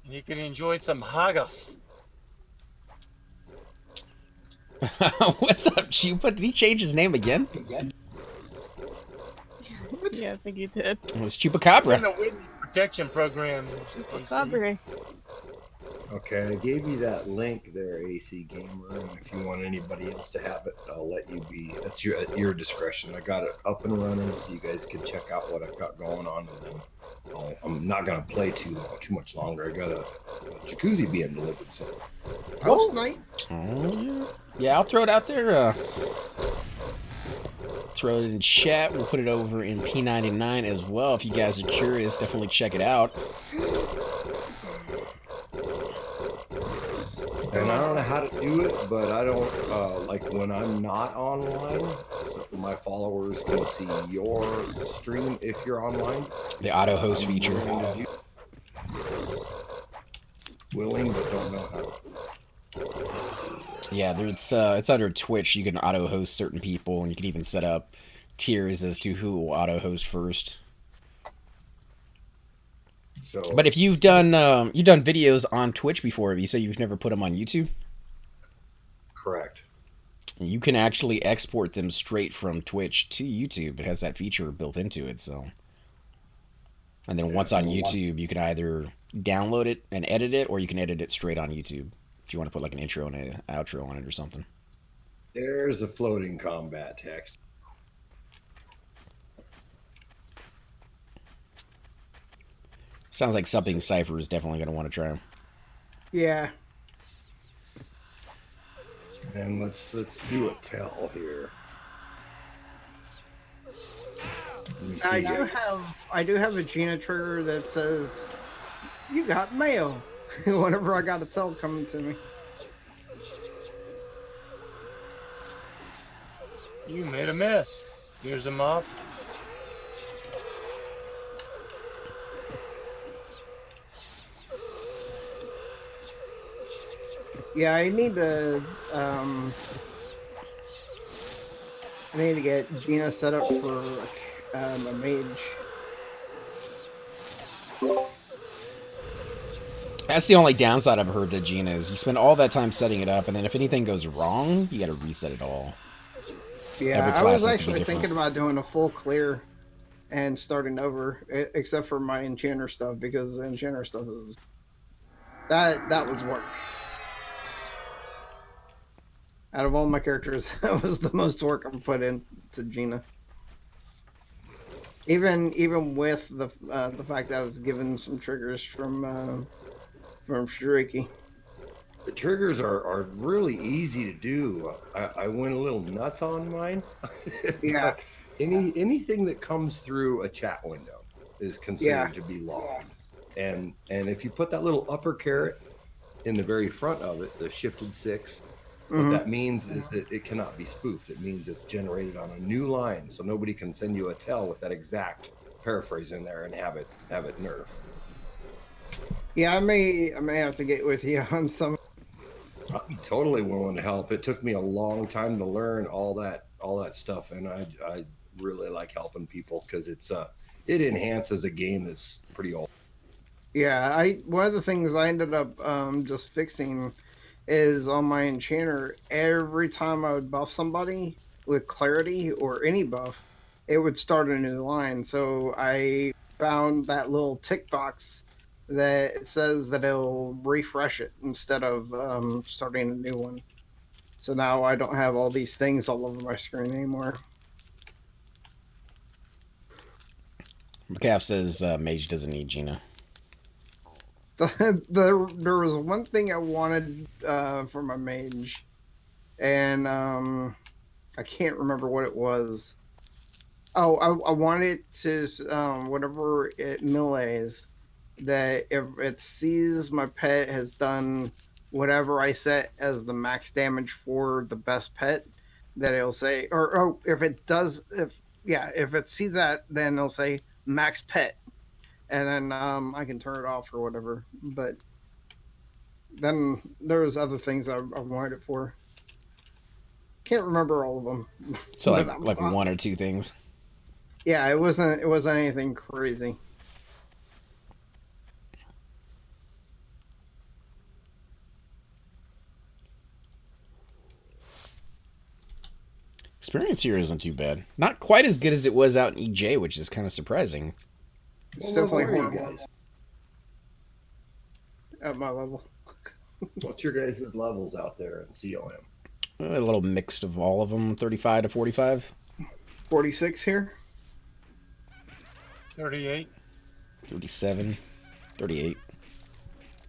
You can enjoy some haggis.
What's up, Chupa? Did he change his name again?
Yeah, I think you did.
It's
In
Chupacabra.
the witness protection program.
Fabre.
Okay, I gave you that link there, AC Gamer, and if you want anybody else to have it, I'll let you be. That's your at your discretion. I got it up and running, so you guys can check out what I've got going on, and then I'm not gonna play too much longer. I got a jacuzzi being delivered, so.
Ghost Knight.
Oh, yeah, I'll throw it out there. Throw it in chat. We'll put it over in P99 as well. If you guys are curious, definitely check it out.
And I don't know how to do it, but I don't like when I'm not online. So my followers can see your stream if you're online.
The auto host feature.
Willing, but don't know how.
Yeah, there's it's under Twitch. You can auto host certain people, and you can even set up tiers as to who will auto host first.
So,
But if you've done videos on Twitch before, you say you've never put them on YouTube,
correct.
you can actually export them straight from Twitch to YouTube. It has that feature built into it, so. And then once on YouTube, you can either download it and edit it, or you can edit it straight on YouTube if you want to put like an intro and an outro on it or something.
There's a floating combat text.
Sounds like something Cypher is definitely going to want to try.
Yeah.
And let's do a tell here. Let me see here.
I do have a Gina trigger that says, "You got mail." Whenever I got a tell coming to me.
You made a mess. Here's a mop.
Yeah, I need to get Gina set up for a mage.
That's the only downside I've heard to Gina is you spend all that time setting it up, and then if anything goes wrong, you got to reset it all.
Yeah,
Every
I
class
was
has to be
actually
different.
thinking about doing a full clear and starting over, except for my enchanter stuff, because the enchanter stuff is that was work. Out of all my characters, that was the most work I've put into Gina. Even with the fact that I was given some triggers from Shiriki.
The triggers are really easy to do. I went a little nuts on mine.
Yeah.
Anything that comes through a chat window is considered to be logged. And if you put that little upper caret in the very front of it, the shifted 6, what that means is that it cannot be spoofed. It means it's generated on a new line, so nobody can send you a tell with that exact paraphrase in there and have it nerf.
Yeah, I may have to get with you on some.
I'd be totally willing to help. It took me a long time to learn all that stuff, and I really like helping people because it enhances a game that's pretty old.
Yeah, one of the things I ended up just fixing is on my enchanter. Every time I would buff somebody with clarity or any buff, it would start a new line. So I found that little tick box that it says that it'll refresh it instead of starting a new one. So now I don't have all these things all over my screen anymore.
McCaff says Mage doesn't need Gina.
There was one thing I wanted for my mage, and I can't remember what it was. Oh, I wanted to whatever it melees, that if it sees my pet has done whatever I set as the max damage for the best pet, that it'll say, or if it does, if it sees that, then it'll say max pet, and then I can turn it off or whatever. But then there was other things I wanted it for. Can't remember all of them.
So like one or two things.
Yeah, it wasn't anything crazy.
Experience here isn't too bad. Not quite as good as it was out in EJ, which is kind of surprising.
It's definitely horrible. Guys? At my level.
What's your guys' levels out there in COM?
A little mixed of all of them, 35 to 45.
46 here.
38.
37. 38.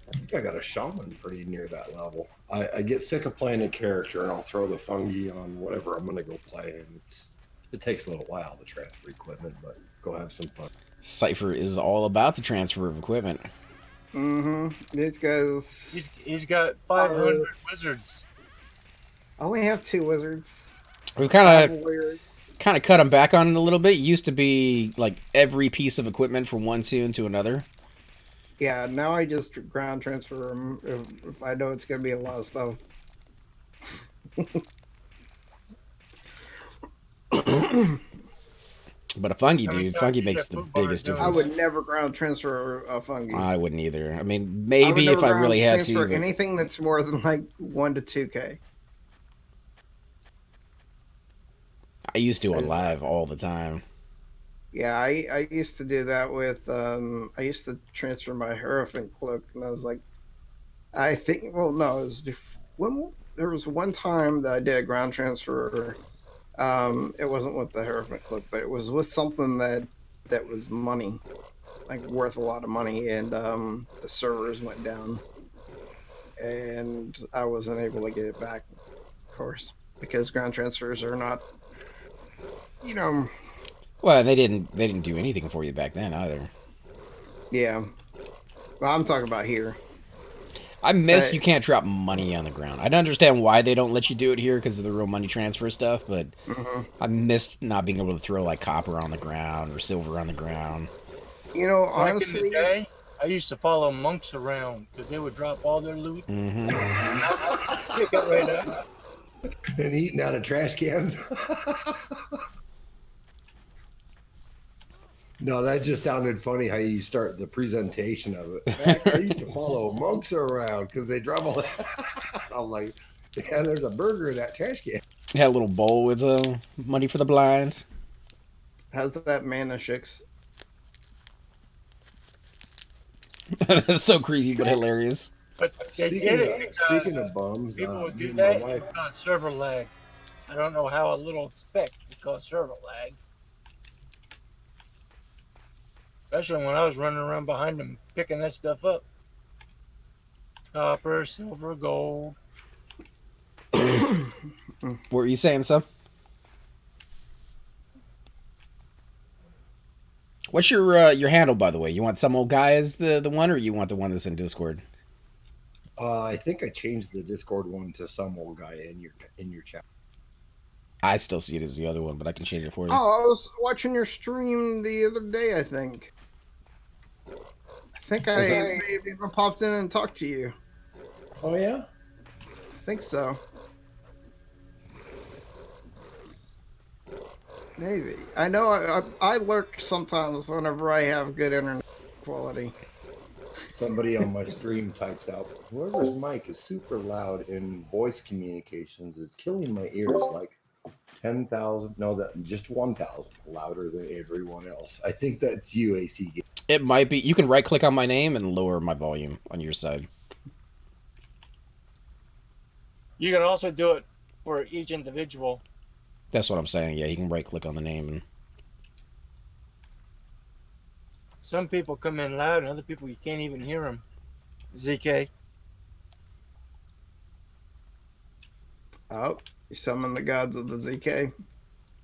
I think I got a shaman pretty near that level. I get sick of playing a character and I'll throw the fungi on whatever I'm going to go play. And it takes a little while to transfer equipment, but go have some fun.
Cypher is all about the transfer of equipment.
These guys.
He's got 500 wizards.
I only have 2 wizards.
We've kind of cut them back on it a little bit. It used to be like every piece of equipment from one tune to another.
Yeah, now I just ground transfer them if I know it's going to be a lot of stuff.
But a fungi, dude, fungi makes the biggest difference.
I would never ground transfer a fungi.
I wouldn't either. I mean, maybe if I really had to.
But anything that's more than like 1 to 2K.
I used to on live all the time.
Yeah, I used to do that with I used to transfer my Hierophant cloak, and I was like, I think, well, no, it was there was one time that I did a ground transfer. It wasn't with the Hierophant cloak, but it was with something that was money, like worth a lot of money, and the servers went down, and I wasn't able to get it back, of course, because ground transfers are not, you know.
Well, they didn't do anything for you back then either.
Yeah, well, I'm talking about here.
I miss you can't drop money on the ground. I don't understand why they don't let you do it here because of the real money transfer stuff, but I missed not being able to throw like copper on the ground or silver on the ground.
You know, honestly,
back in the day, I used to follow monks around because they would drop all their loot. Pick it right up.
And eating out of trash cans. No, that just sounded funny how you start the presentation of it. I used to follow monks around because they drop all that. I'm like, yeah, there's a burger in that trash can.
You had a little bowl with money for the blind.
How's that mana shakes?
That's so creepy but hilarious.
But they did it
speaking of bums,
people would do that. It would cause server lag. I don't know how a little speck would cause server lag. Especially when I was running around behind them picking that stuff up. Copper, silver, gold.
What were you saying, son? What's your handle, by the way? You want some old guy as the one, or you want the one that's in Discord?
I think I changed the Discord one to some old guy in your chat.
I still see it as the other one, but I can change it for you.
Oh, I was watching your stream the other day, I think. I think I maybe popped in and talked to you.
Oh, yeah?
I think so. Maybe. I know I lurk sometimes whenever I have good internet quality.
Somebody on my stream types out, whoever's mic is super loud in voice communications is killing my ears like 10,000, no, that just 1,000 louder than everyone else. I think that's you, AC.
It might be. You can right click on my name and lower my volume on your side.
You can also do it for each individual.
That's what I'm saying. Yeah, you can right click on the name and.
Some people come in loud, and other people you can't even hear them. ZK.
Oh, you summon the gods of the ZK.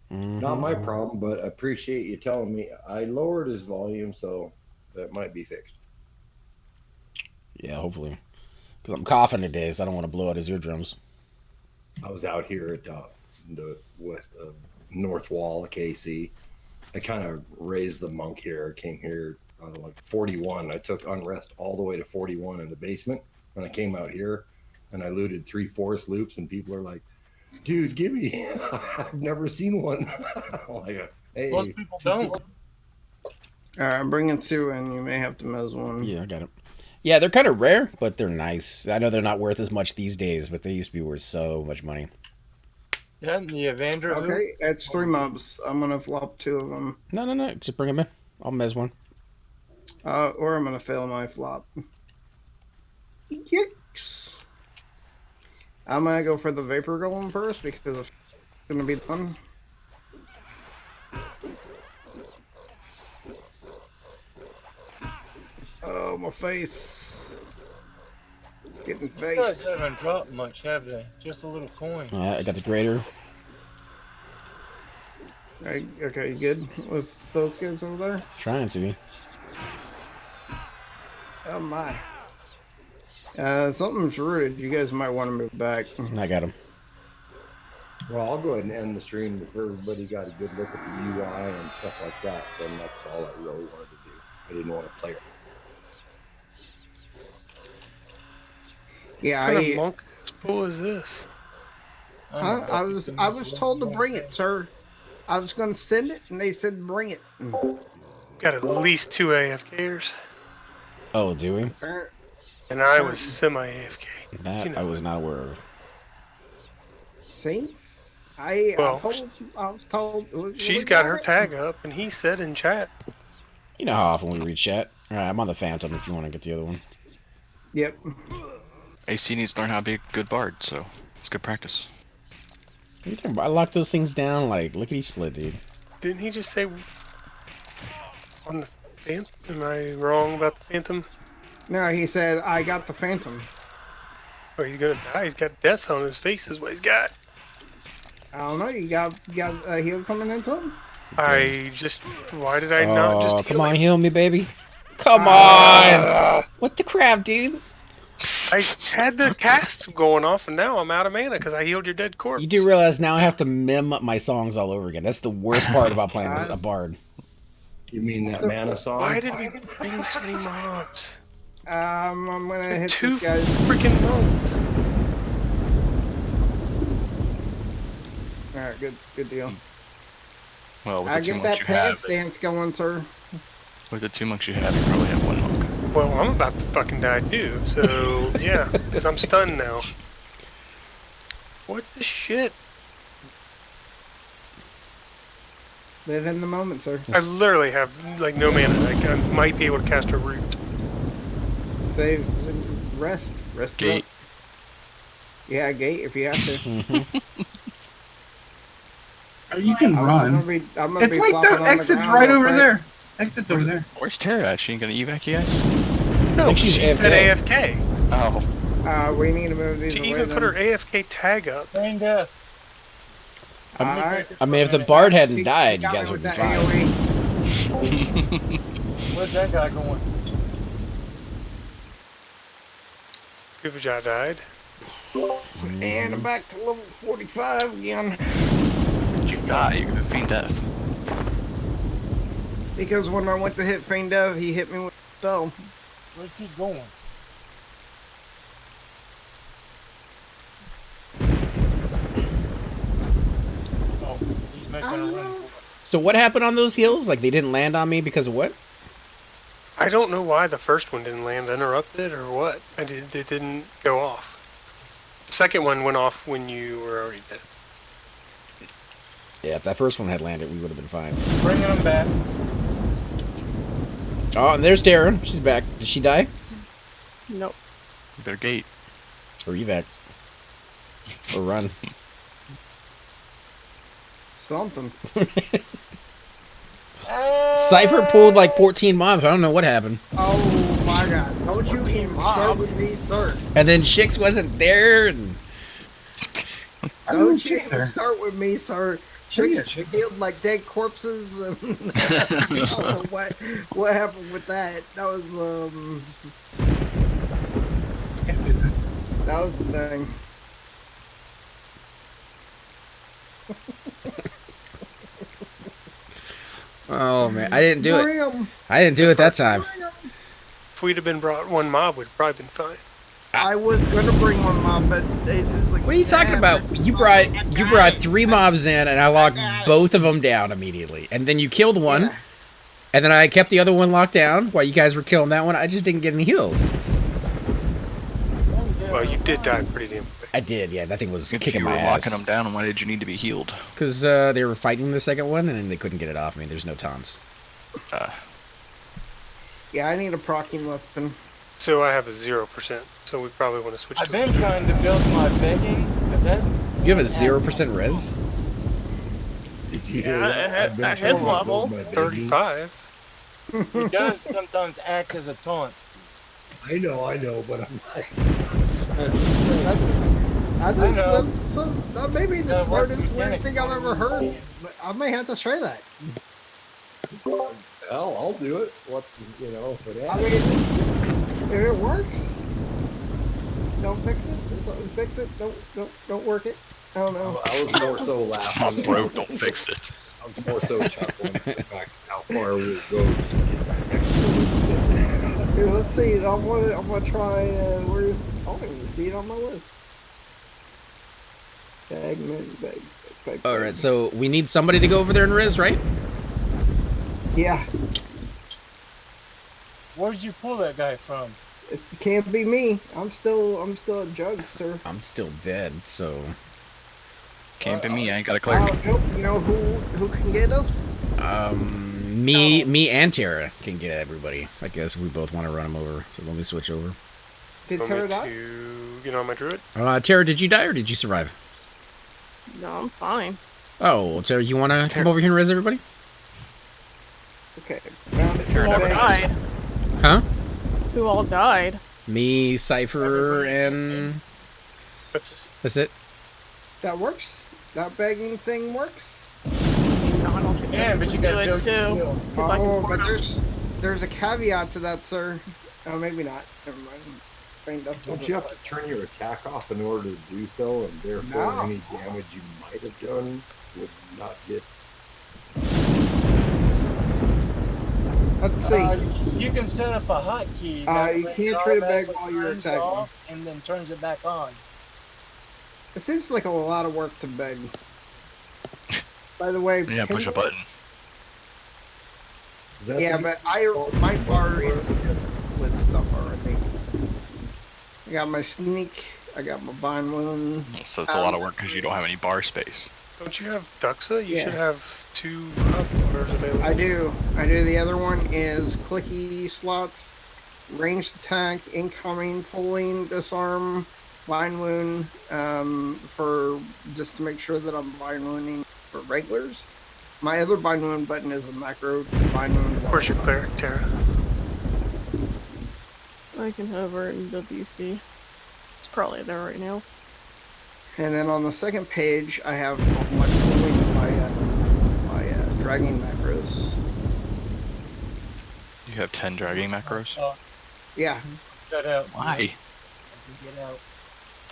Not my problem, but I appreciate you telling me. I lowered his volume, so that might be fixed.
Yeah, hopefully. Because I'm coughing today, so I don't want to blow out his eardrums.
I was out here at the west, north wall of KC. I kind of raised the monk here. Came here like 41. I took unrest all the way to 41 in the basement. And I came out here and I looted 3 forest loops, and people are like, dude, give me. I've never seen one. Like, hey.
Most people don't.
I'm bringing 2 in. You may have to mez one.
Yeah, I got it. Yeah, they're kind of rare, but they're nice. I know they're not worth as much these days, but they used to be worth so much money.
Yeah, the Evander.
Okay, that's 3 mobs. I'm gonna flop 2 of them.
No. Just bring them in. I'll mez one.
Or I'm gonna fail my flop. Yikes. I'm gonna go for the Vapor Golem first because it's gonna be fun. Oh, my face. It's getting
These guys
faced.
haven't dropped much, have they? Just a little coin.
I got the grader.
Okay, you good with those guys over there?
Trying to be.
Oh my. Something's rooted. You guys might want to move back.
I got him.
Well, I'll go ahead and end the stream. If everybody got a good look at the UI and stuff like that, then that's all I really wanted to do. I didn't want to play it.
Yeah,
What kind of monk spool is this?
I was told to bring it, sir. I was going to send it, and they said bring it.
Got at least 2 AFKers.
Oh, do we?
And I was semi-AFK.
That I was not aware of.
See?
Well,
I was told.
She's got her tag up, and he said in chat.
You know how often we read chat. Alright, I'm on the Phantom if you want to get the other one.
Yep.
AC needs to learn how to be a good bard, so it's good practice.
What are you talking about? I locked those things down like lickety split, dude.
Didn't he just say on the Phantom? Am I wrong about the Phantom?
No, he said, I got the Phantom.
Or he's gonna die. He's got death on his face is what he's got.
I don't know, you got a heal coming into him?
Why did I not just heal
come on,
him?
heal me, baby. Come on! What the crap, dude?
I had the cast going off, and now I'm out of mana because I healed your dead corpse.
You do realize now I have to mim my songs all over again. That's the worst part about playing as a bard.
You mean that mana song?
Why did we bring so many mobs?
I'm gonna hit
2
this guy.
freaking mobs.
Alright, good deal.
Well, with
I
the 2
get
monks
that
you
pants
have,
dance going, sir.
with the 2 monks you have, you probably have 1 monk.
Well, I'm about to fucking die too, so yeah, because I'm stunned now. What the shit?
Live in the moment, sir.
I literally have like no mana. Like I might be able to cast a root.
Save, rest.
Gate.
Up. Yeah, gate if you have to.
Or you can run.
I'm gonna
It's
be
like
flopping
their
on the
exit's
ground
right
real
over
quick.
there. Exit's over there.
Where's Tara at? She ain't gonna evac you guys?
No,
think she's
she said AFK.
Oh.
We need to move these
She
away
even put
then.
her AFK tag up.
Brain death.
Alright.
I mean, if the bard hadn't
She
died, you
got me
guys would
with
be
that
fine.
AoE.
Where's that guy going?
Kuvajai died.
And I'm back to level 45 again.
You die, you're gonna feign death.
Because when I went to hit feign death, he hit me with a spell.
Where's he going? Oh, he's making a run for it.
So what happened on those hills? Like they didn't land on me because of what?
I don't know why the first one didn't land uninterrupted or what. It didn't go off. The second one went off when you were already dead.
Yeah, if that first one had landed, we would have been fine.
Bringing him back.
Oh, and there's Tara. She's back. Did she die?
Nope.
Their gate.
Or evac? Or run?
Something.
Cypher pulled like 14 mobs. I don't know what happened.
Oh my god. Don't you even start with me, sir.
And then Shix wasn't there. And
Don't you even start with me, sir. Chicks healed like dead corpses. And I don't know what happened with that. That was that was the thing.
oh man, I didn't do it. I didn't do it that time.
If we'd have been brought one mob, we'd probably been fine.
I was gonna bring one mob, but it was like.
What are you talking about? You brought 3 mobs in, and I locked both of them down immediately. And then you killed one, and then I kept the other one locked down while you guys were killing that one. I just didn't get any heals.
Well, you did die pretty damn quick.
I did, yeah. That thing was
If
kicking
you were
my ass.
locking them down, why did you need to be healed?
Because they were fighting the second one, and they couldn't get it off me. There's no taunts.
Yeah, I need a proccing weapon.
So I have a 0%, so we probably want to switch
I've
to
been trying to build my begging, because that's...
You have a 0% res?
Did you
Yeah,
I've been
at his
trying to
level.
build my baby.
35.
It does sometimes act as a taunt.
I know, but I'm like,
That may be the
That works
smartest weird
mechanics
thing I've
for
ever
you.
heard. But I may have to try that.
hell, I'll do it. What, if it
I
happens.
mean, if it works, don't fix it. Fix it. Don't work it. I don't know.
I was more so laughing.
Not broke, don't fix it.
I was more so chuckling at the fact how far we'll go just to get that extra little bit.
Here, let's see. I'm gonna try. Where's? I don't even see it on my list. Bag.
All right, so we need somebody to go over there and res, right?
Yeah,
Where'd you pull that guy from?
it can't be me. I'm still a judge, sir.
I'm still dead, so
Can't be me, I ain't got a cleric.
Nope. You know who can get us?
me and Tara can get everybody. I guess we both want to run them over. So let me switch over.
Did
Want
Tara
me
die?
to get on my druid?
Tara, did you die or did you survive?
No, I'm fine.
Oh, well, Tara, you want to come over here and res everybody?
Okay, found it.
Tara
Who all
never
died?
Huh?
Who all died?
Me, Cypher, and that's it.
That works. That begging thing works.
No, I don't think
Yeah,
I
but you
would
gotta
do
build
it
your
too.
skill.
'Cause I can
Oh,
port
but
'em.
there's a caveat to that, sir. Oh, maybe not. Never mind. Feigned up
Don't
was
you
a-
have to turn your attack off in order to do so, and therefore
No.
any damage you might have done would not get.
Let's see.
You can set up a hotkey.
You
that
can't
it
try to beg
automatically
while you're
turns
attacking.
off and then turns it back on.
It seems like a lot of work to beg. By the way,
Yeah, push a button.
Is that
Yeah,
the-
but my bar is good with stuff already. I got my sneak. I got my bind wound.
So it's a lot of work because you don't have any bar space.
Don't you have Duxa? You
Yeah.
should have 2 hot bars available.
I do. The other one is clicky slots, ranged attack, incoming, pulling, disarm, bind wound. For just to make sure that I'm bind wounding for regulars. My other bind wound button is a macro to bind wound.
Where's your cleric, Tara?
I can hover in WC. It's probably there right now.
And then on the second page, I have all my pulling my dragging macros.
You have 10 dragging macros?
Yeah.
Shut out.
Why?
Get out.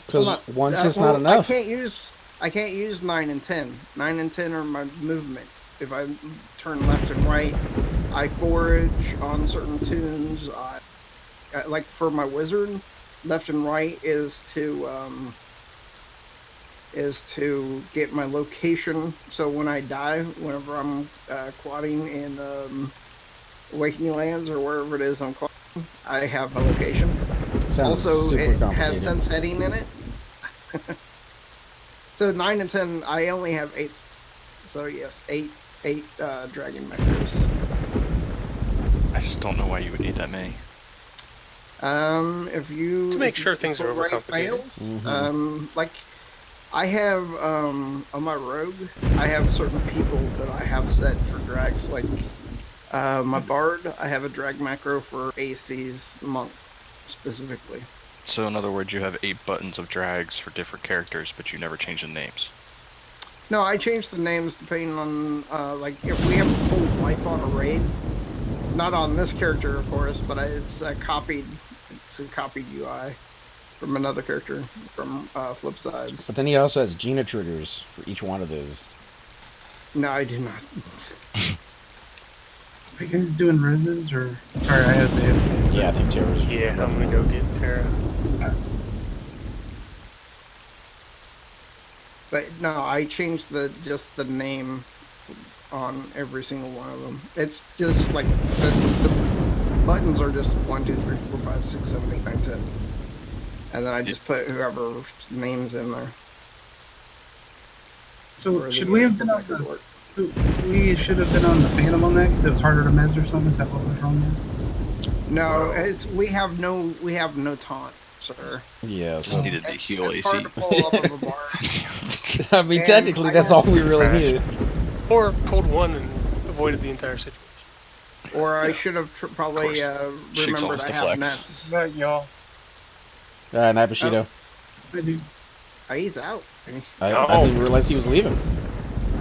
Because one's just not enough.
I can't use 9 and 10. 9 and 10 are my movement. If I turn left and right, I forage on certain tunes. Like for my wizard, left and right is to get my location. So when I die, whenever I'm quadding in Waking Lands or wherever it is I'm quadding, I have a location.
Sounds
Also,
super
it
complicated.
has sense heading in it. So 9 and 10, I only have 8. So yes, 8 dragon macros.
I just don't know why you would need that many.
If you
To make sure things are overcomplicated.
Like I have on my rogue, I have certain people that I have set for drags. Like my bard, I have a drag macro for AC's monk specifically.
So in other words, you have 8 buttons of drags for different characters, but you never change the names.
No, I change the names depending on like if we have a full wipe on a raid. Not on this character, of course, but it's copied. It's a copied UI from another character from Flip Sides.
But then he also has Gina triggers for each one of those.
No, I do not.
Are you guys doing roses or? Sorry, I have to.
Yeah, I think Tara's.
Yeah, I'm gonna go get Tara.
But no, I changed just the name on every single one of them. It's just like the buttons are just 1, 2, 3, 4, 5, 6, 7, 8, 9, 10. And then I just put whoever's names in there.
So should we have been on the? We should have been on the Phantom on that because it was harder to mez or something. Is that what was wrong there?
No, it's we have no taunt, sir.
Yeah,
Just
so.
needed to heal
It's
AC.
hard to pull up of a bar.
I mean,
And
technically,
I
that's
got
all we really
crashed.
needed.
Or pulled one and avoided the entire situation.
Or I should have probably
Chicks
remembered
always
I have
deflects.
nets.
But y'all.
All right, Night Bushido.
I do.
He's out.
I didn't realize he was leaving.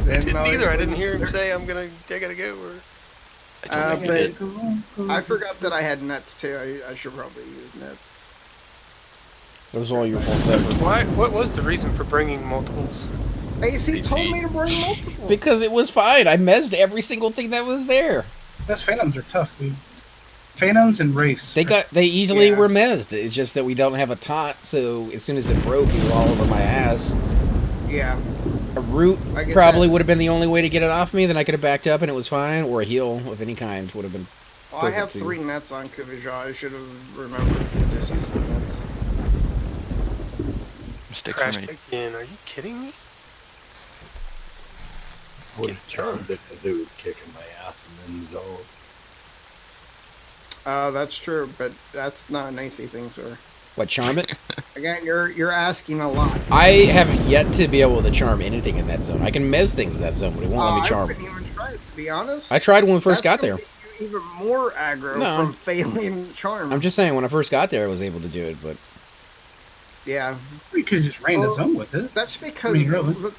Didn't either. I didn't hear him say I gotta go. Or
I don't think you
but
did.
I forgot that I had nets too. I should probably use nets.
It was all your fault, Cypher.
why? What was the reason for bringing multiples?
AC told me to bring multiple.
Because it was fine. I mezzed every single thing that was there.
Those Phantoms are tough, dude. Phantoms and Race.
They easily
Yeah.
were mezzed. It's just that we don't have a taunt, so as soon as it broke, it was all over my ass.
Yeah.
A root
I get
probably
that.
would have been the only way to get it off me. Then I could have backed up and it was fine, or a heal of any kind would have been.
Well, I have
Perfect, too.
3 nets on Kuvija. I should have remembered to just use the nets.
Mistakes
Crashed
are made.
again. Are you kidding me?
Would have charmed it because it was kicking my ass and then zone.
That's true, but that's not an AC thing, sir.
What, charm it?
Again, you're asking a lot.
I have yet to be able to charm anything in that zone. I can mez things in that zone, but it won't let me
I
charm.
wouldn't even try it, to be honest.
I tried when we first
That's
got there.
gonna make you even more aggro
No.
from failing charm.
I'm just saying, when I first got there, I was able to do it, but
Yeah.
We could just rain the
Well,
zone with it.
That's because
Really?
the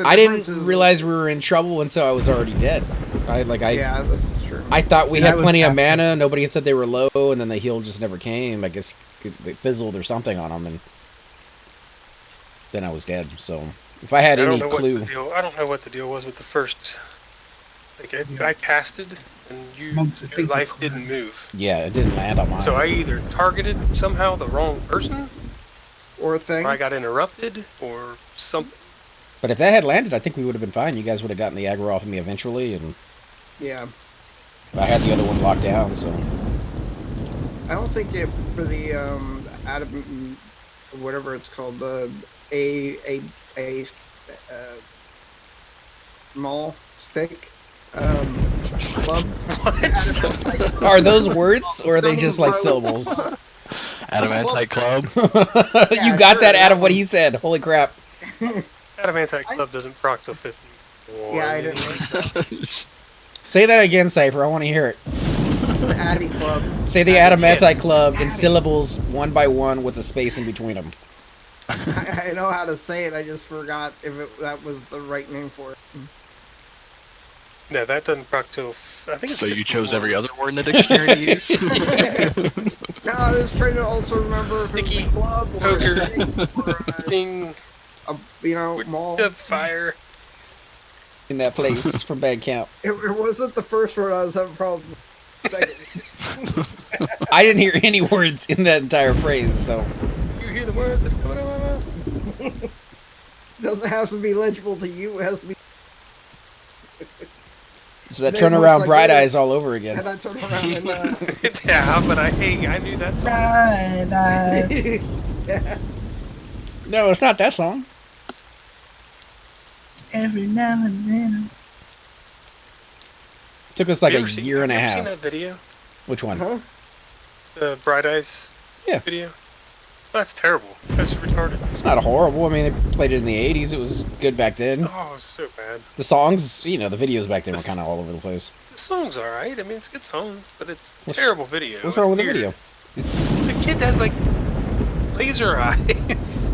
I didn't
difference is-
realize we were in trouble until I was already dead.
Yeah, that's true.
I thought we
Yeah, I
had
was
plenty of
half dead.
mana. Nobody had said they were low, and then the heal just never came. I guess they fizzled or something on them, and then I was dead. So if I had
I
any
don't know
clue,
what the deal. I don't know what the deal was with the first. Like I casted and
Months, I
your
think
life
it's-
didn't move.
yeah, it didn't land on mine.
So I either targeted somehow the wrong person,
Or a thing.
or I got interrupted, or something.
But if that had landed, I think we would have been fine. You guys would have gotten the aggro off of me eventually, and
Yeah.
I had the other one locked down. So
I don't think it for the Adam, whatever it's called, the a mall stick club.
What?
are those words, or are they just like syllables?
Adamantite Club.
You got that out of what he said. Holy crap!
Adamantite Club doesn't proc till 50.
Yeah, I didn't think so.
Say that again, Cypher. I want to hear it.
It's the Addy Club.
Say the Adamantite Club in syllables, one by one, with a space in between them.
I know how to say it. I just forgot if that was the right name for it.
No, that doesn't proc till I think it's
So you chose
51.
every other word in the dictionary to use?
No, I was trying to also remember
Sticky,
if it was a club or
poker,
a state or
Ding,
a mall.
of fire.
In that place from Bandcamp.
It wasn't the first word I was having problems with. Second.
I didn't hear any words in that entire phrase, so.
You hear the words that are coming out of my mouth?
Doesn't have to be legible to you. It has to be.
So that
Then
turn
once
around
I
bright
get it-
eyes all over again.
And I turn around and.
Yeah, but I knew that song.
No, it's not that song.
Every now and then.
It took us like
You
a
ever seen-
year and a
have you
half.
seen that video?
Which one?
Huh?
The Bright Eyes
Yeah.
video? That's terrible. That's retarded.
It's not horrible. I mean, they played it in the 80s. It was good back then.
Oh, it's so bad.
The songs, you know, the videos back then were kind of all over the place.
The song's alright. I mean, it's a good song, but it's
What's-
terrible video.
What's wrong with the
Weird.
video?
The kid has, like, laser eyes.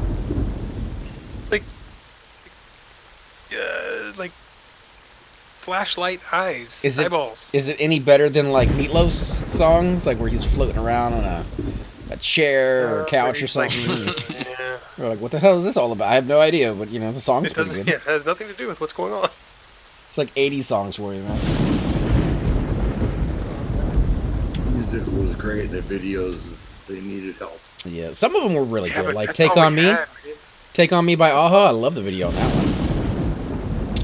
like flashlight eyes.
Is it-
eyeballs.
Is it any better than like Meatloaf's songs, like where he's floating around on a chair or a couch or something?
Yeah.
We're like, what the hell is this all about? I have no idea, but you know, the song's
It
pretty
doesn't.
good.
Yeah, it has nothing to do with what's going on.
It's like 80 songs for you, man.
Music was great. The videos, they needed help.
Yeah, some of them were really
Yeah,
good.
but
Like
that's
Take
all
On
we
Me,
had, man.
Take On Me by Aha. I love the video on that one.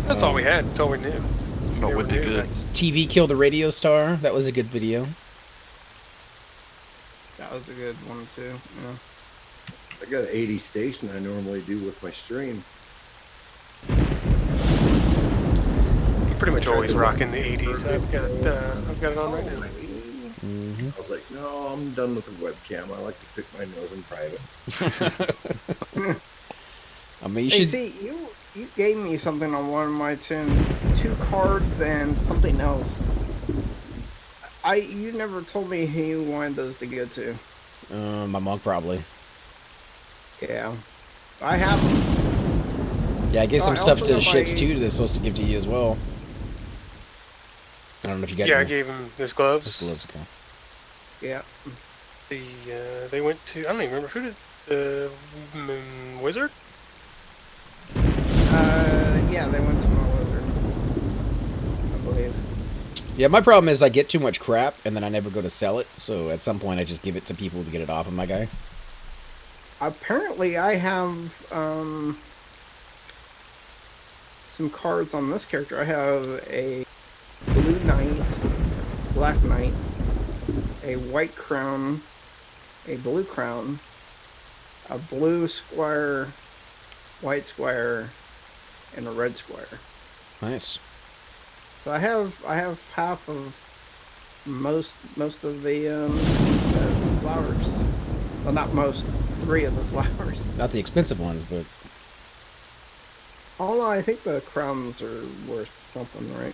That's all we had. That's all we knew.
But
Never
would they
knew
good?
that.
TV Kill the Radio Star. That was a good video.
That was a good one too. Yeah.
I got an 80 station I normally do with my stream.
I'm pretty much always rocking the 80s. I've got it on right now.
Mm-hmm.
I was like, no, I'm done with the webcam. I like to pick my nose in private.
I mean, you
Hey,
should.
see, you gave me something on one of my 2 cards and something else. You never told me who you wanted those to go to.
My monk probably.
Yeah, I have them.
Yeah, I gave some
I
stuff
also
to
got
Shix
my-
too. That's supposed to give to you as well. I don't know if you got.
Yeah, I
your-
gave him his gloves.
His gloves, okay.
Yeah.
They went to. I don't even remember who did the wizard.
Yeah, they went to my wizard, I believe.
Yeah, my problem is I get too much crap and then I never go to sell it. So at some point I just give it to people to get it off of my guy.
Apparently, I have some cards on this character. I have a blue knight, black knight, a white crown, a blue crown, a blue squire, white squire, and a red squire.
Nice.
So I have half of most of the flowers. Well, not most, 3 of the flowers.
Not the expensive ones, but
Oh no, I think the crowns are worth something, right?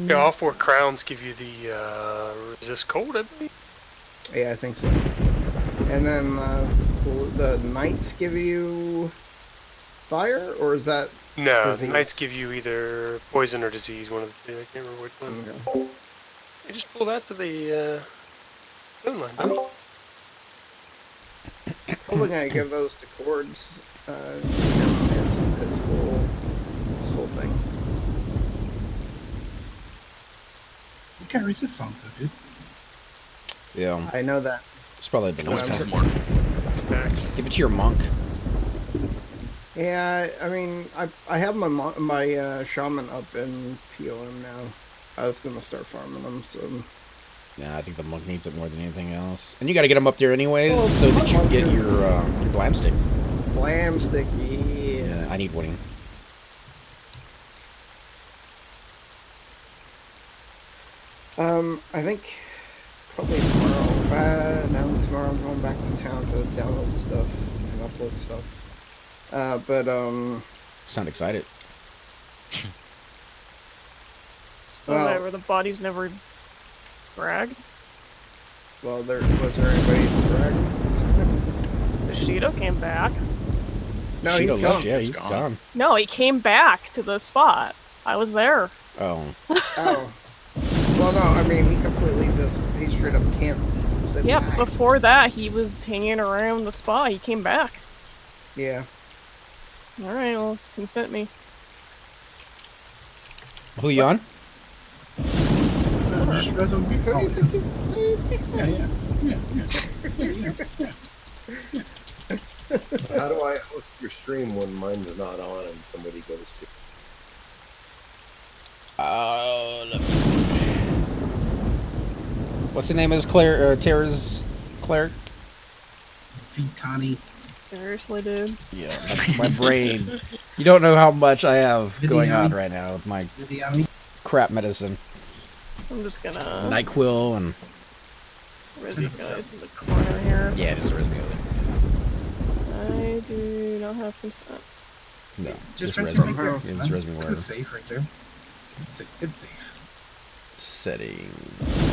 Yeah, all 4 crowns give you the resist cold, I believe.
Yeah, I think so. And then the knights give you fire, or is that?
No, the
Disease.
knights give you either poison or disease, one of the 2. I can't remember which one.
Okay.
You just pull that to the zone line.
I'm
buddy.
probably gonna give those to Cords. His full thing.
He's got resist songs, though, dude.
yeah,
I know that.
it's probably the
Always
least.
comes more.
Stack.
Give it to your monk.
Yeah, I mean, I have my shaman up in POM now. I was gonna start farming them, so.
Yeah, I think the monk needs it more than anything else. And you got to get him up there anyways,
Well,
so that you can get
monk
your blam stick.
Blam stick, yeah.
Yeah, I need one.
I think probably tomorrow. No, tomorrow I'm going back to town to download the stuff and upload stuff.
Sound excited.
So
Well-
whatever, the bodies never bragged.
Well, was there anybody to brag?
Bushido came back.
No,
Shido
he's
left.
gone.
Yeah,
He's
he's
gone.
gone.
No, he came back to the spot. I was there.
Oh.
Oh. Well, no, I mean, he straight up camped. Said
Yep,
bye.
before that, he was hanging around the spa. He came back.
Yeah.
Alright, well, consent me.
Who you on?
Just resume.
Who do you think he's
How do I host your stream when mine's not on and somebody goes to?
What's the name of his Tara's cleric?
Vitani.
Seriously, dude?
Yeah, my brain. You don't know how much I have going on
Viviani.
right now with my
Viviani.
crap medicine.
I'm just gonna
NyQuil and...
res you guys in the corner here.
Yeah, just res me with it.
I do not have consent.
No,
Just
res
res
me.
me.
Yeah, just res me
This
wherever.
is safe right there. It's safe.
Settings.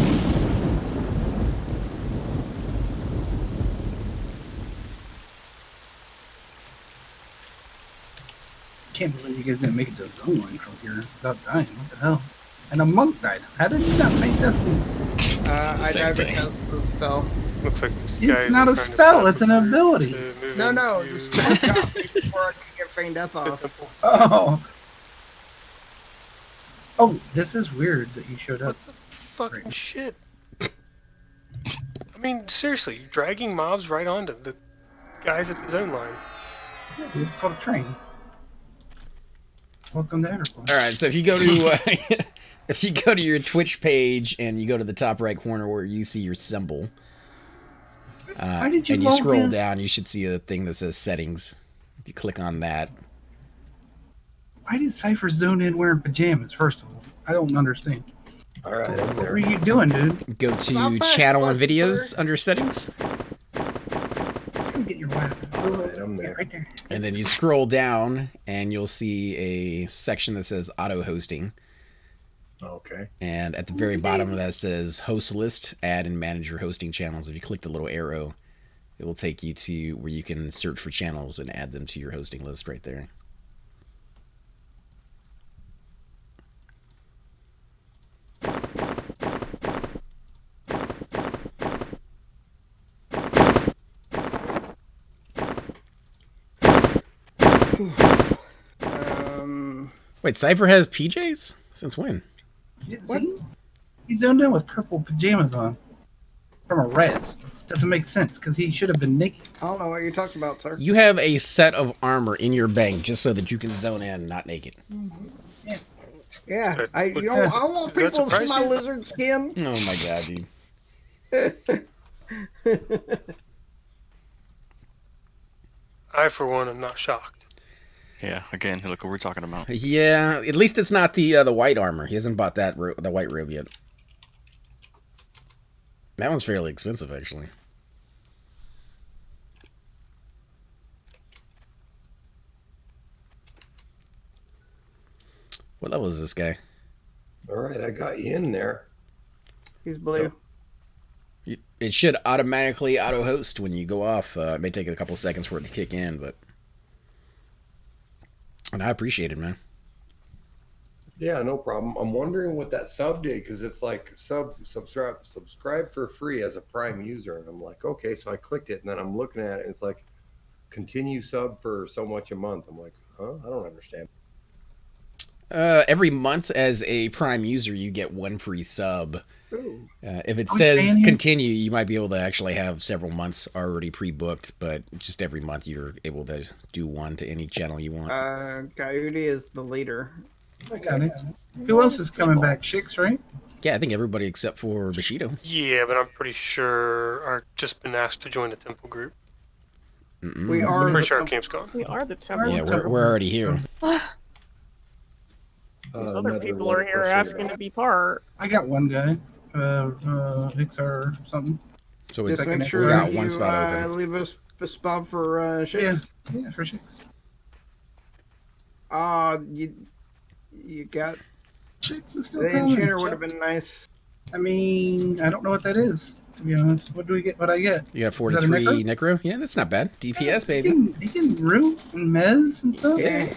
Can't believe you guys didn't make it to zone line from here without dying. What the hell? And a monk died. How did he not faint death?
I
Same
died
thing.
because of the spell.
Looks like this
It's
guy's
not a
trying to
spell,
set
it's an
up a group
ability.
to move
No,
into
the spell got me before I could get feign death
the
off.
temple.
Oh. Oh, this is weird that you showed up.
What the fucking
Right.
shit? I mean, seriously, you're dragging mobs right onto the guys at the zone line.
Yeah, dude, it's called a train. Welcome to Everquest.
All right, so if you go to if you go to your Twitch page and you go to the top right corner where you see your symbol,
Why did you
and you
log
scroll
in?
down, you should see a thing that says settings. If you click on that,
Why did Cypher zone in wearing pajamas, first of all? I don't understand.
All right, I'm
What
there.
are you doing, dude?
go
Not
to
bad,
channel and
Buster.
videos under settings,
Come get your weapon.
All right, I'm
Yeah,
there.
right there.
and then you scroll down and you'll see a section that says auto hosting.
Okay.
And at the very bottom of that says host list, add and manage your hosting channels. If you click the little arrow, it will take you to where you can search for channels and add them to your hosting list right there. Wait, Cypher has PJs? Since when?
You didn't
What?
see? He zoned in with purple pajamas on. From a res. Doesn't make sense, because he should have been naked.
I don't know what you're talking about, sir.
You have a set of armor in your bank just so that you can zone in, not naked.
Yeah,
But-
I
but-
I want
Does that
people to see
surprise
my
you?
lizard skin.
Oh my god, dude.
I, for one, am not shocked.
Yeah, again, look what we're talking about.
Yeah, at least it's not the white armor. He hasn't bought that the white robe yet. That one's fairly expensive, actually. What level is this guy?
All right, I got you in there.
He's blue.
It should automatically auto-host when you go off. It may take a couple seconds for it to kick in, but... And I appreciate it, man.
Yeah, no problem. I'm wondering what that sub did because it's like subscribe for free as a Prime user, and I'm like, okay, so I clicked it, and then I'm looking at it, and it's like, continue sub for so much a month. I'm like, huh? I don't understand.
Every month as a Prime user, you get one free sub.
Ooh.
If it
Are we
says
staying here?
continue, you might be able to actually have several months already pre-booked, but just every month you're able to do one to any channel you want.
Coyote is the leader.
I got it. Who else is coming back? Chicks, right?
Yeah, I think everybody except for Bushido.
Yeah, but I'm pretty sure I've just been asked to join the temple group.
Mm-mm.
We are.
I'm
the
pretty sure our
temple.
camp's gone.
We are the temple.
Yeah, we're already here.
These other
Another
people are here
question.
asking to be part.
I got one guy. XR or something.
So we
Just
Second
make
we
sure
got
you
one spot open.
leave us a spot for
Yeah.
shakes.
Yeah, for chicks.
You got
Chicks is still
the
coming.
enchanter would have been nice.
I mean, I don't know what that is, to be honest. What do we get? What I get?
You got
Is that a
43 necro? Yeah, that's not bad. DPS, baby.
He can root and mez and stuff.
Yeah.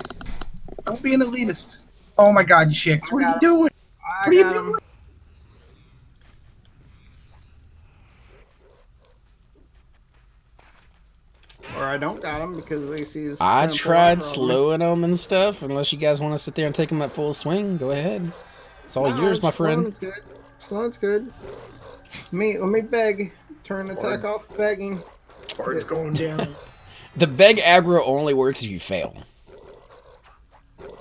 Don't be an elitist. Oh my God, Shix, what are you doing?
I
What are you
got
doing?
him. Or I don't got him because AC's
I
trying to pull that
tried
problem.
slowing them and stuff. Unless you guys want to sit there and take them at full swing, go ahead. It's all yours, my friend.
Sloan's good. Sloan's good. Let me beg. Turn attack off begging.
Bard's going down.
The beg aggro only works if you fail.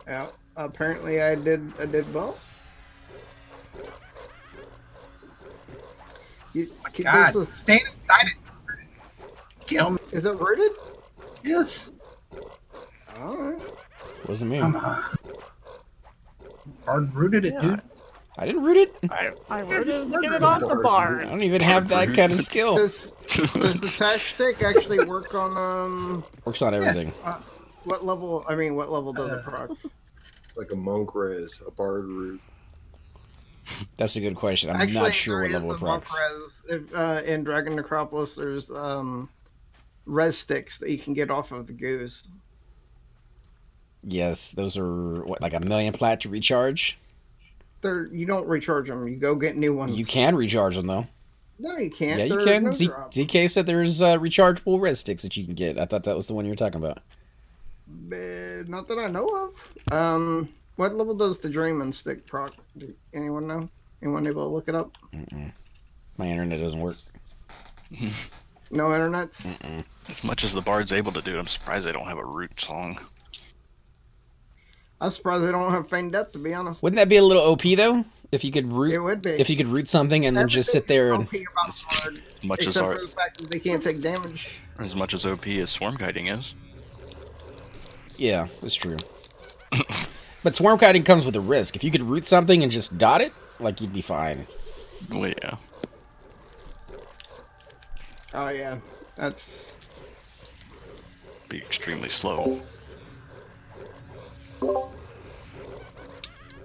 Yeah. Apparently I did well.
God, stand inside it. Kill me.
Is it rooted?
Yes.
Alright.
Wasn't me.
Bard rooted it, dude.
I didn't root it.
I rooted get it off the
I
barn.
don't even have that kind of skill.
Does the tash stick actually work on
Works on everything.
what level? I mean, what level does it proc?
Like a monk res, a bard root.
That's a good question. I'm
Actually,
not sure
there
what
is
level
a
it
monk
procs.
res. In Dragon Necropolis, there's res sticks that you can get off of the goose.
Yes, those are what, like 1,000,000 plat to recharge.
You don't recharge them. You go get new ones.
You can recharge them though.
No, you can't.
Yeah, you
They're
can.
no drop.
ZK said there's rechargeable red sticks that you can get. I thought that was the one you were talking about.
Not that I know of. What level does the Dreamin' stick proc? Do anyone know? Anyone able to look it up?
My internet doesn't work.
No internets?
As much as the Bard's able to do, I'm surprised they don't have a root song.
I'm surprised they don't have Feign Death, to be honest.
Wouldn't that be a little OP though? If you could root,
It would be.
if you could root something and then just sit there and.
OP about the Bard,
Much as
except
our,
for the fact that they can't take damage.
as much as OP as Swarm Kiting is.
Yeah, that's true. But swarm kiting comes with a risk. If you could root something and just dot it, like you'd be fine.
Well, yeah.
Oh yeah, that's
Be extremely slow.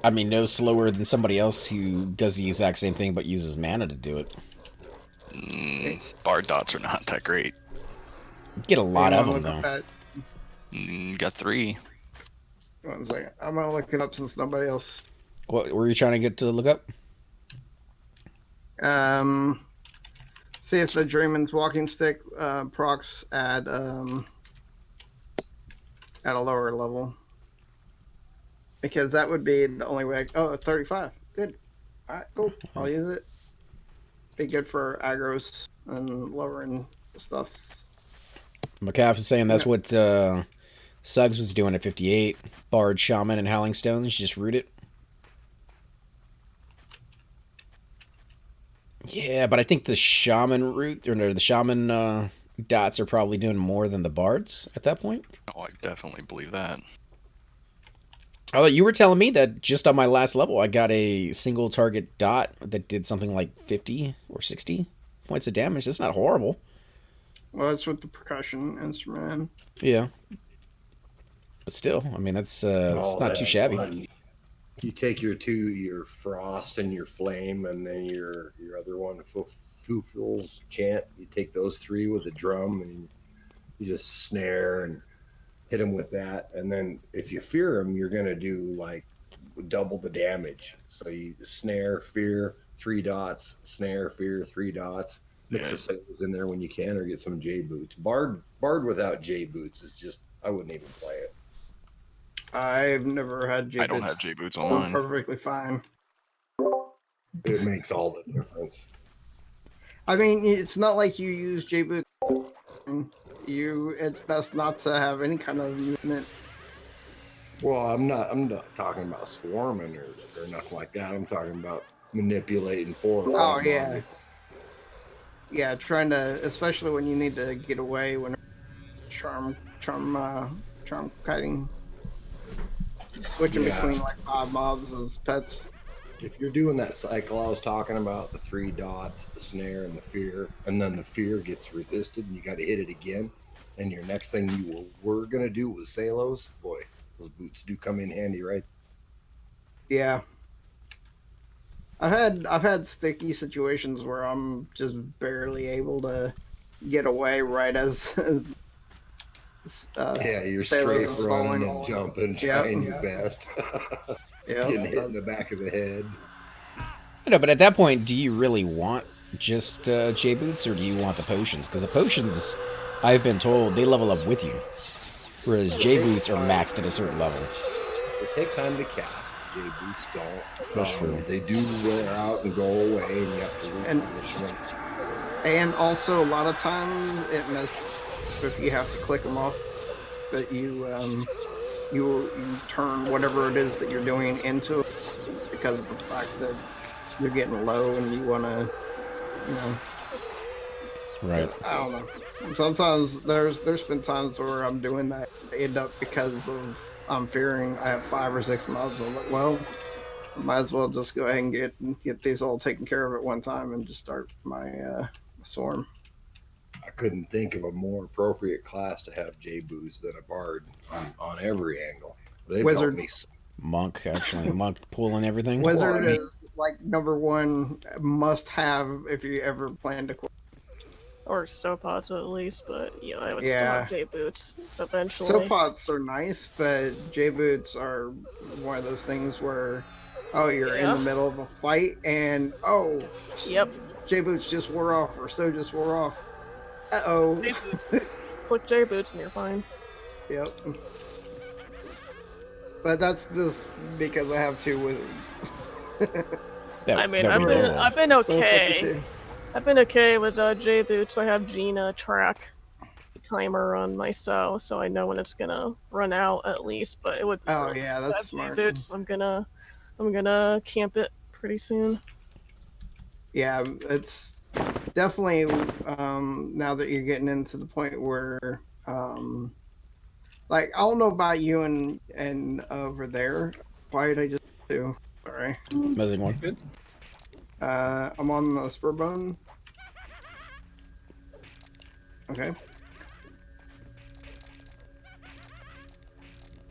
I mean, no slower than somebody else who does the exact same thing but uses mana to do it.
Bard dots are not that great.
You get a lot of them
look
though.
at that.
Got 3.
1 second. I'm gonna look it up since nobody else.
What were you trying to get to look up?
See if the Draymond's walking stick procs at a lower level. Because that would be the only way. 35. Good. Alright, cool. I'll use it. Be good for aggros and lowering the stuffs.
McCaff is saying that's what Suggs was doing at 58. Bard, Shaman, and Howling Stones. Just root it. Yeah, but I think the Shaman root, or no, the Shaman dots are probably doing more than the Bards at that point.
Oh, I definitely believe that.
Although you were telling me that just on my last level, I got a single target dot that did something like 50 or 60 points of damage. That's not horrible.
Well, that's with the percussion instrument.
Yeah. But still, I mean, that's not too shabby.
You take your frost and your flame, and then your other one, Foofle's chant. You take those 3 with a drum, and you just snare and hit them with that. And then if you fear them, you're gonna do like double the damage. So you snare, fear, 3 dots, snare, fear, 3 dots. Mix the sables in there when you can, or get some J boots. Bard without J boots is just, I wouldn't even play it.
I've never had J boots.
I don't have J boots on mine.
Perfectly fine.
It makes all the difference.
I mean, it's not like you use J boots. It's best not to have any kind of movement.
Well, I'm not talking about swarming or nothing like that. I'm talking about manipulating 4 or 5.
Oh yeah. Yeah, trying to, especially when you need to get away when charm kiting, switching between like 5 mobs as pets.
If you're doing that cycle I was talking about, the 3 dots, the snare, and the fear, and then the fear gets resisted, and you got to hit it again, and your next thing you were gonna do was Salos, boy, those boots do come in handy, right?
Yeah. I've had sticky situations where I'm just barely able to get away right as
yeah, you're
Sailors
straife
is falling.
running and jumping, trying your best.
Yeah,
getting hit in the back of the head.
I know, but at that point, do you really want just J boots, or do you want the potions? Because the potions, I've been told, they level up with you, whereas J boots are maxed at a certain level.
They take time to cast. J boots don't.
That's true.
They do wear out and go away, and you have to recondition them.
And also, a lot of times it messes if you have to click them off that you turn whatever it is that you're doing into it because of the fact that you're getting low and you want to, you know.
Right.
I don't know. Sometimes there's been times where I'm doing that. I end up because of I'm fearing I have 5 or 6 mobs. I'm like, well, I might as well just go ahead and get these all taken care of at one time and just start my swarm.
I couldn't think of a more appropriate class to have J-Boos than a bard on every angle. They've
Wizard.
helped me.
Monk, actually. Monk pulling everything.
Wizard is like #1 must have if you ever plan to quit.
Or Stopots at least, but I would still have J boots eventually.
Stopots are nice, but J boots are one of those things where, you're in the middle of a fight and
yep,
J boots just wore off, or so just wore off.
Click J boots and you're fine.
Yep. But that's just because I have 2 wizards.
I've been okay. I've been okay with J boots. I have Gina track timer on my so I know when it's gonna run out at least. But it would.
That's smart.
J boots. I'm gonna camp it pretty soon.
Yeah, it's definitely now that you're getting into the point where like I don't know about you and over there. Why did I just do? Sorry.
Amazing one.
Good.
I'm on the Spurbone. Okay.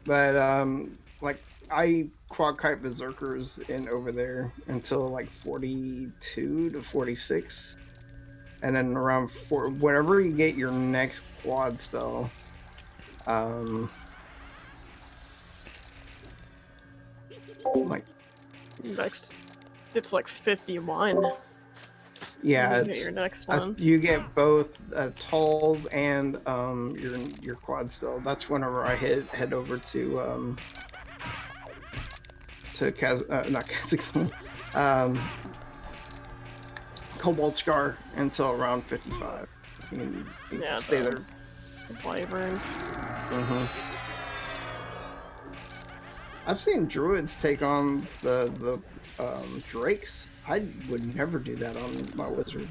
But like I quad kite berserkers in over there until like 42 to 46, and then around whenever you get your next quad spell, like
next, it's like 51.
Yeah,
you get your next one.
You get both tolls and your quad spell. That's whenever I head over to not Kazakhstan, Cobalt Scar until around 55. You can stay there.
The wyverns.
I've seen druids take on the drakes. I would never do that on my wizard.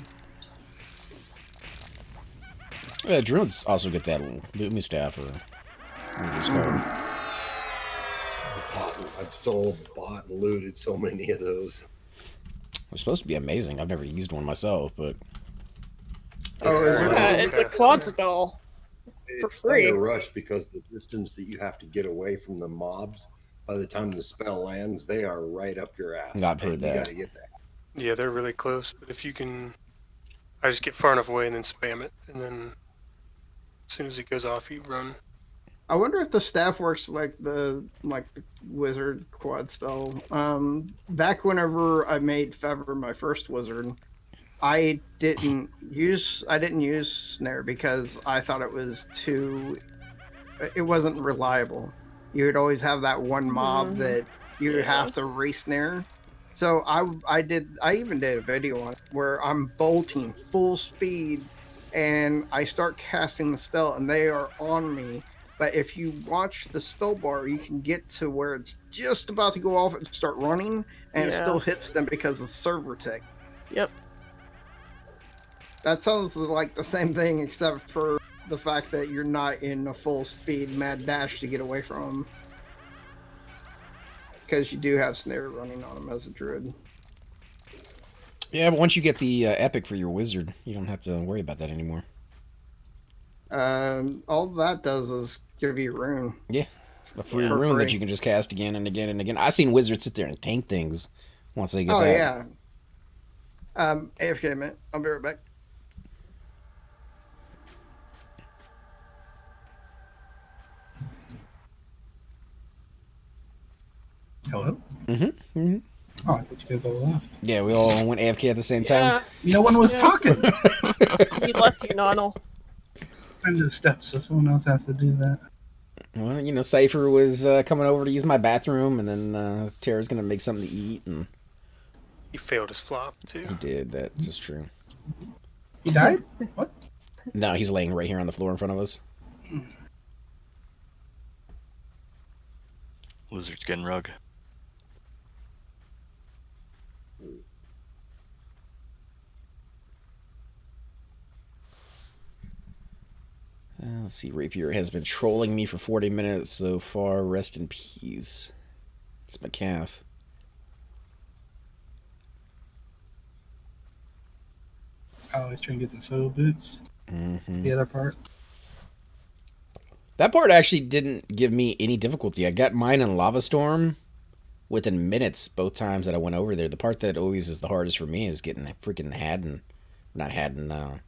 Yeah, druids also get that Loomy staff or
I've sold, bought, and looted so many of those.
They're supposed to be amazing. I've never used one myself, but
it's a quad spell for free.
It's rush because the distance that you have to get away from the mobs, by the time the spell lands, they are right up your ass.
I've heard that.
You gotta get that.
Yeah, they're really close. But if you can, I just get far enough away and then spam it, and then as soon as it goes off, you run.
I wonder if the staff works like the wizard quad spell. Back whenever I made Fever my first wizard, I didn't use snare because I thought it wasn't reliable. You would always have that one mob that you would have to re-snare. So I even did a video on it where I'm bolting full speed and I start casting the spell and they are on me. But if you watch the spell bar, you can get to where it's just about to go off and start running and it still hits them because of server tech.
Yep.
That sounds like the same thing except for the fact that you're not in a full speed mad dash to get away from them. Because you do have snare running on them as a druid.
yeah, but once you get the epic for your wizard, you don't have to worry about that anymore.
All that does is give you rune.
Yeah, a free rune that you can just cast again and again and again. I've seen wizards sit there and tank things once they get that.
Oh yeah. AFK a minute. I'll be right back.
Hello?
Mm-hmm.
Oh, I thought you guys all left.
Yeah, we all went AFK at the same time.
No one was talking.
We left you, Nonal.
Under the steps, so someone else has to do that.
Well, you know, Cypher was coming over to use my bathroom, and then Tara's gonna make something to eat, and
He failed his flop too.
he did. That's just true.
He died? What?
No, he's laying right here on the floor in front of us.
Lizard's getting rug.
Let's see. Rapier has been trolling me for 40 minutes so far. Rest in peace. It's my calf.
Oh, he's trying to get the solo boots.
Mm-hmm.
The other part.
That part actually didn't give me any difficulty. I got mine in Lava Storm within minutes both times that I went over there. The part that always is the hardest for me is getting freaking Haddon. Not Haddon,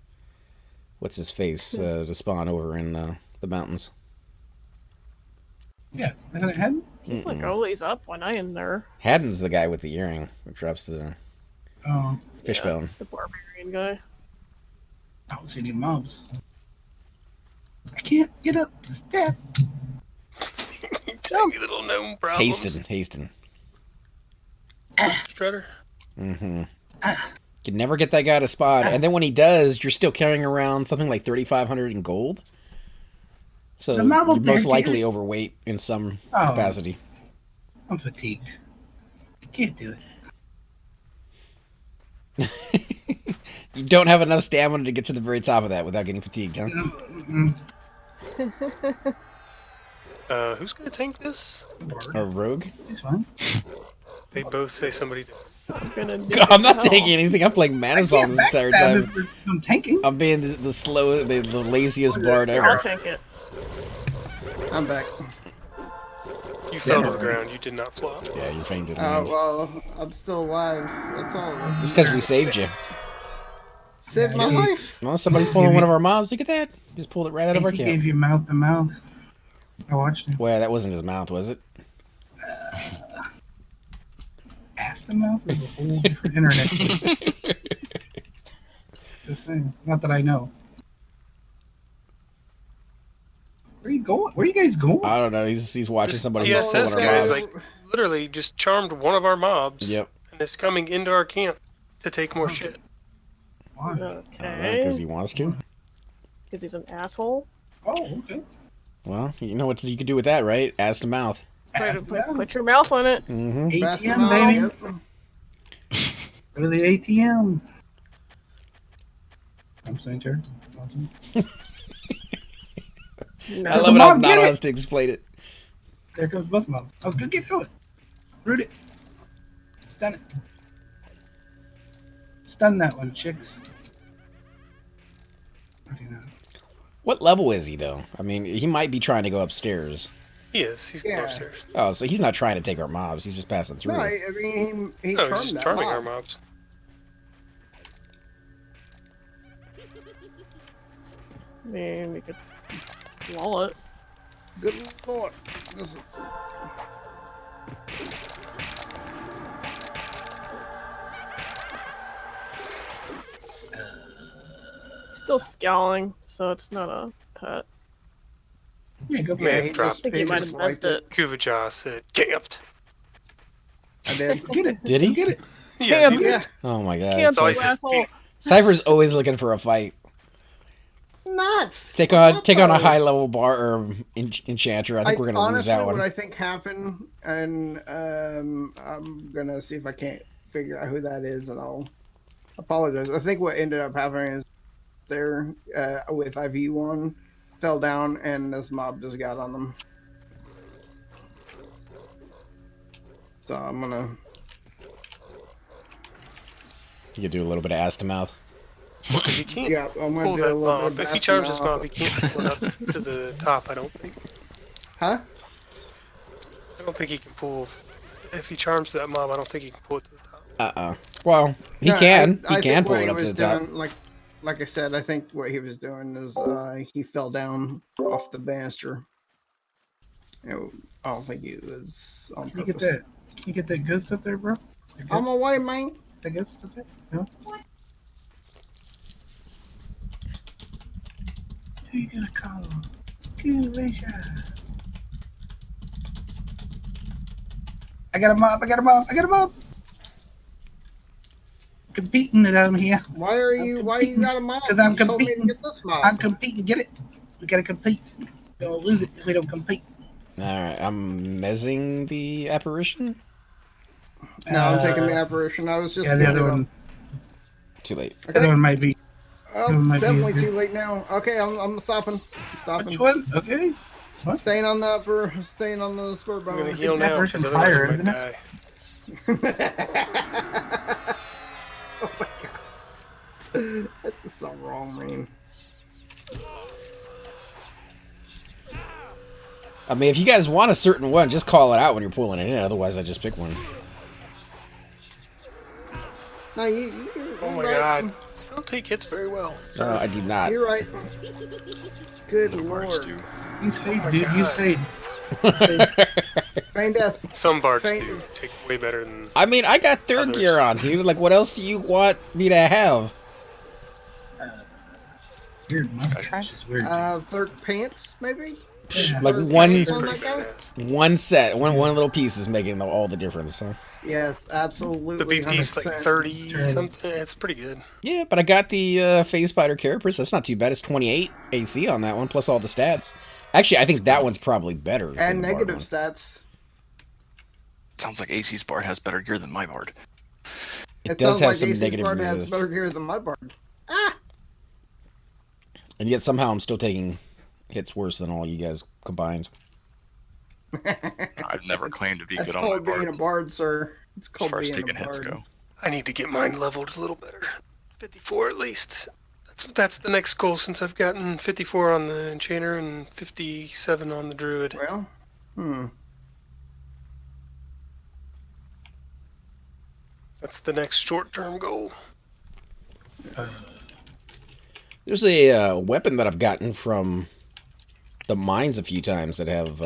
what's his face? To spawn over in the mountains.
Yeah, isn't it Haddon?
He's like always up when I am there.
Haddon's the guy with the earring who drops the fishbone.
The barbarian guy.
I don't see any mobs. I can't get up the steps.
Tiny little gnome problems.
Hasten.
Strutter.
Mm-hmm. Can never get that guy to spawn, and then when he does, you're still carrying around something like 3,500 in gold. So you're most likely overweight in some capacity.
I'm fatigued. Can't do it.
You don't have enough stamina to get to the very top of that without getting fatigued, huh?
Who's gonna tank this?
A rogue?
He's fine.
They both say somebody did.
I'm not taking anything. I'm playing Manazon this entire time.
I'm tanking.
I'm being the laziest bard ever.
I'll tank it.
I'm back.
You fell to the ground. You did not flop.
Yeah, you fainted.
Well, I'm still alive. That's all.
It's because we saved you.
Saved my life?
Well, somebody's pulling one of our mobs. Look at that. Just pulled it right out of our
He
camp.
gave you mouth to mouth. I watched him.
Well, that wasn't his mouth, was it?
Ass to mouth is a whole different internet. Just saying. Not that I know. Where are you going? Where are you guys going?
I don't know. He's watching somebody who's
TSS
pulling our
guys
mobs.
like literally just charmed one of our mobs.
Yep.
And is coming into our camp to take more shit.
Why?
Okay.
Because he wants to.
Because he's an asshole.
Oh, okay.
Well, you know what you could do with that, right? Ass to mouth.
Put your mouth on it.
Mm-hmm.
ATM, baby. Go to the ATM. I'm saying, Jared. Awesome.
No.
I love it how Nano has to explain it.
There goes both mobs. Oh, good, get to it. Root it. Stun it. Stun that one, chicks.
What level is he, though? I mean, he might be trying to go upstairs.
He is. He's going upstairs.
Oh, so he's not trying to take our mobs. He's just passing through.
No, I mean, he
No,
charmed
he's just
that
charming
mob.
our mobs.
I mean, we could wall it.
Good lord.
Still scowling, so it's not a pet.
Yeah, go
May have dropped.
I think he might have missed it.
Kuvaja said, camped.
I did.
Get it.
Did he?
Get it.
Yeah,
Camp.
Yeah.
Oh my god.
Camp, you
Cypher.
asshole.
Cypher's always looking for a fight.
Nuts.
Take on a high level bar or enchanter. I think we're gonna lose
honestly,
that one.
what I think happened, and I'm gonna see if I can't figure out who that is, and I'll apologize. I think what ended up happening is there with IV1 fell down, and this mob just got on them. So I'm gonna.
You could do a little bit of ass to mouth.
Because you can't
Yeah, I'm gonna
pull
do
that
a little
mob.
bit
If
of
he charms this
basketball.
mob, he can't pull it up to the top, I don't think.
Huh?
I don't think he can pull. If he charms that mob, I don't think he can pull it to the top.
Well, he
No,
can.
I
He can
think
pull
what
it
he
up to the
was
top.
doing, like I said, I think what he was doing is he fell down off the banister. You know, I don't think he was on
You get
purpose.
that. you get that ghost up there, bro?
I'm away, man.
That ghost up there? No? Who you gonna call? Curation. I got him up. Competing down here.
Why you got a mob?
Because I'm
You told me to
competing.
get this mob.
I'm competing. Get it? We gotta compete. We're gonna lose it if we don't compete.
Alright, I'm mezzing the apparition.
No, I'm taking the apparition. I was just.
Yeah, the other one.
Too late.
The other one might be.
Oh, definitely too late now. Okay, I'm stopping.
Which one? Okay. What?
Staying on the spur
I'm gonna
bone.
heal now because
Apparition's
otherwise
higher,
I might
isn't it?
die.
Oh my god. That's just so wrong, man.
I mean, if you guys want a certain one, just call it out when you're pulling it in. Otherwise, I just pick one.
No, you're
Oh my
right.
god. I don't take hits very well.
I do not.
You're right. Good
Bards
lord.
do.
Use fade,
my
dude.
God.
Use fade.
Feign death.
Some bards
Faint-
do take way better than.
I mean, I got third
Others.
gear on, dude. Like, what else do you want me to have?
Weird mustache. Is weird.
Third pants, maybe?
Yeah.
Like
Third
one
pants on that guy?
one set, one little piece is making all the difference. Huh?
Yes, absolutely.
The BP's like
100%.
30 something. It's pretty good.
Yeah, but I got the Phase Spider Carapace. That's not too bad. It's 28 AC on that one, plus all the stats. Actually, I think that one's probably better. than
And
the Bard
negative
one.
stats.
Sounds like AC's Bard has better gear than my Bard.
It does
sounds
have
like
some
AC's
negative
Bard has
resist.
better gear than my Bard.
And yet somehow I'm still taking hits worse than all you guys combined.
I've never claimed to be
That's
good on my
called being
Bard
a Bard, sir. It's
as
called
far as
being
taking
a
hits
Bard.
go.
I need to get mine leveled a little better. 54 at least. That's the next goal since I've gotten 54 on the Enchanter and 57 on the Druid.
Well,
That's the next short-term goal.
There's a weapon that I've gotten from the mines a few times that have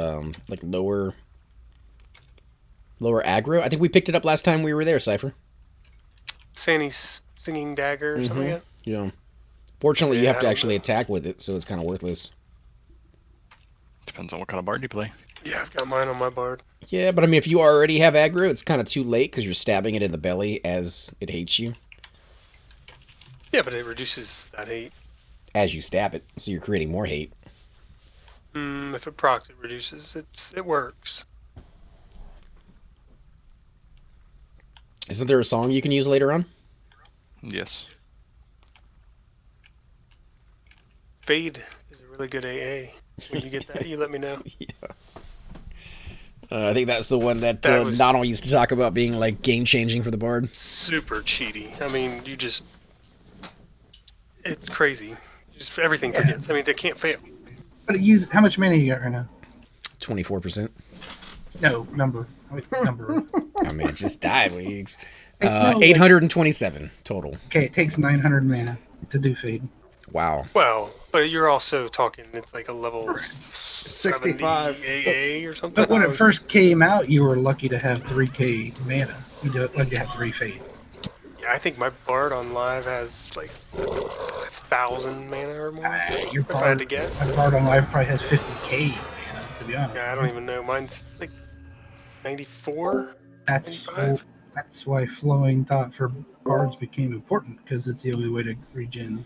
like lower aggro. I think we picked it up last time we were there, Cypher.
Sandy's singing dagger or something like that.
Yeah. Fortunately, you
Yeah,
have to
I don't
actually
know.
attack with it, so it's kind of worthless.
Depends on what kind of Bard you play.
Yeah, I've got mine on my Bard.
Yeah, but I mean, if you already have aggro, it's kind of too late because you're stabbing it in the belly as it hates you.
Yeah, but it reduces that hate.
As you stab it, so you're creating more hate.
If it procs, it reduces. It works.
Isn't there a song you can use later on?
Yes.
Fade is a really good AA. When you get that, you let me know.
I think that's the one that,
That was-
Donald used to talk about being like game changing for the bard.
Super cheaty. I mean, it's crazy. Just everything forgets. I mean, they can't fail.
But how much mana you got right now?
24%.
No, number. Number.
I mean, it just died.
No,
827 total.
Okay, it takes 900 mana to do fade.
Wow.
Well, but you're also talking, it's like a level
65
70 AA or something.
But when it first came out, you were lucky to have 3k mana. You lucky to have 3 fades.
Yeah, I think my Bard on live has like 1,000 mana or more.
Your
If I had to guess.
My Bard on live probably has 50k mana, to be honest.
Yeah, I don't even know. Mine's like 94.
That's
95?
that's why flowing thought for bards became important, because it's the only way to regen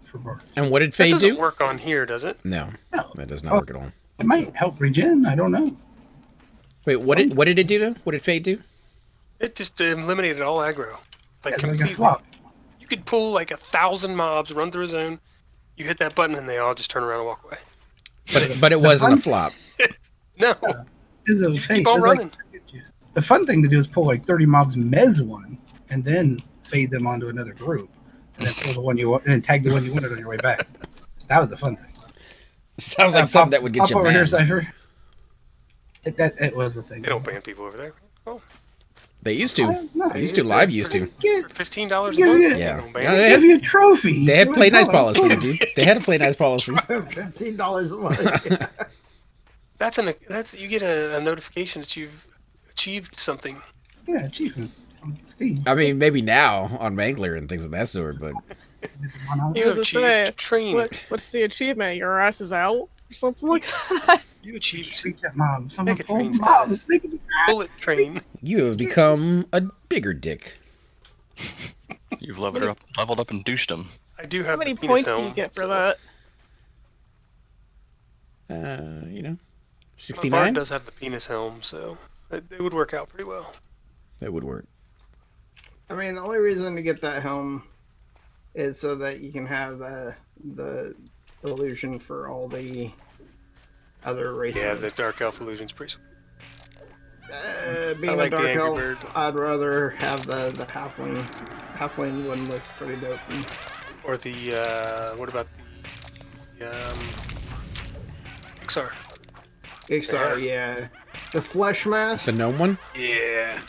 for bards.
And what did
That
Fade
doesn't
do?
work on here, does it?
No,
No.
that does not
Oh.
work at all.
It might help regen. I don't know.
Wait, what did it do to? What did Fade do?
It just eliminated all aggro. Like
It's like a
completely.
flop.
You could pull like 1,000 mobs, run through a zone. You hit that button and they all just turn around and walk away.
But it wasn't a flop.
No,
It's a
just
fade.
keep on
It's like-
running.
the fun thing to do is pull like 30 mobs mez one, and then fade them onto another group, and then pull the one you want, and then tag the one you wanted on your way back. That was the fun thing.
Sounds like something that would get
pop
you
over here,
mad.
Cypher. It was a thing.
They don't ban people over there. Oh,
They used to.
No,
They used to. Live used to.
Get,
for $15 a
Yeah,
month.
yeah.
They
Yeah.
don't ban
Yeah,
you.
they
give you a trophy.
They had
Oh my
play nice
God.
policy, dude. They had a play nice policy.
$15 a month.
That's you get a notification that you've achieved something.
Yeah, achievement on Steam.
I mean, maybe now on Mangler and things of that sort, but
He was to say,
train.
what's the achievement? Your ass is out? Or something like that?
You achieved
Reach that mom. Someone
Mega
called
Train
mom.
status.
Making me cry.
Bullet train.
you have become a bigger dick.
You've leveled up and douched him.
I do have
How many
the penis
points do you
helm,
get for
so
that?
You know,
My
69?
bard does have the penis helm, so it would work out pretty well.
That would work.
I mean, the only reason to get that helm is so that you can have the illusion for all the other races.
Yeah, the dark elf illusion's pretty sweet.
Being
like
a
the
dark
Angry
elf,
Bird.
I'd rather have the halfling. Halfling one looks pretty dope.
Or the, what about the, Pixar?
Pixar, yeah. The flesh mask.
The gnome one?
Yeah.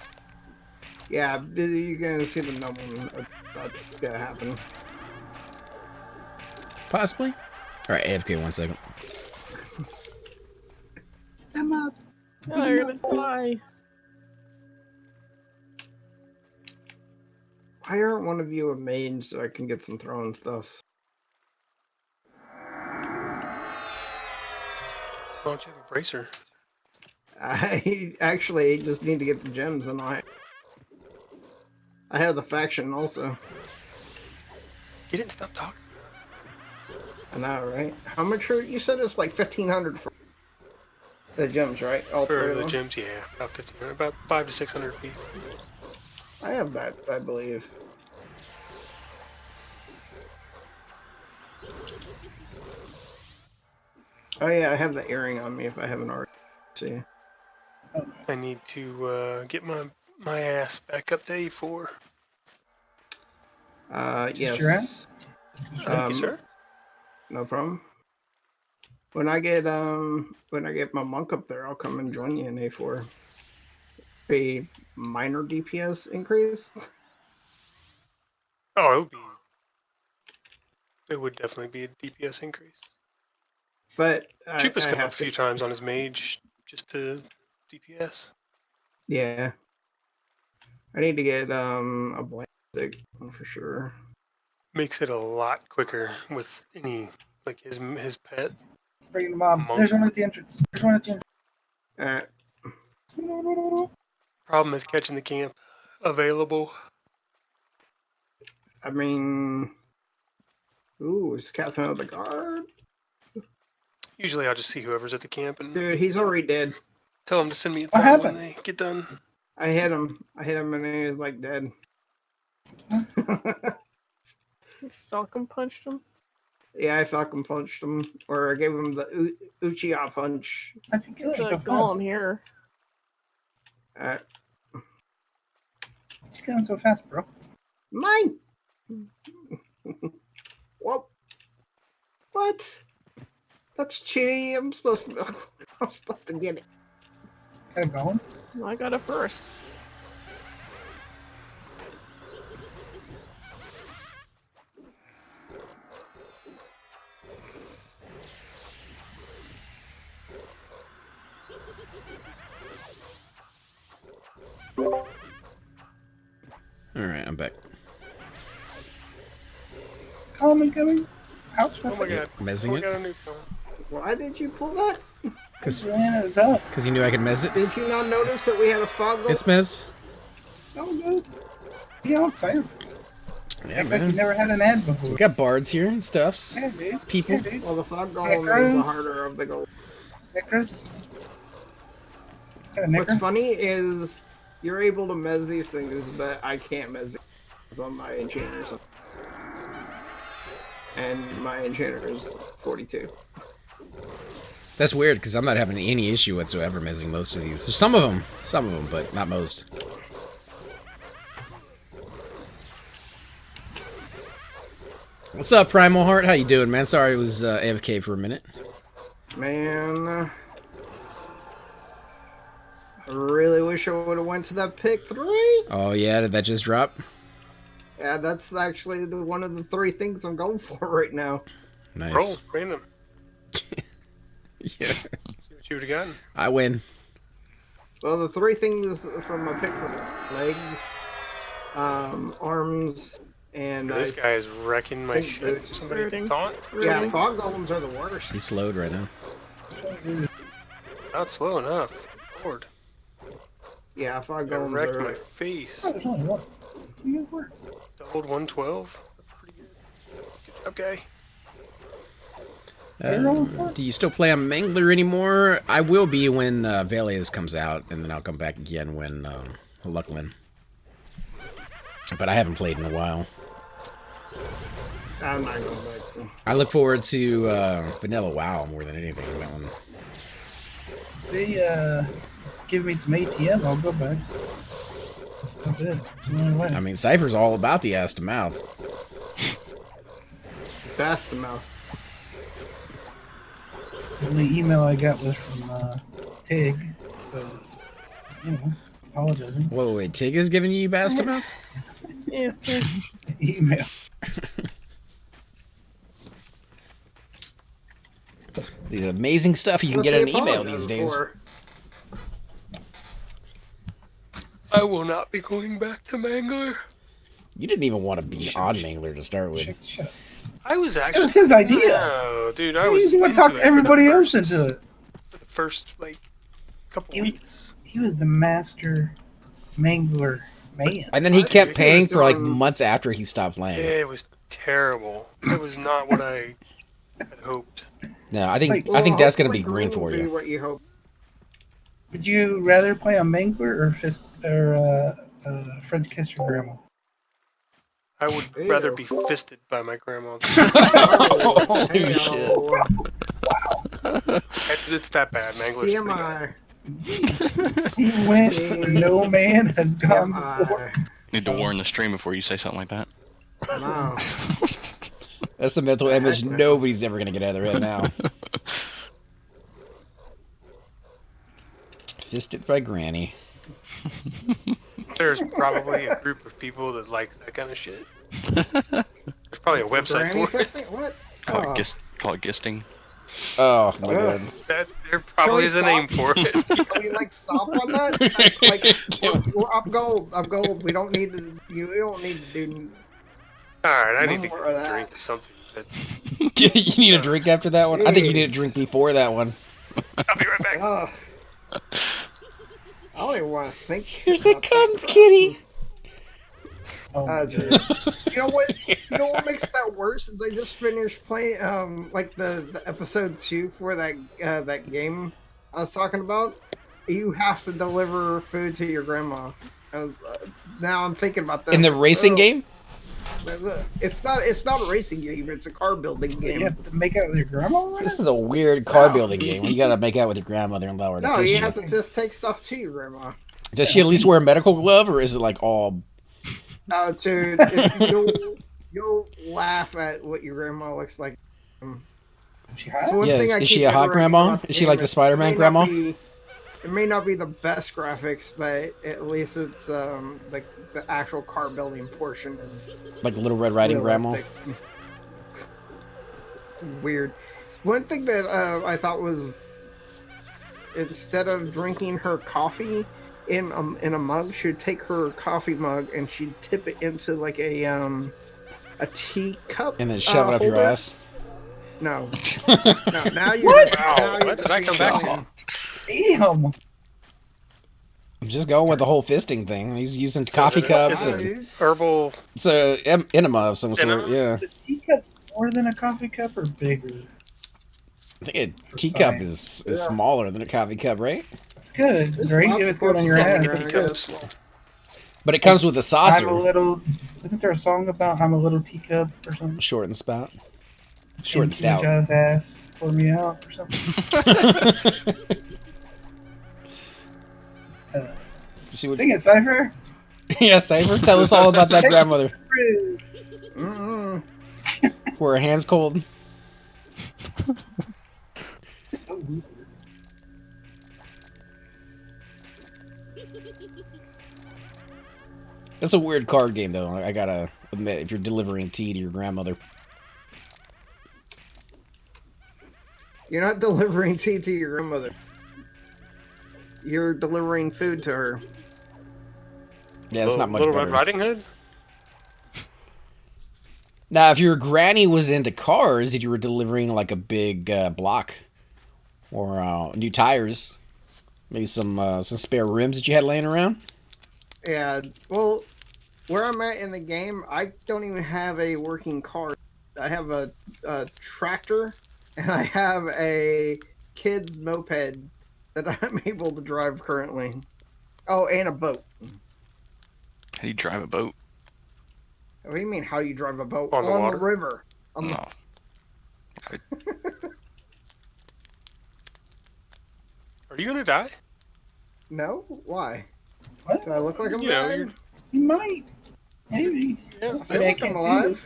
Yeah, you're gonna see the gnome one. That's gonna happen.
Possibly. All right, AFK 1 second.
Them up.
Oh, you're gonna die.
Why aren't one of you a mage so I can get some throwing stuff?
Why don't you have a bracer?
I actually just need to get the gems, and I have the faction also.
You didn't stop talking.
I know, right? How much are you said it's like 1,500 for the gems, right? All three
For
of
the
them.
gems, yeah, about 1,500, about 500 to 600 feet.
I have that, I believe. Oh yeah, I have the earring on me if I haven't already. See.
I need to get my ass back up to A4.
Yes.
your ass?
Thank you, sir.
No problem. When I get my monk up there, I'll come and join you in A4. A minor DPS increase.
Oh, it would definitely be a DPS increase.
But
Chupa's
I
come up
have
a few
to.
times on his mage just to DPS.
Yeah. I need to get a blank stick for sure.
Makes it a lot quicker with any like his pet.
Bring the mob.
Monk.
There's one at the entrance. There's one at the
Alright.
entrance.
Problem is catching the camp available.
I mean, ooh, is Captain of the Guard?
Usually I'll just see whoever's at the camp and
Dude, he's already dead.
tell them to send me a
What
thread when
happened?
they get done.
I hit him and he was like dead.
Falcon punched him.
Yeah, I fucking punched him. Or I gave him the Uchiha punch.
I think
There's
it's
a golem here.
Alright.
You going so fast, bro?
Mine! What? What? That's cheating. I'm supposed to get it.
Got a golem?
I got it first.
Alright, I'm back.
Golem incoming? Ouch,
Oh my god.
Mezzing
we
it?
got a new one.
Why did you pull that?
Because
Man, it's up.
you knew I could mez it.
Did you not notice that we had a fog golem?
It's mezzed.
Oh, good. Yeah, I'm excited.
Yeah,
Act like you
man.
never had an ad before.
We got bards here and stuffs.
Yeah, dude.
People.
Yeah, dude.
Well, the fog golem is the
Necros.
harder of the golem.
Necros. Got a
What's
necro?
funny is you're able to mez these things, but I can't mez these on my enchanters. And my enchanter is 42.
That's weird because I'm not having any issue whatsoever mezzing most of these. There's some of them, but not most. What's up, Primal Heart? How you doing, man? Sorry I was AFK for a minute.
Man, I really wish I would have went to that pick 3.
Oh yeah, did that just drop?
Yeah, that's actually one of the 3 things I'm going for right now.
Nice.
Roll, random.
Yeah.
See what you would have gotten.
I win.
Well, the three things from my pick were legs, arms, and
This guy is wrecking my
think
shit.
boots.
Somebody
Rooting.
taunt?
yeah, fog golems are the worst.
He's slowed right now.
Not slow enough. Lord.
Yeah, fog
I
golems
wrecked
are.
my face.
Oh, there's only one. You guys were.
Doubled 112. Pretty good. Okay.
Do you still play on Mangler anymore? I will be when Velia's comes out, and then I'll come back again when Lucklin. But I haven't played in a while.
I'm not going back.
I look forward to Vanilla WoW more than anything on that one.
They give me some ATM, I'll go back. That's about it. That's the only way.
I mean, Cypher's all about the ass to mouth.
That's the mouth.
The only email I got was from Tig, so, you know, apologizing.
Whoa, wait, Tig is giving you ass to mouth?
Yeah.
Email.
The amazing stuff you can get in an email these days.
I will not be going back to Mangler.
You didn't even want to be on Mangler to start with.
Shut up.
I was
It
actually.
was his idea.
No, dude, I
He
was.
was going to
into
talk
it for
everybody
the
else
first-
into it.
For the first, like, couple weeks.
He was the master mangler man.
And then he kept
he
paying
was
for like
doing-
months after he stopped playing.
It was terrible. It was not what I had hoped.
No, I think
Like,
I think that's gonna
hopefully
be green
will
for
be
you.
What you hope.
Would you rather play on mangler or fist or French kiss your grandma?
I would
Ew.
rather be fisted by my grandmother.
Holy shit.
It's that bad. Mangler's pretty bad.
TMI.
He went where no man has gone before.
TMI.
Need to warn the stream before you say something like that.
No.
That's a mental image nobody's ever gonna get out of their head now. Fisted by Granny.
There's probably a group of people that like that kind of shit. There's probably a website
Granny
for it.
fisting? What?
Call
Oh.
it gisting.
Oh my god.
That there probably is a name for it.
Can we like stop on that? Like, I'm gold. I'm gold. We don't need to. You don't need to do.
All right, I
No
need to
more
get
of
a
that.
drink something. That's,
You need a drink after that one? I think you need a drink before that one.
I'll be right back.
Ugh. I don't even want to think.
Here's
about
it comes,
that.
kitty.
Oh, my God.
You know what? You know what makes that worse is I just finished playing like the episode 2 for that game I was talking about. You have to deliver food to your grandma. Now I'm thinking about that.
In the racing game?
It's not a racing game. It's a car building
You
game.
have to make out with your grandma? Right?
This is a weird car building game. You gotta make out with your grandmother and allow her to
No,
kiss
you
you.
have to just take stuff to your grandma.
Does she at least wear a medical glove, or is it like all?
No, dude, you'll laugh at what your grandma looks like.
She
So
hot?
one
Yeah,
thing I
is she
keep
a hot
reiterating
grandma?
about
Is she
game
like the Spider-Man
it may
grandma?
not be- It may not be the best graphics, but at least it's like the actual car building portion is
Like Little Red Riding Grandma?
realistic. Weird. One thing that I thought was, instead of drinking her coffee in a mug, she'd take her coffee mug and she'd tip it into like a teacup
And then shove it up your
holder.
ass?
No. No, now you're
Wow, what did I come back to?
Damn.
I'm just going with the whole fisting thing. He's using coffee
is it-
cups.
is
And
Herbal.
it's a enema of some sort.
Enema?
Yeah.
The teacup's more than a coffee cup or bigger?
I think a teacup is smaller than a coffee cup, right?
It's good, right? Give it good on your
Yeah,
ass.
yeah.
It's good.
But it comes with a
I'm a
saucer.
little. Isn't there a song about I'm a little teacup or something?
Short and spout. Short and
And
stout.
Jaws ass, pour me out or something.
See what-
Sing it, Cypher.
yeah, Cypher, tell us all about that grandmother.
Mm-mm.
Were her hands cold?
So weird.
That's a weird card game, though. I gotta admit, if you're delivering tea to your grandmother.
You're not delivering tea to your grandmother. You're delivering food to her.
Yeah, it's not much
Little
better.
Red Riding Hood?
Now, if your granny was into cars, if you were delivering like a big block or new tires, maybe some spare rims that you had laying around.
Yeah, well, where I'm at in the game, I don't even have a working car. I have a tractor, and I have a kid's moped that I'm able to drive currently. Oh, and a boat.
How do you drive a boat?
What do you mean, how do you drive a boat?
On the water?
river.
No.
Are you gonna die?
No? Why?
What?
Do I look like I'm
You know,
dead?
You might. Maybe.
Yeah.
I think I'm alive.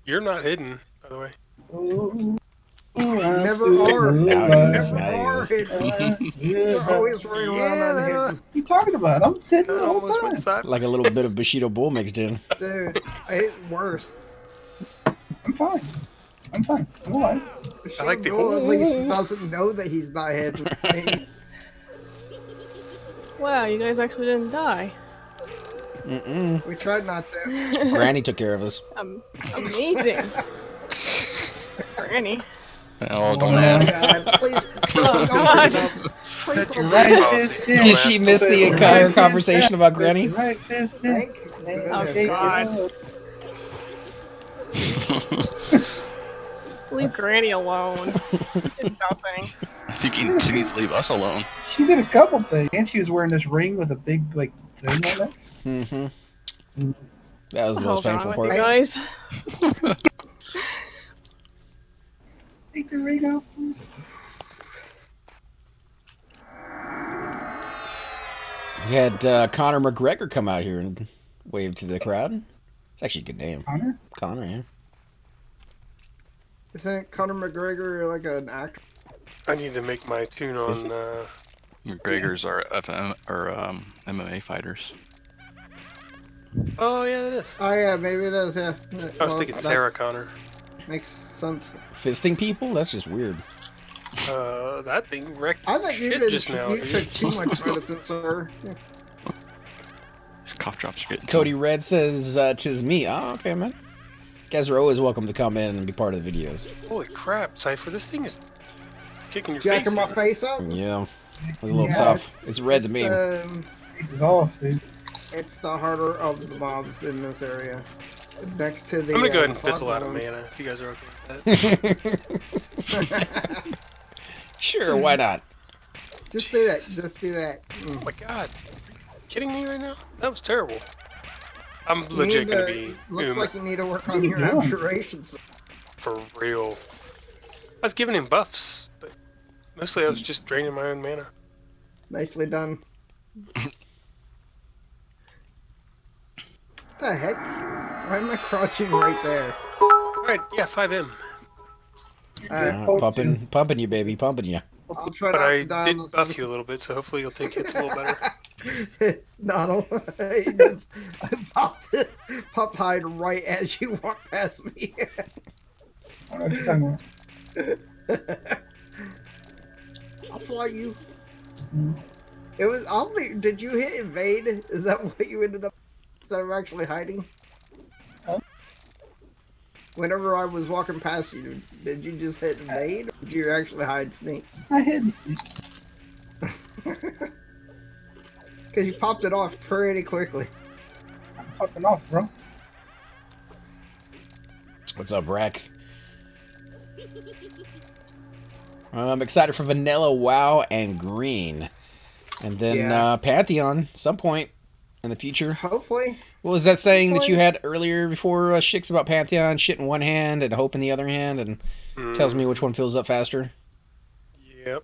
You're not hidden, by the way.
Oh,
Never are.
Nice,
Never are
nice.
hidden. You're always running around unhidden.
What you talking about? I'm sitting
That
the whole
almost went
time.
side.
Like a little bit of Bushido Bull mixed in.
Dude, it's worse.
I'm fine. I'm fine. I'm alive.
I like the
Bull at least doesn't know that he's not hidden.
Wow, you guys actually didn't die.
Mm-mm.
We tried not to.
Granny took care of us.
Amazing. Granny.
Oh, don't
Oh,
ask.
God, please.
Oh,
don't
God.
bring it up. Please don't
Right
bring it up.
fist in.
Did she miss the entire conversation about Granny?
Right fist in.
Thank goodness.
Oh, God. Leave Granny alone. It's nothing.
I think she needs to leave us alone.
She did a couple things, and she was wearing this ring with a big like thing on it.
Mm-hmm. That was the
What
most
the hell's wrong
painful
with you
part.
guys?
Take the ring off.
We had Conor McGregor come out here and wave to the crowd. It's actually a good name.
Connor?
Conor, yeah.
Isn't Conor McGregor like an actor?
I need to make my tune on.
McGregor's are MMA fighters.
Oh yeah, it is.
Oh yeah, maybe it is. Yeah.
I was thinking Sarah Connor.
Makes sense.
Fisting people? That's just weird.
That thing wrecked
I thought you
shit
did
just now.
you
dude.
took too much medicine, sir.
These cough drops are getting.
Cody Red says, "'Tis me." Oh, okay, man. Guys are always welcome to come in and be part of the videos.
Holy crap, Cypher! This thing is kicking your
Jacking
face.
my
in.
face up.
Yeah, it's a little
Yeah,
tough. It's red to me.
Face is off, dude.
It's the harder of the mobs in this area. Next to the.
I'm gonna go ahead and
fog
fizzle out of
bombs.
mana if you guys are okay with that.
Sure, why not?
Just do that. Just do that.
Oh my god. Kidding me right now? That was terrible. I'm
You
legit
need
gonna
to-
be
Looks like you need to work on
What are
your
you doing?
abjurations.
for real. I was giving him buffs, but mostly I was just draining my own mana.
Nicely done. The heck? Why am I crouching right there?
Alright, yeah, 5M.
Alright,
Pumping you, baby, pumping you.
I'll try
But
not
I
to die
did
on
buff you a little bit, so hopefully you'll take hits a little better.
Not I popped hide right as you walked past me.
I don't know what you're talking about.
I saw you. It was. Did you hit invade? Is that what you ended up instead of actually hiding?
Huh?
Whenever I was walking past you, did you just hit invade, or did you actually hide sneak?
I hid and sneak.
Because you popped it off pretty quickly.
I'm popping off, bro.
What's up, Rack? I'm excited for Vanilla, WoW, and Green. And then
Yeah.
Pantheon, at some point in the future.
Hopefully.
What was that saying that you had earlier before, Shix, about Pantheon? Shit in one hand and hope in the other hand, and tells me which one fills up faster?
Yep.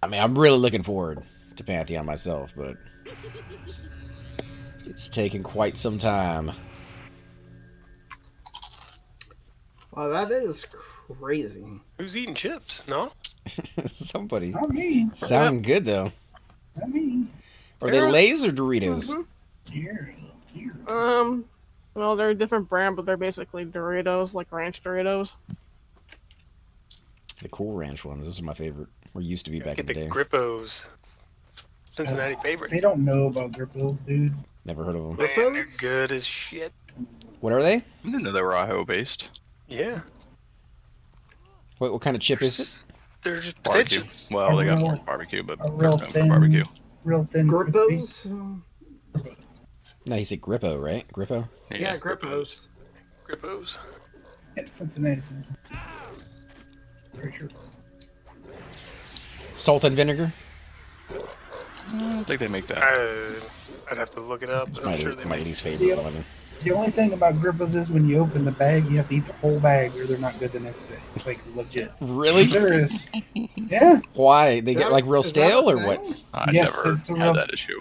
I mean, I'm really looking forward to Pantheon myself, but it's taken quite some time.
Wow, that is crazy.
Who's eating chips? No?
Somebody.
Not me.
Sounding good, though.
Not me.
Are they Lay's or Doritos?
Here.
Well, they're a different brand, but they're basically Doritos, like ranch Doritos.
The Cool Ranch ones. Those are my favorite. Or used to be back in
Get
the
the
day.
Grippos. Cincinnati favorite.
They don't know about Grippos, dude.
Never heard of them.
Man, they're good as shit.
What are they?
I didn't know they were Ohio based.
Yeah.
What kind of chip is it?
They're just
Barbecue.
potatoes.
Well, they got more barbecue, but
A
they're
real
known for
thin,
barbecue.
real thin.
Grippos?
No, he said Grippo, right? Grippo?
Yeah, Grippos.
Grippos.
Yeah, Cincinnati. Pretty sure.
Salt and vinegar?
I don't think they make that.
I'd have to look it up.
It's
But I'm sure they
my
make
least favorite one.
The only thing about Grippos is when you open the bag, you have to eat the whole bag or they're not good the next day. It's like legit.
Really?
There is. Yeah.
Why? They get like real stale or what?
I
Yes,
never
it's a
had
real-
that issue.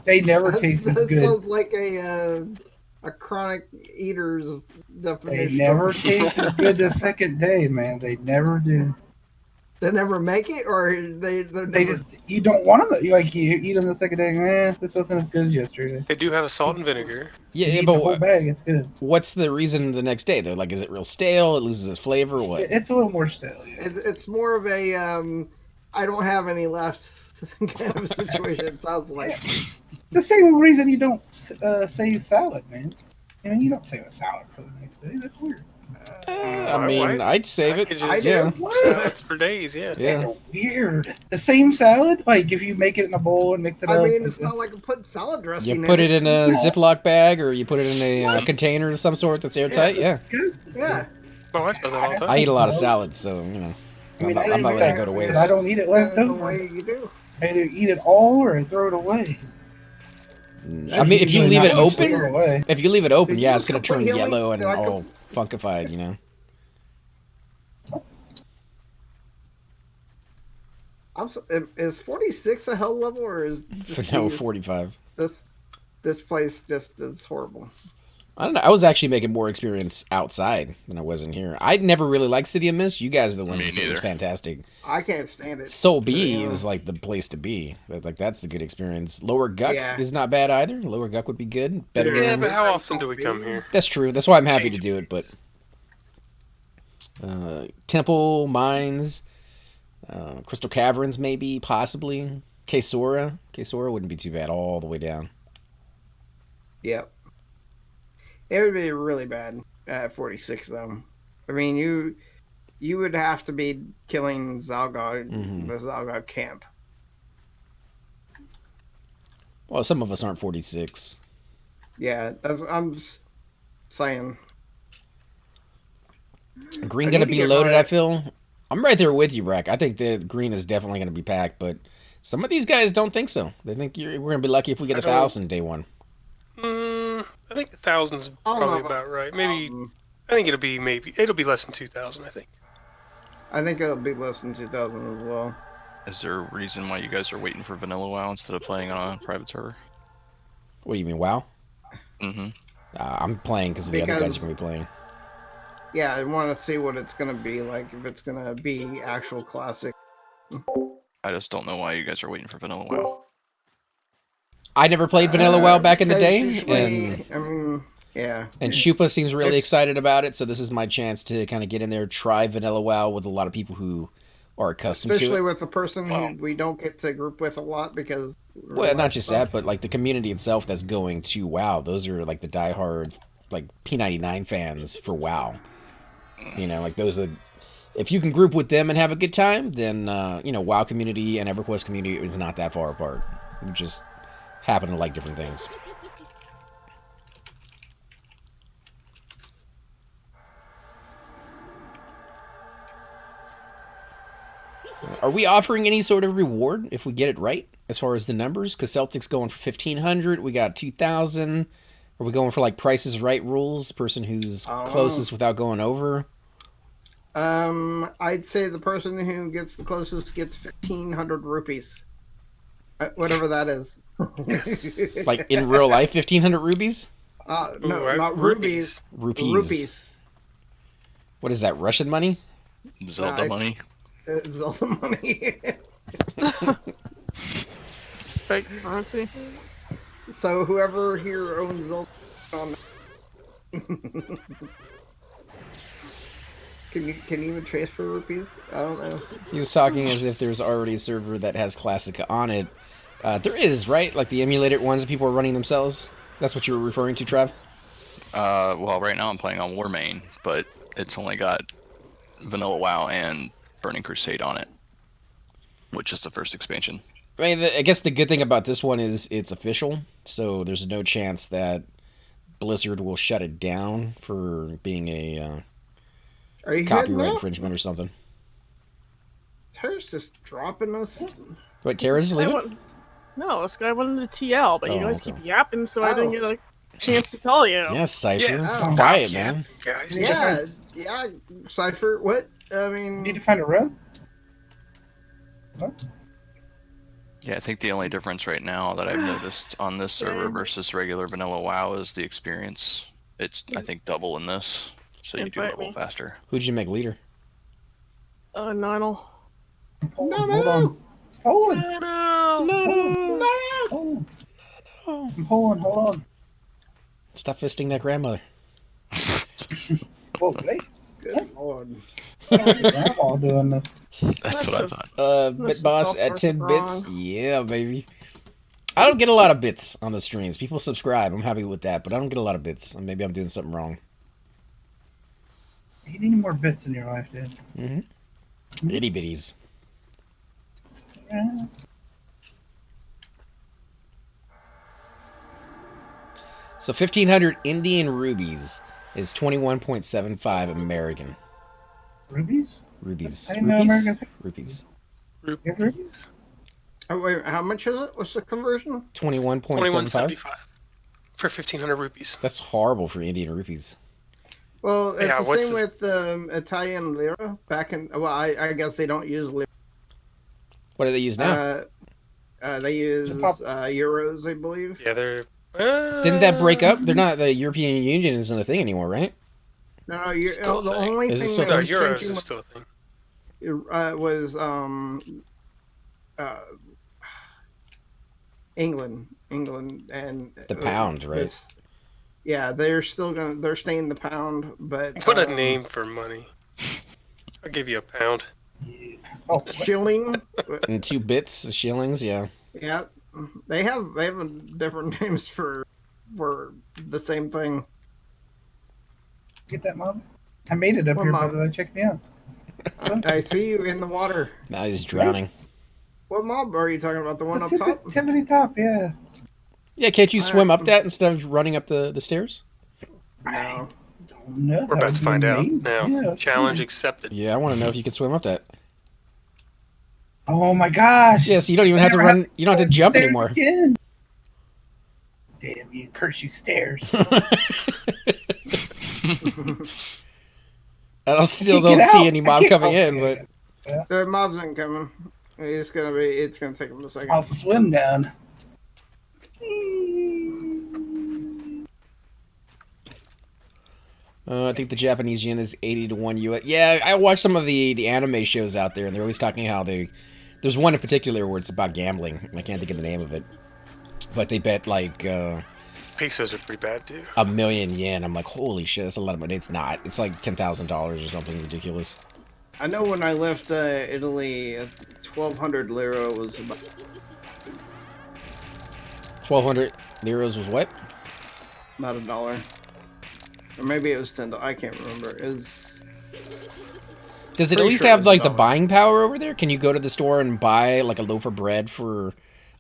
They never taste as
That
good.
sounds like a chronic eater's
They
definition.
never taste as good the second day, man. They never do.
They never make it, or they're
They
never...
just you don't want them. You eat them the second day. This wasn't as good as yesterday.
They do have a salt and vinegar.
Yeah,
You
yeah,
eat the whole
but
bag. It's good.
what's the reason the next day? They're like, is it real stale? It loses its flavor? What?
It's a little more stale. Yeah.
It's more of a I don't have any left kind of situation. It sounds like.
The same reason you don't save salad, man. You don't save a salad for the next day. That's weird.
I mean, I'd save it.
I do.
Yeah.
Salads for days, yeah.
Yeah.
It's weird. The same salad, like if you make it in a bowl and mix it
I
up.
mean, it's not like I put salad dressing.
You put it in a
No.
Ziploc bag or you put it in a container of some sort that's airtight. Yeah.
Yeah.
My wife does that all the time.
I eat a lot of salads, so, you know. I'm not letting it go to waste.
I don't eat it left
The
over.
way you do.
I either eat it all or I throw it away.
I mean, if you
Usually
leave
not
it
much throw
open,
away.
if you leave it open,
Did
yeah,
you
it's going to turn
completely-
yellow and
like a-
all funkified, you know.
Is 46 a hell level, or is just
No,
these-
45.
this place just is horrible?
I don't know. I was actually making more experience outside than I was in here. I never really liked City of Mist. You guys are the ones
Me
that said it was
neither.
fantastic.
I can't stand it.
Soul B
Yeah.
is like the place to be. Like that's the good experience. Lower Guck
Yeah.
is not bad either. Lower Guck would be good. Better.
Yeah,
than-
but how often do we come here?
That's true. That's why I'm happy to do it. But Temple, Mines, Crystal Caverns, maybe, possibly. Kesora wouldn't be too bad all the way down.
Yep. It would be really bad at 46, though. I mean, you would have to be killing Zalgog,
Mhm.
the Zalgog camp.
Well, some of us aren't 46.
Yeah, that's I'm saying.
Green
I
gonna
need to
be
get
loaded,
my-
I feel. I'm right there with you, Brack. I think the green is definitely gonna be packed, but some of these guys don't think so. They think we're gonna be lucky if we get
I
1,000 day one.
I think 1,000's
I don't
probably
know
about right. Maybe
Um,
I think it'll be less than 2,000. I think.
I think it'll be less than 2,000 as well.
Is there a reason why you guys are waiting for Vanilla WoW instead of playing on a private server?
What do you mean, WoW?
Mm-hmm.
I'm playing because the other guys
Because-
are gonna be playing.
Yeah, I want to see what it's gonna be like. If it's gonna be actual classic.
I just don't know why you guys are waiting for Vanilla WoW.
I never played Vanilla WoW back in the
Because
day,
usually, I mean, yeah.
and Shupa seems really
It's-
excited about it. So this is my chance to kind of get in there, try Vanilla WoW with a lot of people who are accustomed
Especially
to it.
with the person
Wow.
who we don't get to group with a lot because.
Well, not just that, but like the community itself that's going to WoW. Those are like the diehard like P99 fans for WoW. You know, like those are. If you can group with them and have a good time, then WoW community and Everquest community is not that far apart. We just happen to like different things. Are we offering any sort of reward if we get it right as far as the numbers? Because Celtic's going for 1,500, we got 2,000. Are we going for like Price is Right rules? Person who's closest without going over.
I'd say the person who gets the closest gets 1,500 rupees. Whatever that is.
Yes.
Like in real life, 1,500 rubies?
No,
Ooh,
not rupees.
Rupees.
Rupees.
What is that, Russian money?
Zelda
I-
money.
It's all the money.
Fake currency.
So whoever here owns Zelda on Can you even transfer rupees? I don't know.
He was talking as if there's already a server that has Classic on it. There is, right? Like the emulated ones that people are running themselves? That's what you were referring to, Trav?
Well, right now I'm playing on Warmain, but it's only got Vanilla WoW and Burning Crusade on it, which is the first expansion.
I mean, I guess the good thing about this one is it's official, so there's no chance that Blizzard will shut it down for being a copyright infringement or something.
Tara's just dropping us.
Wait, Tara's leaving?
No, this guy wanted to TL, but you guys
okay.
keep yapping, so I didn't get a chance to tell you.
Yes, Cypher.
Yeah,
It's quiet, man.
Guys.
Yeah, Cypher. What? I mean,
Need to find a road. What?
Yeah, I think the only difference right now that I've noticed on this server versus regular vanilla WoW is the experience. It's, I think, double in this, so you do level faster.
Who'd you make leader?
Ninal.
Hold on. Hold on. Hold on.
Stop fisting that grandmother.
Whoa, wait.
good lord.
Grandma doing the...
That's what I thought.
Bit boss at 10 bits. Yeah, baby. I don't get a lot of bits on the streams. People subscribe. I'm happy with that, but I don't get a lot of bits. Maybe I'm doing something wrong.
You need more bits in your life, dude.
Mm-hmm. Itty bitties.
Yeah.
So 1,500 Indian rubies is 21.75 American.
Rubies?
Rubies.
I didn't know
Rupees?
American-
Rupees.
Rubies?
Oh, wait, how much is it? What's the conversion?
21.75?
For 1,500 rupees.
That's horrible for Indian rupees.
Well, it's
Yeah,
the
what's
same with Italian lira. Back in, well, I guess they don't use lira.
What do they use now?
They use euros, I believe.
Yeah, they're...
Didn't that break up? They're not, the European Union isn't a thing anymore, right?
No,
Still a
the
thing.
only
Is it
thing
still
that
No,
was
euros
changing
is still a thing.
was England, and
The pound, right?
Yeah, they're staying the pound, but
What a name for money. I'll give you a pound.
Oh,
shilling.
And 2 bits, shillings, yeah.
Yeah, they have different names for the same thing.
get that, Mom? I made it up
What,
here,
Mom?
by the way. Check me out.
I see you in the water.
Now he's drowning.
What mob are you talking about? The one up top?
Tippity top, yeah.
Yeah, can't you swim up that instead of running up the stairs?
No.
Don't know.
We're
That
about
would
to
be
find out
amazing.
now.
Yeah, let's
Challenge
see.
accepted.
Yeah, I want to know if you can swim up that.
Oh my gosh.
Yeah, so you don't even have to run, you don't have to jump
Stairs
anymore.
again. Damn you, curse you stairs.
I still
Get
don't see
out.
any mob
Get
coming
out.
in, but
The mob's ain't coming. It's gonna take them a second.
I'll swim down.
I think the Japanese yen is 80 to 1 US. Yeah, I watch some of the anime shows out there, and they're always talking how there's one in particular where it's about gambling. I can't think of the name of it. But they bet like
Pesos are pretty bad, too.
1,000,000 yen. I'm like, holy shit, that's a lot of money. It's not. It's like $10,000 or something ridiculous.
I know when I left Italy, 1,200 lira was about
1,200 liras was what?
$1. Or maybe it was $10. I can't remember. It was...
Does it at
Pretty
least
sure it
have
was
like the
$1.
buying power over there? Can you go to the store and buy like a loaf of bread for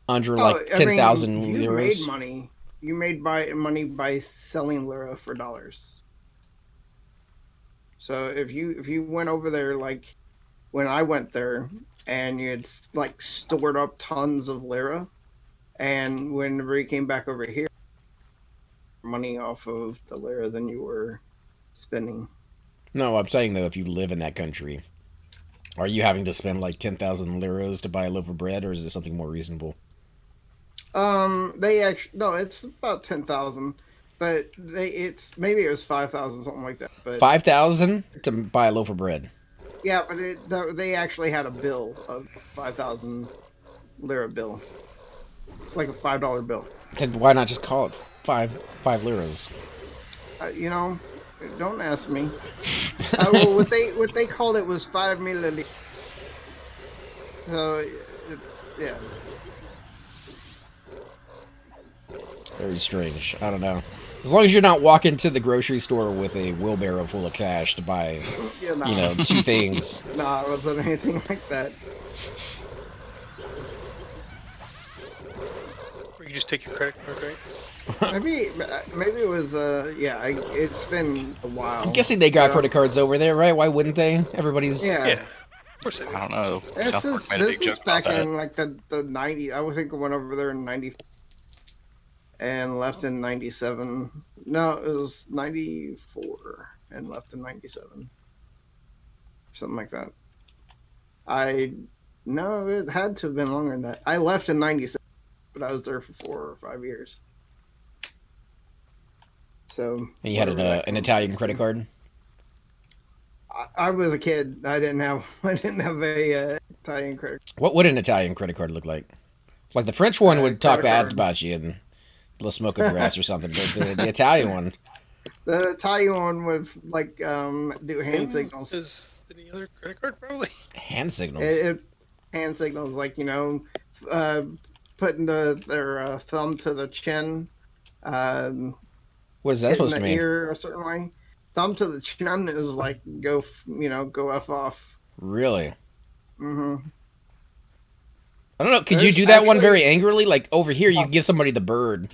under like
I mean,
10,000
you
liras?
made money. You made money by selling lira for dollars. So if you went over there like when I went there and you had like stored up tons of lira, and whenever you came back over here, money off of the lira than you were spending.
No, I'm saying though, if you live in that country, are you having to spend like 10,000 liras to buy a loaf of bread, or is it something more reasonable?
They actually no, it's about 10,000, but it's maybe it was 5,000, something like that. But
5,000 to buy a loaf of bread.
yeah, but they actually had a bill of 5,000 lira bill. It's like a $5 bill.
Then why not just call it five liras?
You know, Don't ask me. Well, what they called it was 5 milliliters. So it's yeah.
Very strange. I don't know. As long as you're not walking to the grocery store with a wheelbarrow full of cash to buy,
Yeah, nah.
2 things.
Nah, it wasn't anything like that.
Or you just take your credit card, right?
Maybe it was it's been a while.
I'm guessing they got credit cards over there, right? Why wouldn't they? Everybody's
Yeah. Of course they do.
I don't know.
This is back in like the 90s. I would think I went over there in 90 and left in 97. No, it was 94 and left in 97. Something like that. No, it had to have been longer than that. I left in 97, but I was there for 4 or 5 years. So.
And you had an Italian credit card?
I was a kid. I didn't have a Italian credit card.
What would an Italian credit card look like? Like the French one would talk bad about you and blow smoke up your ass or something, but the Italian one.
The Italian one would like do hand signals.
As any other credit card, probably.
Hand signals.
Hand signals, like putting their thumb to the chin.
What is that supposed to mean?
Ear a certain way. Thumb to the chin is like go F off.
Really?
Mm-hmm.
I don't know. Could you do that one very angrily? Like over here, you give somebody the bird,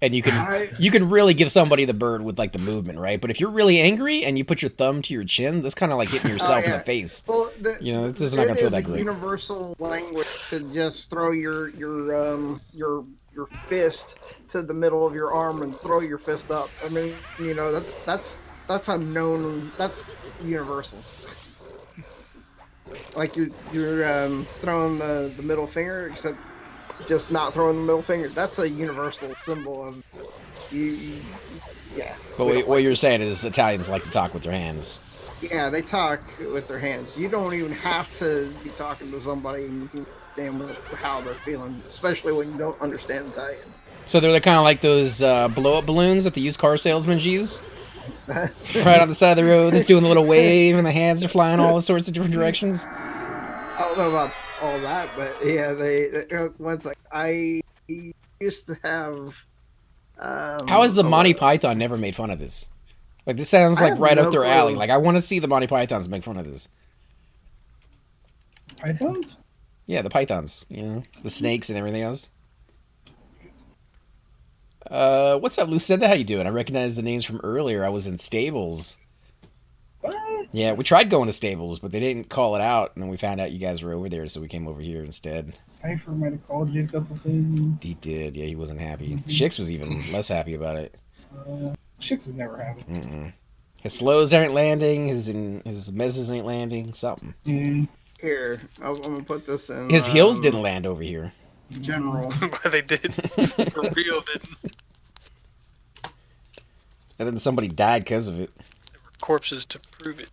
and you can really give somebody the bird with like the movement, right? But if you're really angry and you put your thumb to your chin, that's kind of like hitting yourself in the face.
Well,
this is not gonna feel that great.
Universal language to just throw your fist to the middle of your arm and throw your fist up. I mean, that's unknown. That's universal. Like you're throwing the middle finger, except just not throwing the middle finger. That's a universal symbol of you. Yeah.
But what you're saying is Italians like to talk with their hands.
Yeah, they talk with their hands. You don't even have to be talking to somebody and you can understand how they're feeling, especially when you don't understand Italian.
So they're kind of like those blow-up balloons that the used car salesmen use? Right on the side of the road, just doing a little wave, and the hands are flying all sorts of different directions.
I don't know about all that, but yeah, they once like I used to have.
How has the Monty Python never made fun of this? Like this sounds like right up their alley. Like I want to see the Monty Pythons make fun of this.
Pythons?
Yeah, the pythons. The snakes and everything else. What's up, Lucinda? How you doing? I recognize the names from earlier. I was in Stables.
What?
Yeah, we tried going to Stables, but they didn't call it out, and then we found out you guys were over there, so we came over here instead.
Cypher might have called you a couple things.
He did, yeah, he wasn't happy. Shix was even less happy about it.
Shix is never happy.
His slows aren't landing, his mezzes ain't landing, something.
Here, I'm gonna put this in.
His heels didn't land over here.
General.
They did. For real, didn't.
And then somebody died because of it.
There were corpses to prove it.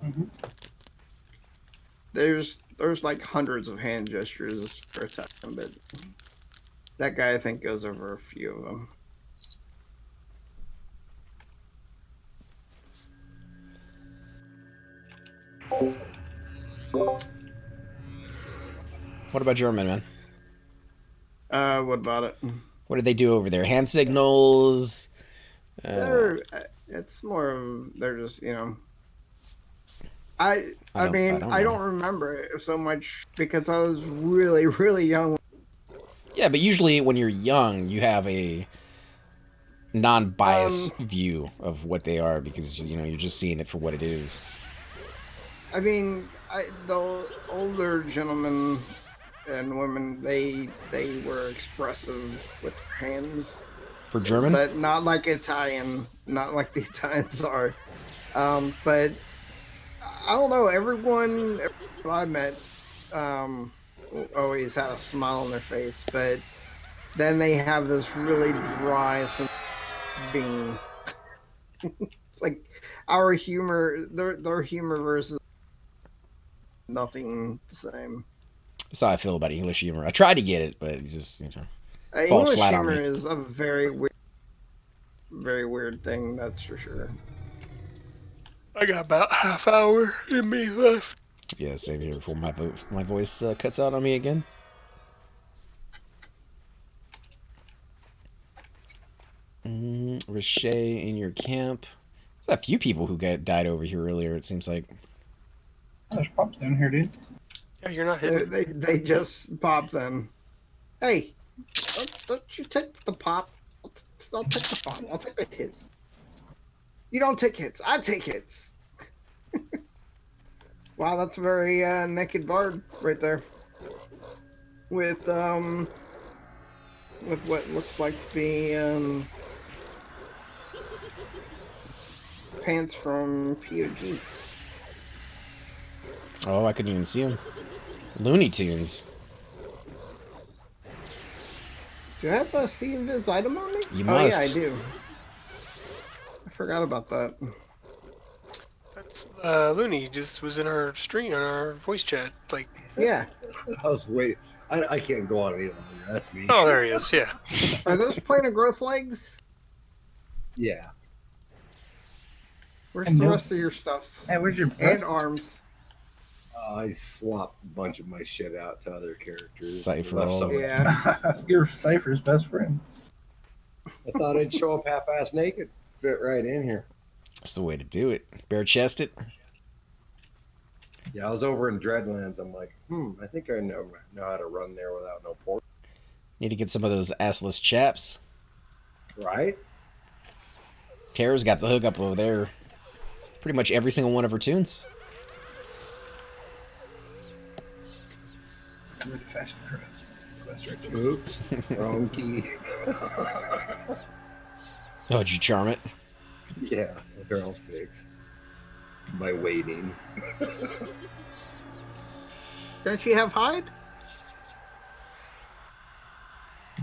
Mm-hmm.
There's like hundreds of hand gestures per time, but that guy I think goes over a few of them.
What about German, man?
What about it?
What did they do over there? Hand signals?
It's more of they're just I don't remember it so much because I was really, really young.
Yeah, but usually when you're young, you have a non-biased view of what they are because you're just seeing it for what it is.
I mean, the older gentlemen and women, they were expressive with their hands.
For German?
But not like Italian, not like the Italians are. But I don't know, everyone I met always had a smile on their face, but then they have this really dry sense of being. Like our humor, their humor versus nothing the same.
That's how I feel about English humor. I tried to get it, but it just falls
English
flat on
humor
me.
is a very weird thing, that's for sure.
I got about half hour in me left.
Yeah, same here before my voice cuts out on me again. Richey in your camp. There's a few people who died over here earlier, it seems like.
Oh, there's pups down here, dude.
Yeah, you're not hitting.
They just popped them. Hey, don't you take the pop. I'll take the pop. I'll take the hits. You don't take hits. I take hits. Wow, that's a very naked bard right there. With what looks like to be pants from POG.
Oh, I couldn't even see him. Looney Tunes.
Do I have a see invis item on me?
You
Oh
must.
yeah, I do. I forgot about that.
That's Looney just was in our stream, in our voice chat. Like,
Yeah.
I was waiting. I can't go on any longer. That's me.
oh, there he is. Yeah.
Are those point of growth legs?
Yeah.
Where's
And
the
no-
rest of your stuffs?
Hey, where's your
And arms.
I swapped a bunch of my shit out to other characters.
Cypher
Left
all.
some-
Yeah.
You're Cypher's best friend.
I thought I'd show up half-ass naked. Fit right in here.
That's the way to do it. Bare chested.
Yeah, I was over in Dreadlands. I'm like, I think I know how to run there without no port.
Need to get some of those assless chaps.
Right?
Tara's got the hookup over there. Pretty much every single one of her tunes.
It's a really fashion crowd. That's right.
Oops. Wrong key.
Oh, did you charm it?
Yeah, they're all fixed. By waiting.
Don't you have hide?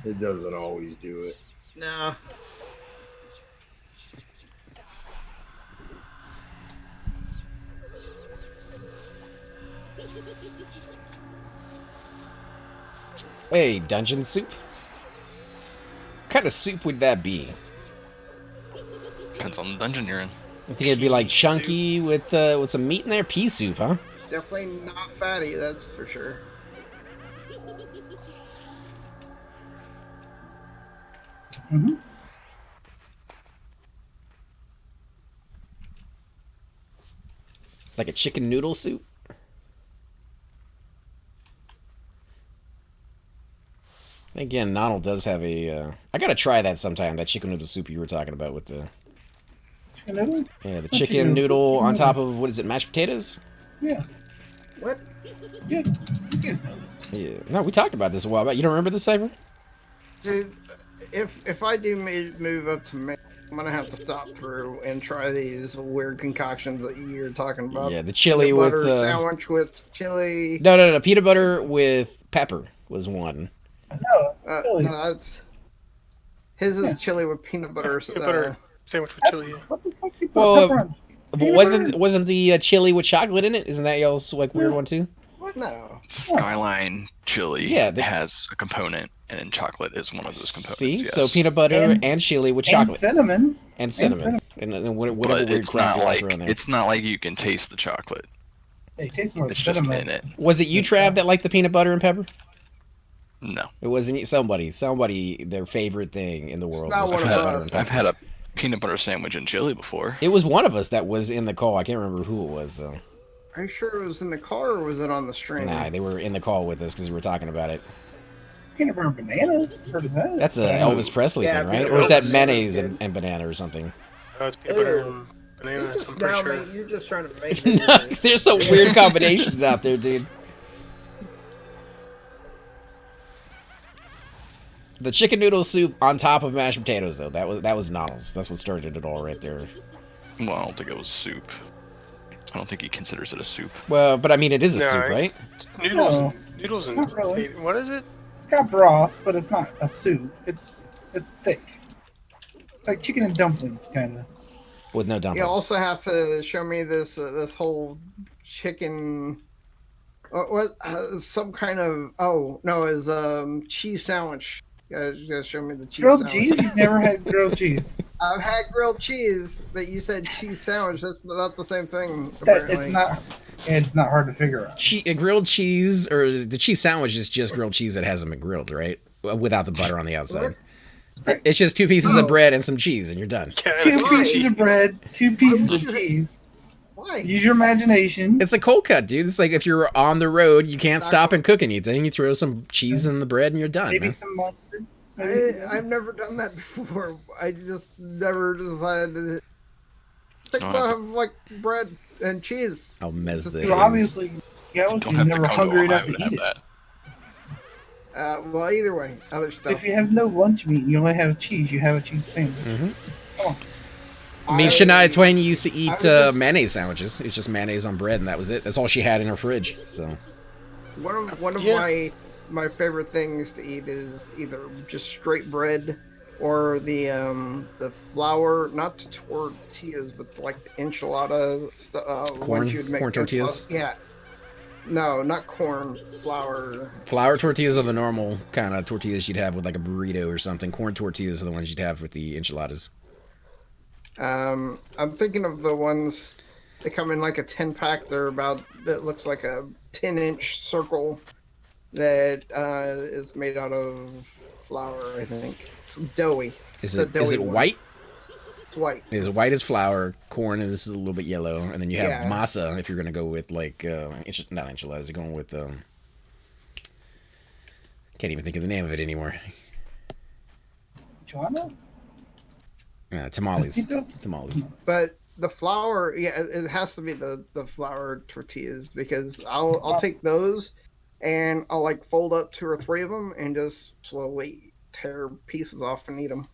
It doesn't always do it.
No.
Hey, dungeon soup? What kind of soup would that be?
Depends on the dungeon you're in.
I think it'd be like chunky with some meat in there. Pea soup, huh?
Definitely not fatty, that's for sure.
Mm-hmm.
Like a chicken noodle soup? Again, Nonald does have a... I gotta try that sometime, that chicken noodle soup you were talking about with the...
Chicken noodle?
Yeah, the
Chicken
chicken noodle on
noodle.
top of, what is it, mashed potatoes?
Yeah.
What?
Yeah. You guys know this.
Yeah. No, we talked about this a while back. You don't remember this, Cypher?
Dude, if I do move up to Maine, I'm gonna have to stop through and try these weird concoctions that you're talking about.
Yeah, the chili
Peanut
with...
butter sandwich with chili.
No. Peanut butter with pepper was one.
No.
No, that's his is chili with peanut butter.
Peanut butter sandwich with chili. Yeah.
What the fuck you put
Well,
pepper on?
But
Peanut
wasn't the chili with chocolate in it? Isn't that y'all's like weird one too?
No.
Skyline chili
Yeah,
has a component, and chocolate is one of those components.
See,
yes.
so peanut butter and,
And-
chili with
And
chocolate
cinnamon.
and cinnamon and whatever
But
weird
it's
crap
not
else
like
are in there.
it's not like you can taste the chocolate.
It tastes more like
It's just
cinnamon.
in it.
Was it you, Trav, that liked the peanut butter and pepper?
No,
It wasn't somebody their favorite thing in the world
not
was
one
peanut
of
butter
us.
and
I've
pepper.
had a peanut butter sandwich and chili before.
It was one of us that was in the call. I can't remember who it was though.
Are you sure it was in the car or was it on the stream?
Nah, they were in the call with us because we were talking about it.
Peanut butter and banana. What is that?
That's a Elvis Presley
Yeah,
thing, right?
peanut
Or is that
butter
mayonnaise
sandwich.
and banana or something?
No, it's peanut butter and banana. I'm pretty sure.
You're just trying to make
There's some weird combinations out there, dude. The chicken noodle soup on top of mashed potatoes, though, that was Noddles. That's what started it all right there.
Well, I don't think it was soup. I don't think he considers it a soup.
Well, but I mean, it is a
No,
soup, right?
Noodles,
No.
noodles and
Not really.
potato. What is it?
It's got broth, but it's not a soup. It's thick. It's like chicken and dumplings, kind of.
With no
You
dumplings.
also have to show me this this whole chicken. What some kind of cheese sandwich. You gotta show me the cheese
Grilled
sandwich.
cheese? You've never had grilled cheese.
I've had grilled cheese, but you said cheese sandwich. That's not the same thing.
It's not. It's not hard to figure out.
Grilled cheese, or the cheese sandwich is just grilled cheese that hasn't been grilled, right? Without the butter on the outside. It's just 2 pieces of bread and some cheese, and you're done.
2 pieces of bread, 2 pieces of cheese.
Why?
Use your imagination.
It's a cold cut, dude. It's like if you're on the road, you can't stop and cook anything. You throw some cheese in the bread, and you're done.
Maybe
Man.
some mustard.
I've never done that before. I just never decided to think about like bread and cheese.
I'll mess the
You obviously, you're never hungry enough to eat it.
Well, either way, other stuff.
If you have no lunch meat and you only have cheese, you have a cheese sandwich.
Mm-hmm.
Come on.
I mean, Shania Twain used to eat mayonnaise sandwiches. It's just mayonnaise on bread, and that was it. That's all she had in her fridge. So
one of my favorite things to eat is either just straight bread or the flour, not tortillas, but like the enchilada stuff.
corn tortillas.
Yeah. No, not corn. Flour.
Flour tortillas are the normal kind of tortillas you'd have with like a burrito or something. Corn tortillas are the ones you'd have with the enchiladas.
I'm thinking of the ones that come in like a 10-pack. That looks like a 10-inch circle that is made out of flour, I think. It's doughy.
Is it white?
It's white.
It's white as flour. Corn is a little bit yellow, and then you have masa if you're gonna go with like not enchiladas. You're going with can't even think of the name of it anymore.
Enchilada?
Tamales. Tamales.
But the flour, it has to be the flour tortillas, because I'll take those and I'll like fold up 2 or 3 of them and just slowly tear pieces off and eat them.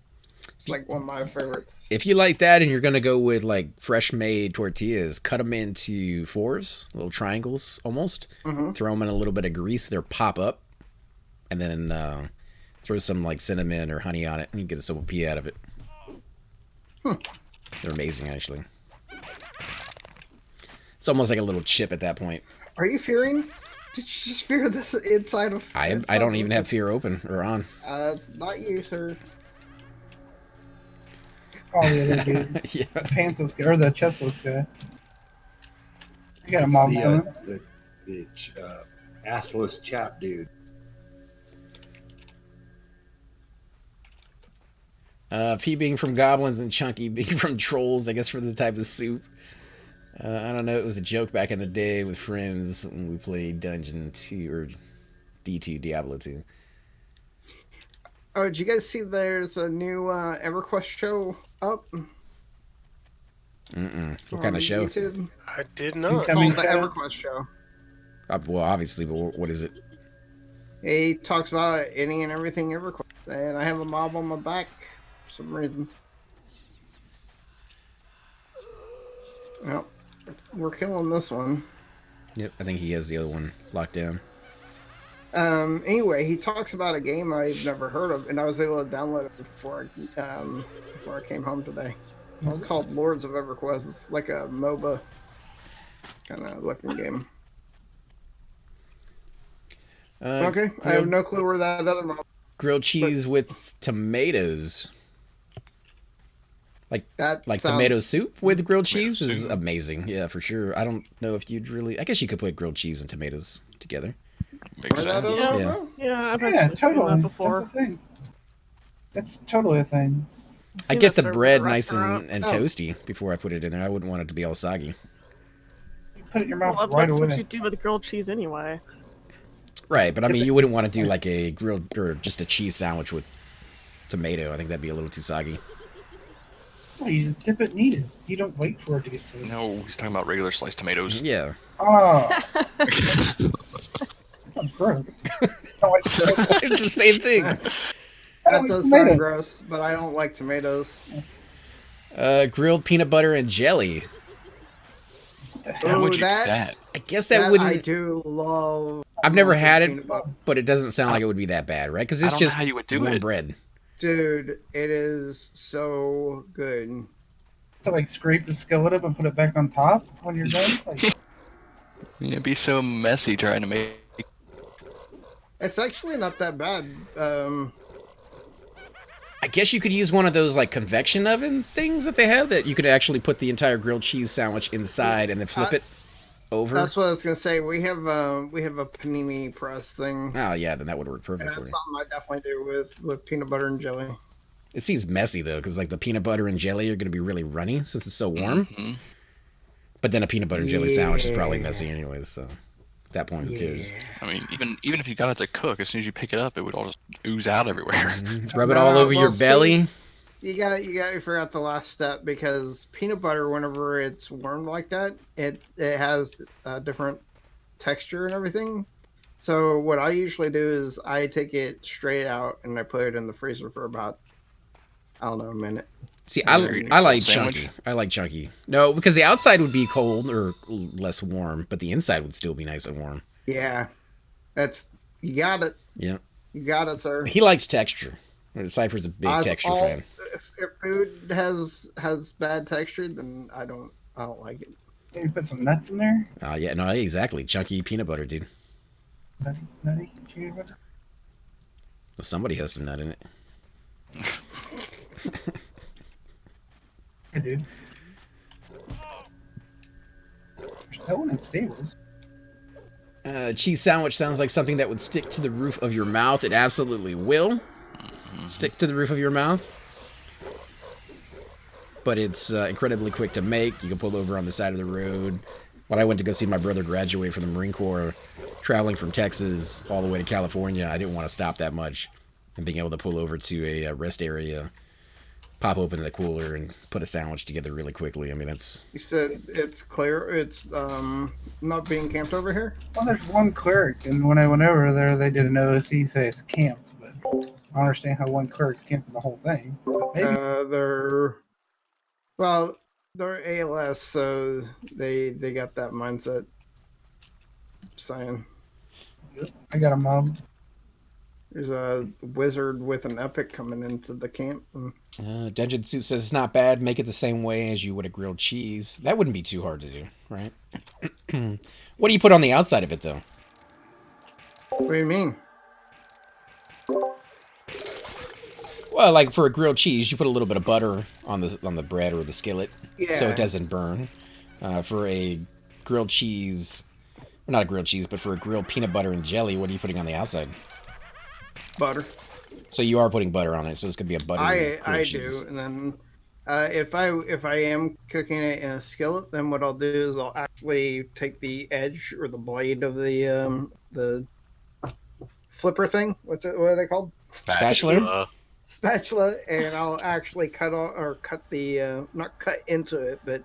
It's like one of my favorites.
If you like that and you're going to go with like fresh made tortillas, cut them into 4s, little triangles almost.
Mm-hmm.
Throw them in a little bit of grease. They'll pop up. And then throw some like cinnamon or honey on it and you get a simple pea out of it. They're amazing, actually. It's almost like a little chip at that point.
Are you fearing? Did you just fear this inside of...
I don't even have fear open or on.
It's not you, sir.
Oh, the other dude.
Yeah.
The pantsless guy, or the chestless guy. You got a mom coming.
The assless chap dude.
P being from goblins and Chunky being from trolls, I guess, for the type of soup. I don't know. It was a joke back in the day with friends when we played Dungeon 2 or D2, Diablo 2.
Oh, did you guys see there's a new EverQuest show up?
What kind of show?
YouTube?
I did not.
It's called the EverQuest show.
Well, obviously, but what is it?
He talks about any and everything EverQuest, and I have a mob on my back for some reason. Well, we're killing this one.
Yep, I think he has the other one locked down.
Anyway, he talks about a game I've never heard of, and I was able to download it before I came home today. It's called Lords of EverQuest. It's like a MOBA kind of looking game. Okay, I have no clue where that other mob.
Grilled cheese with tomatoes. Like tomato soup with grilled cheese is amazing. Yeah, for sure. I don't know if you'd really... I guess you could put grilled cheese and tomatoes together.
Makes sense.
Yeah, I've actually seen that before.
That's a thing. That's totally a thing.
I get the bread nice and toasty before I put it in there. I wouldn't want it to be all soggy.
You put it in your mouth right
that's
away.
what you do with grilled cheese anyway.
Right, but I mean, you wouldn't want to do like a grilled or just a cheese sandwich with tomato. I think that'd be a little too soggy.
No, you just dip it and eat it. You don't wait for it to get soggy.
No, he's talking about regular sliced tomatoes.
Yeah.
Oh. That sounds gross.
It's the same thing.
That does sound gross, but I don't like tomatoes.
Grilled peanut butter and jelly.
How would you do that?
I guess that wouldn't...
I do love...
I've never had it, but it doesn't sound like it would be that bad, right? Because it's just
how you would do
warm
it.
bread.
Dude, it is so good.
To like scrape the skillet up and put it back on top when you're done? Like...
It'd be so messy trying to make...
It's actually not that bad.
I guess you could use one of those like convection oven things that they have that you could actually put the entire grilled cheese sandwich inside and then flip it over.
That's what I was gonna say. We have a panini press thing.
Oh yeah, then that would work perfect for
That's
you.
something I definitely do with peanut butter and jelly.
It seems messy though, because like the peanut butter and jelly are going to be really runny since it's so warm.
Mm-hmm.
But then a peanut butter and jelly sandwich is probably messy anyways. So at that point, who cares?
I mean, even if you got it to cook, as soon as you pick it up, it would all just ooze out everywhere.
Rub it all over your belly.
You forgot the last step, because peanut butter, whenever it's warmed like that, it has a different texture and everything. So what I usually do is I take it straight out and I put it in the freezer for about, I don't know, a minute.
See, I like chunky. I like chunky. No, because the outside would be cold or less warm, but the inside would still be nice and warm.
Yeah, you got it.
Yeah,
you got it, sir.
He likes texture. Cypher's a big texture fan.
If food has bad texture, then I don't like it.
Can you put some nuts in there?
Yeah, no, exactly. Chunky peanut butter, dude.
Nutty peanut butter?
Well, somebody has some nut in it.
I do. There's no one in stables.
Cheese sandwich sounds like something that would stick to the roof of your mouth. It absolutely will stick to the roof of your mouth. But it's incredibly quick to make. You can pull over on the side of the road. When I went to go see my brother graduate from the Marine Corps, traveling from Texas all the way to California, I didn't want to stop that much. And being able to pull over to a rest area, pop open the cooler, and put a sandwich together really quickly. I mean, that's... You
said it's clear. It's not being camped over here?
Well, there's one cleric, and when I went over there, they did an OSC say it's camped, but I don't understand how one cleric's camping the whole thing.
They're ALS, so they got that mindset. Saying.
I got a mom.
There's a wizard with an epic coming into the camp.
Dungeon Soup says it's not bad. Make it the same way as you would a grilled cheese. That wouldn't be too hard to do, right? What do you put on the outside of it, though?
What do you mean?
Well, like for a grilled cheese, you put a little bit of butter on the bread or the skillet, so it doesn't burn. For a grilled cheese, or not a grilled cheese, but for a grilled peanut butter and jelly, what are you putting on the outside?
Butter.
So you are putting butter on it, so it's gonna be a buttery grilled cheese.
Do, and then if I am cooking it in a skillet, then what I'll do is I'll actually take the edge or the blade of the flipper thing. What are they called? Spatula, and I'll actually cut the not cut into it, but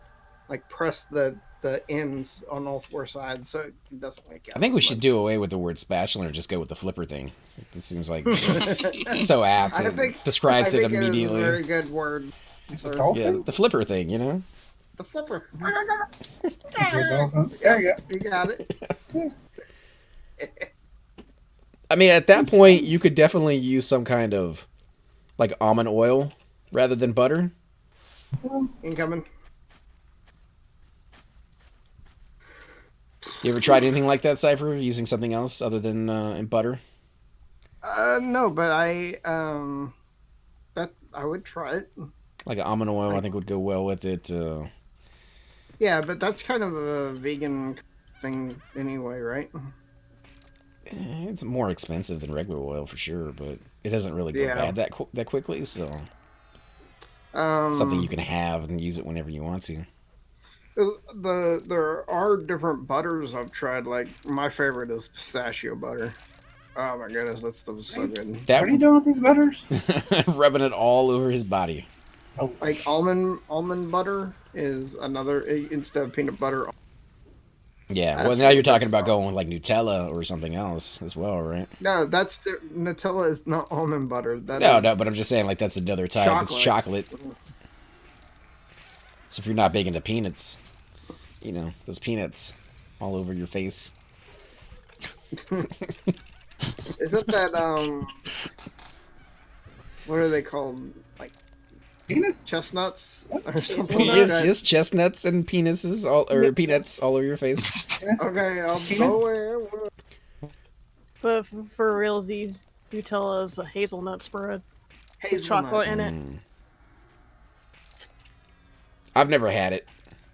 like press the ends on all four sides so it doesn't leak out.
I think we should do away with the word spatula and just go with the flipper thing. It seems like so apt. Describes it immediately.
It's a very good word.
Yeah, the flipper thing, you know?
The flipper.
There you go.
You got it.
I mean, at that point, you could definitely use some kind of like almond oil rather than butter.
Incoming.
You ever tried anything like that, Cypher? Using something else other than in butter?
No, but I would try it.
Like an almond oil, I think would go well with it.
Yeah, but that's kind of a vegan thing anyway, right?
It's more expensive than regular oil for sure, but it doesn't really go bad that quickly. So something you can have and use it whenever you want to.
There are different butters I've tried. Like my favorite is pistachio butter. Oh my goodness, that's so good.
What are you doing with these butters?
Rubbing it all over his body.
Oh. Like almond butter is another instead of peanut butter.
Yeah, well now you're talking about going with like Nutella or something else as well, right?
No, Nutella is not almond butter.
No, but I'm just saying like that's another type. Chocolate. It's chocolate. So if you're not big into peanuts, you know, those peanuts all over your face.
Isn't that what are they called? Like
peanuts?
Chestnuts or something
Yes, chestnuts and peanuts all over your face.
Okay, I'll go away.
But for realsies, Nutella is a hazelnut spread. with chocolate in it.
I've never had it.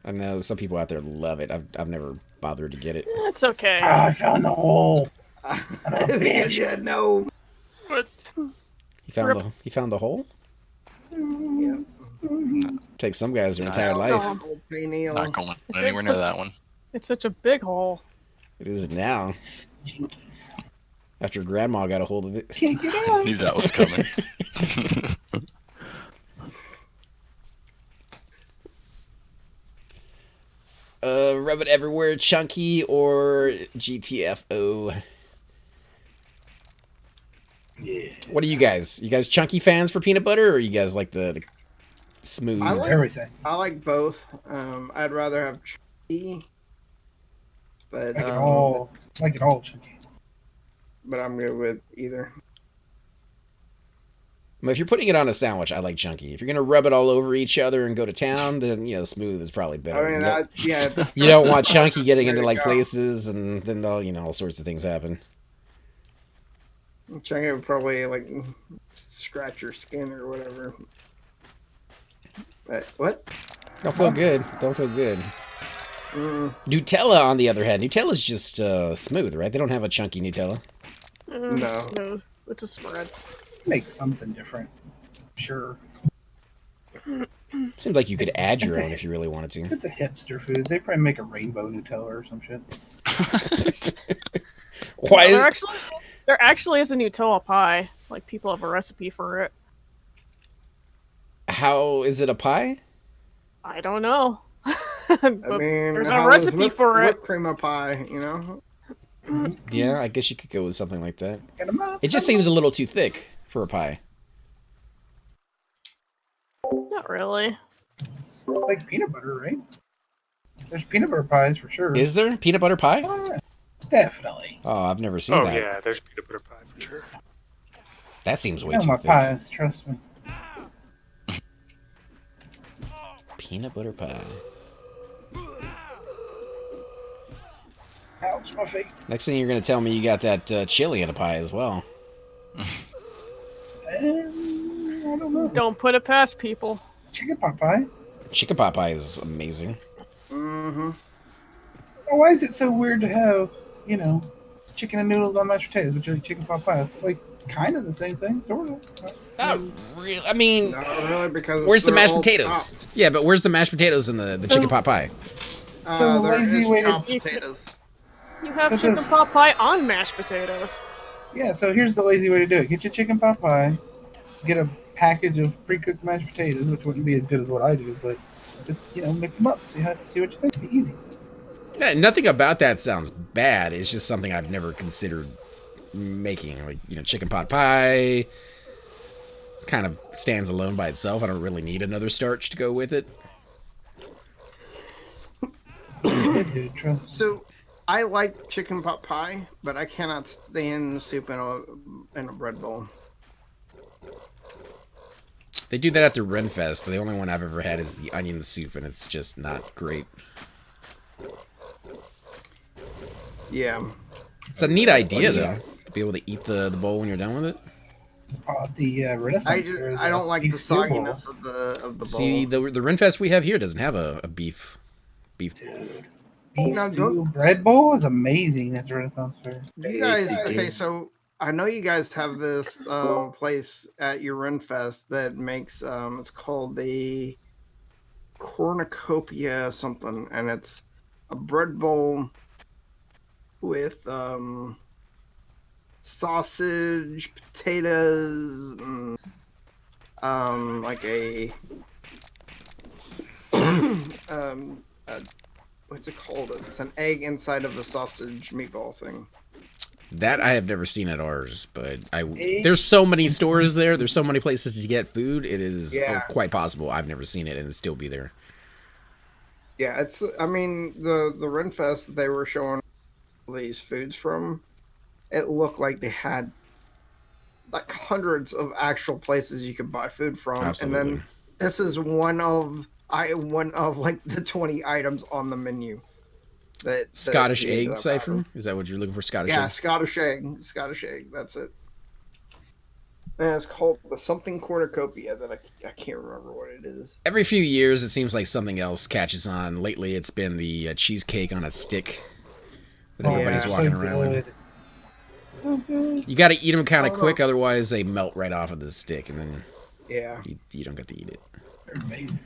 I know some people out there love it. I've never bothered to get it.
It's okay.
Oh, I found the hole.
Yeah, no.
What?
He found the hole?
Yeah.
Takes some guys their entire life.
Not going anywhere near that one.
It's such a big hole.
It is now. After Grandma got a hold of it.
Can't get
I
out.
knew that was coming.
Rub it everywhere, chunky or GTFO?
Yeah.
What are you guys? You guys chunky fans for peanut butter, or you guys like the smooth?
I like
Everything.
I like both. I'd rather have chunky, but
Like it all chunky.
but I'm good with either.
If you're putting it on a sandwich, I like chunky. If you're gonna rub it all over each other and go to town, then smooth is probably better.
I mean,
You don't want chunky getting
There
into
you
like
go.
places, and then all sorts of things happen.
Chunky would probably like scratch your skin or whatever. What?
Don't feel good. Don't feel good.
Mm,
Nutella, on the other hand, Nutella's just smooth, right? They don't have a chunky Nutella.
No.
Smooth. It's a spread.
Make something different. Sure.
Seems like you could add your
That's
own if you really wanted to.
It's a hipster food. They probably make a rainbow Nutella or some shit.
Why is
There actually is a Nutella pie. Like, people have a recipe for it.
How is it a pie?
I don't know.
I mean,
there's a
how is
recipe for it.
whipped cream of pie, you know?
Yeah, I guess you could go with something like that.
Get 'em up.
It just seems a little too thick for a pie.
Not really.
It's like peanut butter, right? There's peanut butter pies for sure.
Is there peanut butter pie?
Oh, yeah. Definitely.
Oh, I've never seen
Oh
that.
yeah, there's peanut butter pie for sure.
That seems way
Yeah,
too
my
thick.
pies, trust me.
Peanut butter pie.
Ouch, my face.
Next thing you're gonna tell me you got that chili in a pie as well.
I don't know.
Don't put it past people.
Chicken pot pie?
Chicken pot pie is amazing.
Mm-hmm.
Why is it so weird to have, chicken and noodles on mashed potatoes, which are chicken pot pie? It's like kind of the same thing, sort of.
Not really. I mean,
Not really, because
where's the
they're
mashed
all
potatoes?
chopped.
Yeah, but where's the mashed potatoes in the chicken pot pie?
So
There
lazy
is
way to-
chopped potatoes.
You have
So
chicken
just-
pot pie on mashed potatoes.
Yeah, so here's the lazy way to do it. Get your chicken pot pie, get a package of pre-cooked mashed potatoes, which wouldn't be as good as what I do, but just, mix them up. See what you think. It'd be easy.
Yeah, nothing about that sounds bad. It's just something I've never considered making. Like, chicken pot pie kind of stands alone by itself. I don't really need another starch to go with it.
Good, dude, trust me.
So, I like chicken pot pie, but I cannot stand soup in a bread bowl.
They do that at the Renfest. The only one I've ever had is the onion soup, and it's just not great.
Yeah.
It's a neat idea, though, to be able to eat the bowl when you're done with it.
The Renaissance.
I don't like the
beef stew bowl.
sogginess of the bowl.
See, the Renfest we have here doesn't have a beef.
Beef
No,
stew bread bowl is amazing at the Renaissance Fair.
You guys, okay, so I know you guys have this place at your Renfest that makes it's called the Cornucopia something, and it's a bread bowl with sausage, potatoes, and, like a what's it called? It's an egg inside of a sausage meatball thing.
That I have never seen at ours, but there's so many stores there. There's so many places to get food. It is quite possible I've never seen it and it'd still be there.
Yeah, it's. I mean, the Renfest they were showing these foods from. It looked like they had like hundreds of actual places you could buy food from,
Absolutely.
and then this is one of like the 20 items on the menu. That
Scottish
you ended
egg
up
cipher?
having.
Is that what you're looking for? Scottish
Yeah,
egg?
Scottish egg. Scottish egg. That's it. And it's called the something cornucopia that I can't remember what it is.
Every few years, it seems like something else catches on. Lately, it's been the cheesecake on a stick that everybody's walking around with.
So good.
You got to eat them kind of quick, otherwise they melt right off of the stick, and then you don't get to eat it.
They're amazing.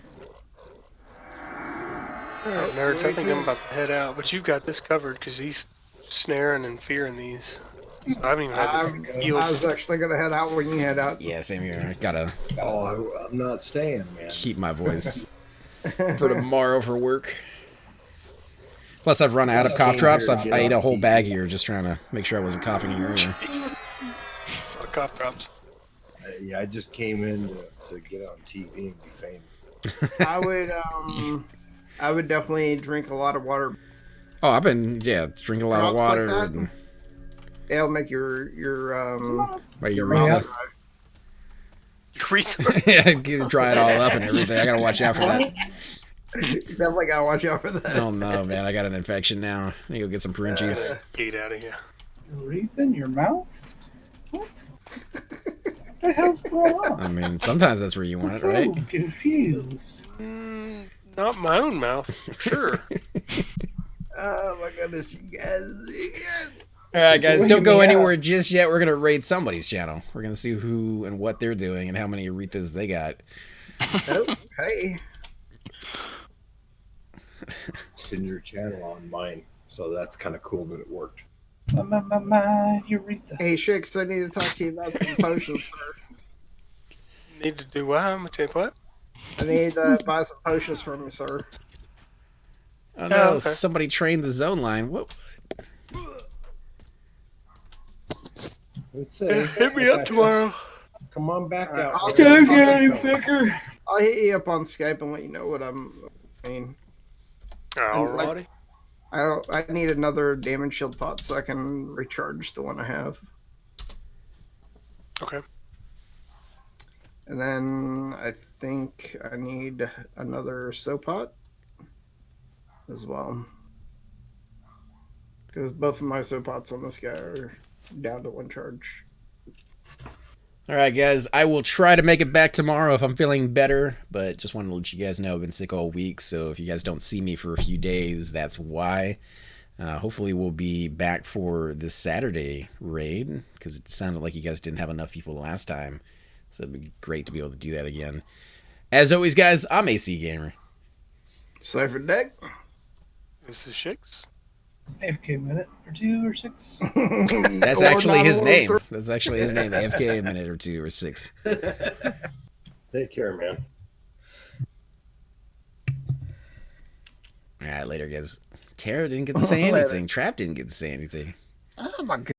All right, nerds, I think I'm about to head out, but you've got this covered because he's snaring and fearing these. So I haven't even had to yield.
I was actually gonna head out when you head out.
Yeah, same here. I gotta
I'm not staying, man.
keep my voice for tomorrow for work. Plus, I've run out of cough drops. I ate a whole bag here just trying to make sure I wasn't coughing in your ear.
Cough drops.
Yeah, I just came in to get on TV and be famous.
I would definitely drink a lot of water.
Oh, I've been drinking a lot of water.
Like
and
it'll make your
my urethra. Yeah, dry it all up and everything. I gotta watch out for that.
Definitely gotta watch out for that.
Oh no, man! I got an infection now. I need to go get some prune juice.
Get out of here.
Urethra in your mouth? What? What the hell's going on?
I mean, sometimes that's where you want it,
I'm
right?
so confused.
Not my own mouth, for sure.
Oh my goodness, you guys.
All right, guys, don't go anywhere just yet. We're gonna raid somebody's channel. We're gonna see who and what they're doing and how many urethras they got.
Oh, hey.
It's in your channel on mine, so that's kind of cool that it worked.
My urethra.
Hey, Shix, I need to talk to you about some potions first.
Need to do what? I'm gonna take what?
I need to buy some potions from you, sir.
Oh no!
okay.
Somebody trained the zone line. What?
Let's say,
Hit me up tomorrow.
Come on back out.
I'll
Go get it, Ficker.
I'll hit you up on Skype and let you know what I mean.
Alrighty.
I need another damage shield pot so I can recharge the one I have.
Okay.
And then I think I need another soap pot as well. Because both of my soap pots on this guy are down to one charge.
All right, guys. I will try to make it back tomorrow if I'm feeling better, but just wanted to let you guys know I've been sick all week, so if you guys don't see me for a few days, that's why. Hopefully we'll be back for this Saturday raid, because it sounded like you guys didn't have enough people last time, so it'd be great to be able to do that again. As always, guys, I'm AC Gamer.
Cypher Deck.
This is Shix.
AFK minute or 2 or 6.
That's actually his name. That's actually his name. AFK a minute or 2 or 6.
Take care, man.
All right, later, guys. Tara didn't get to say anything. Trap didn't get to say anything.
Oh my god.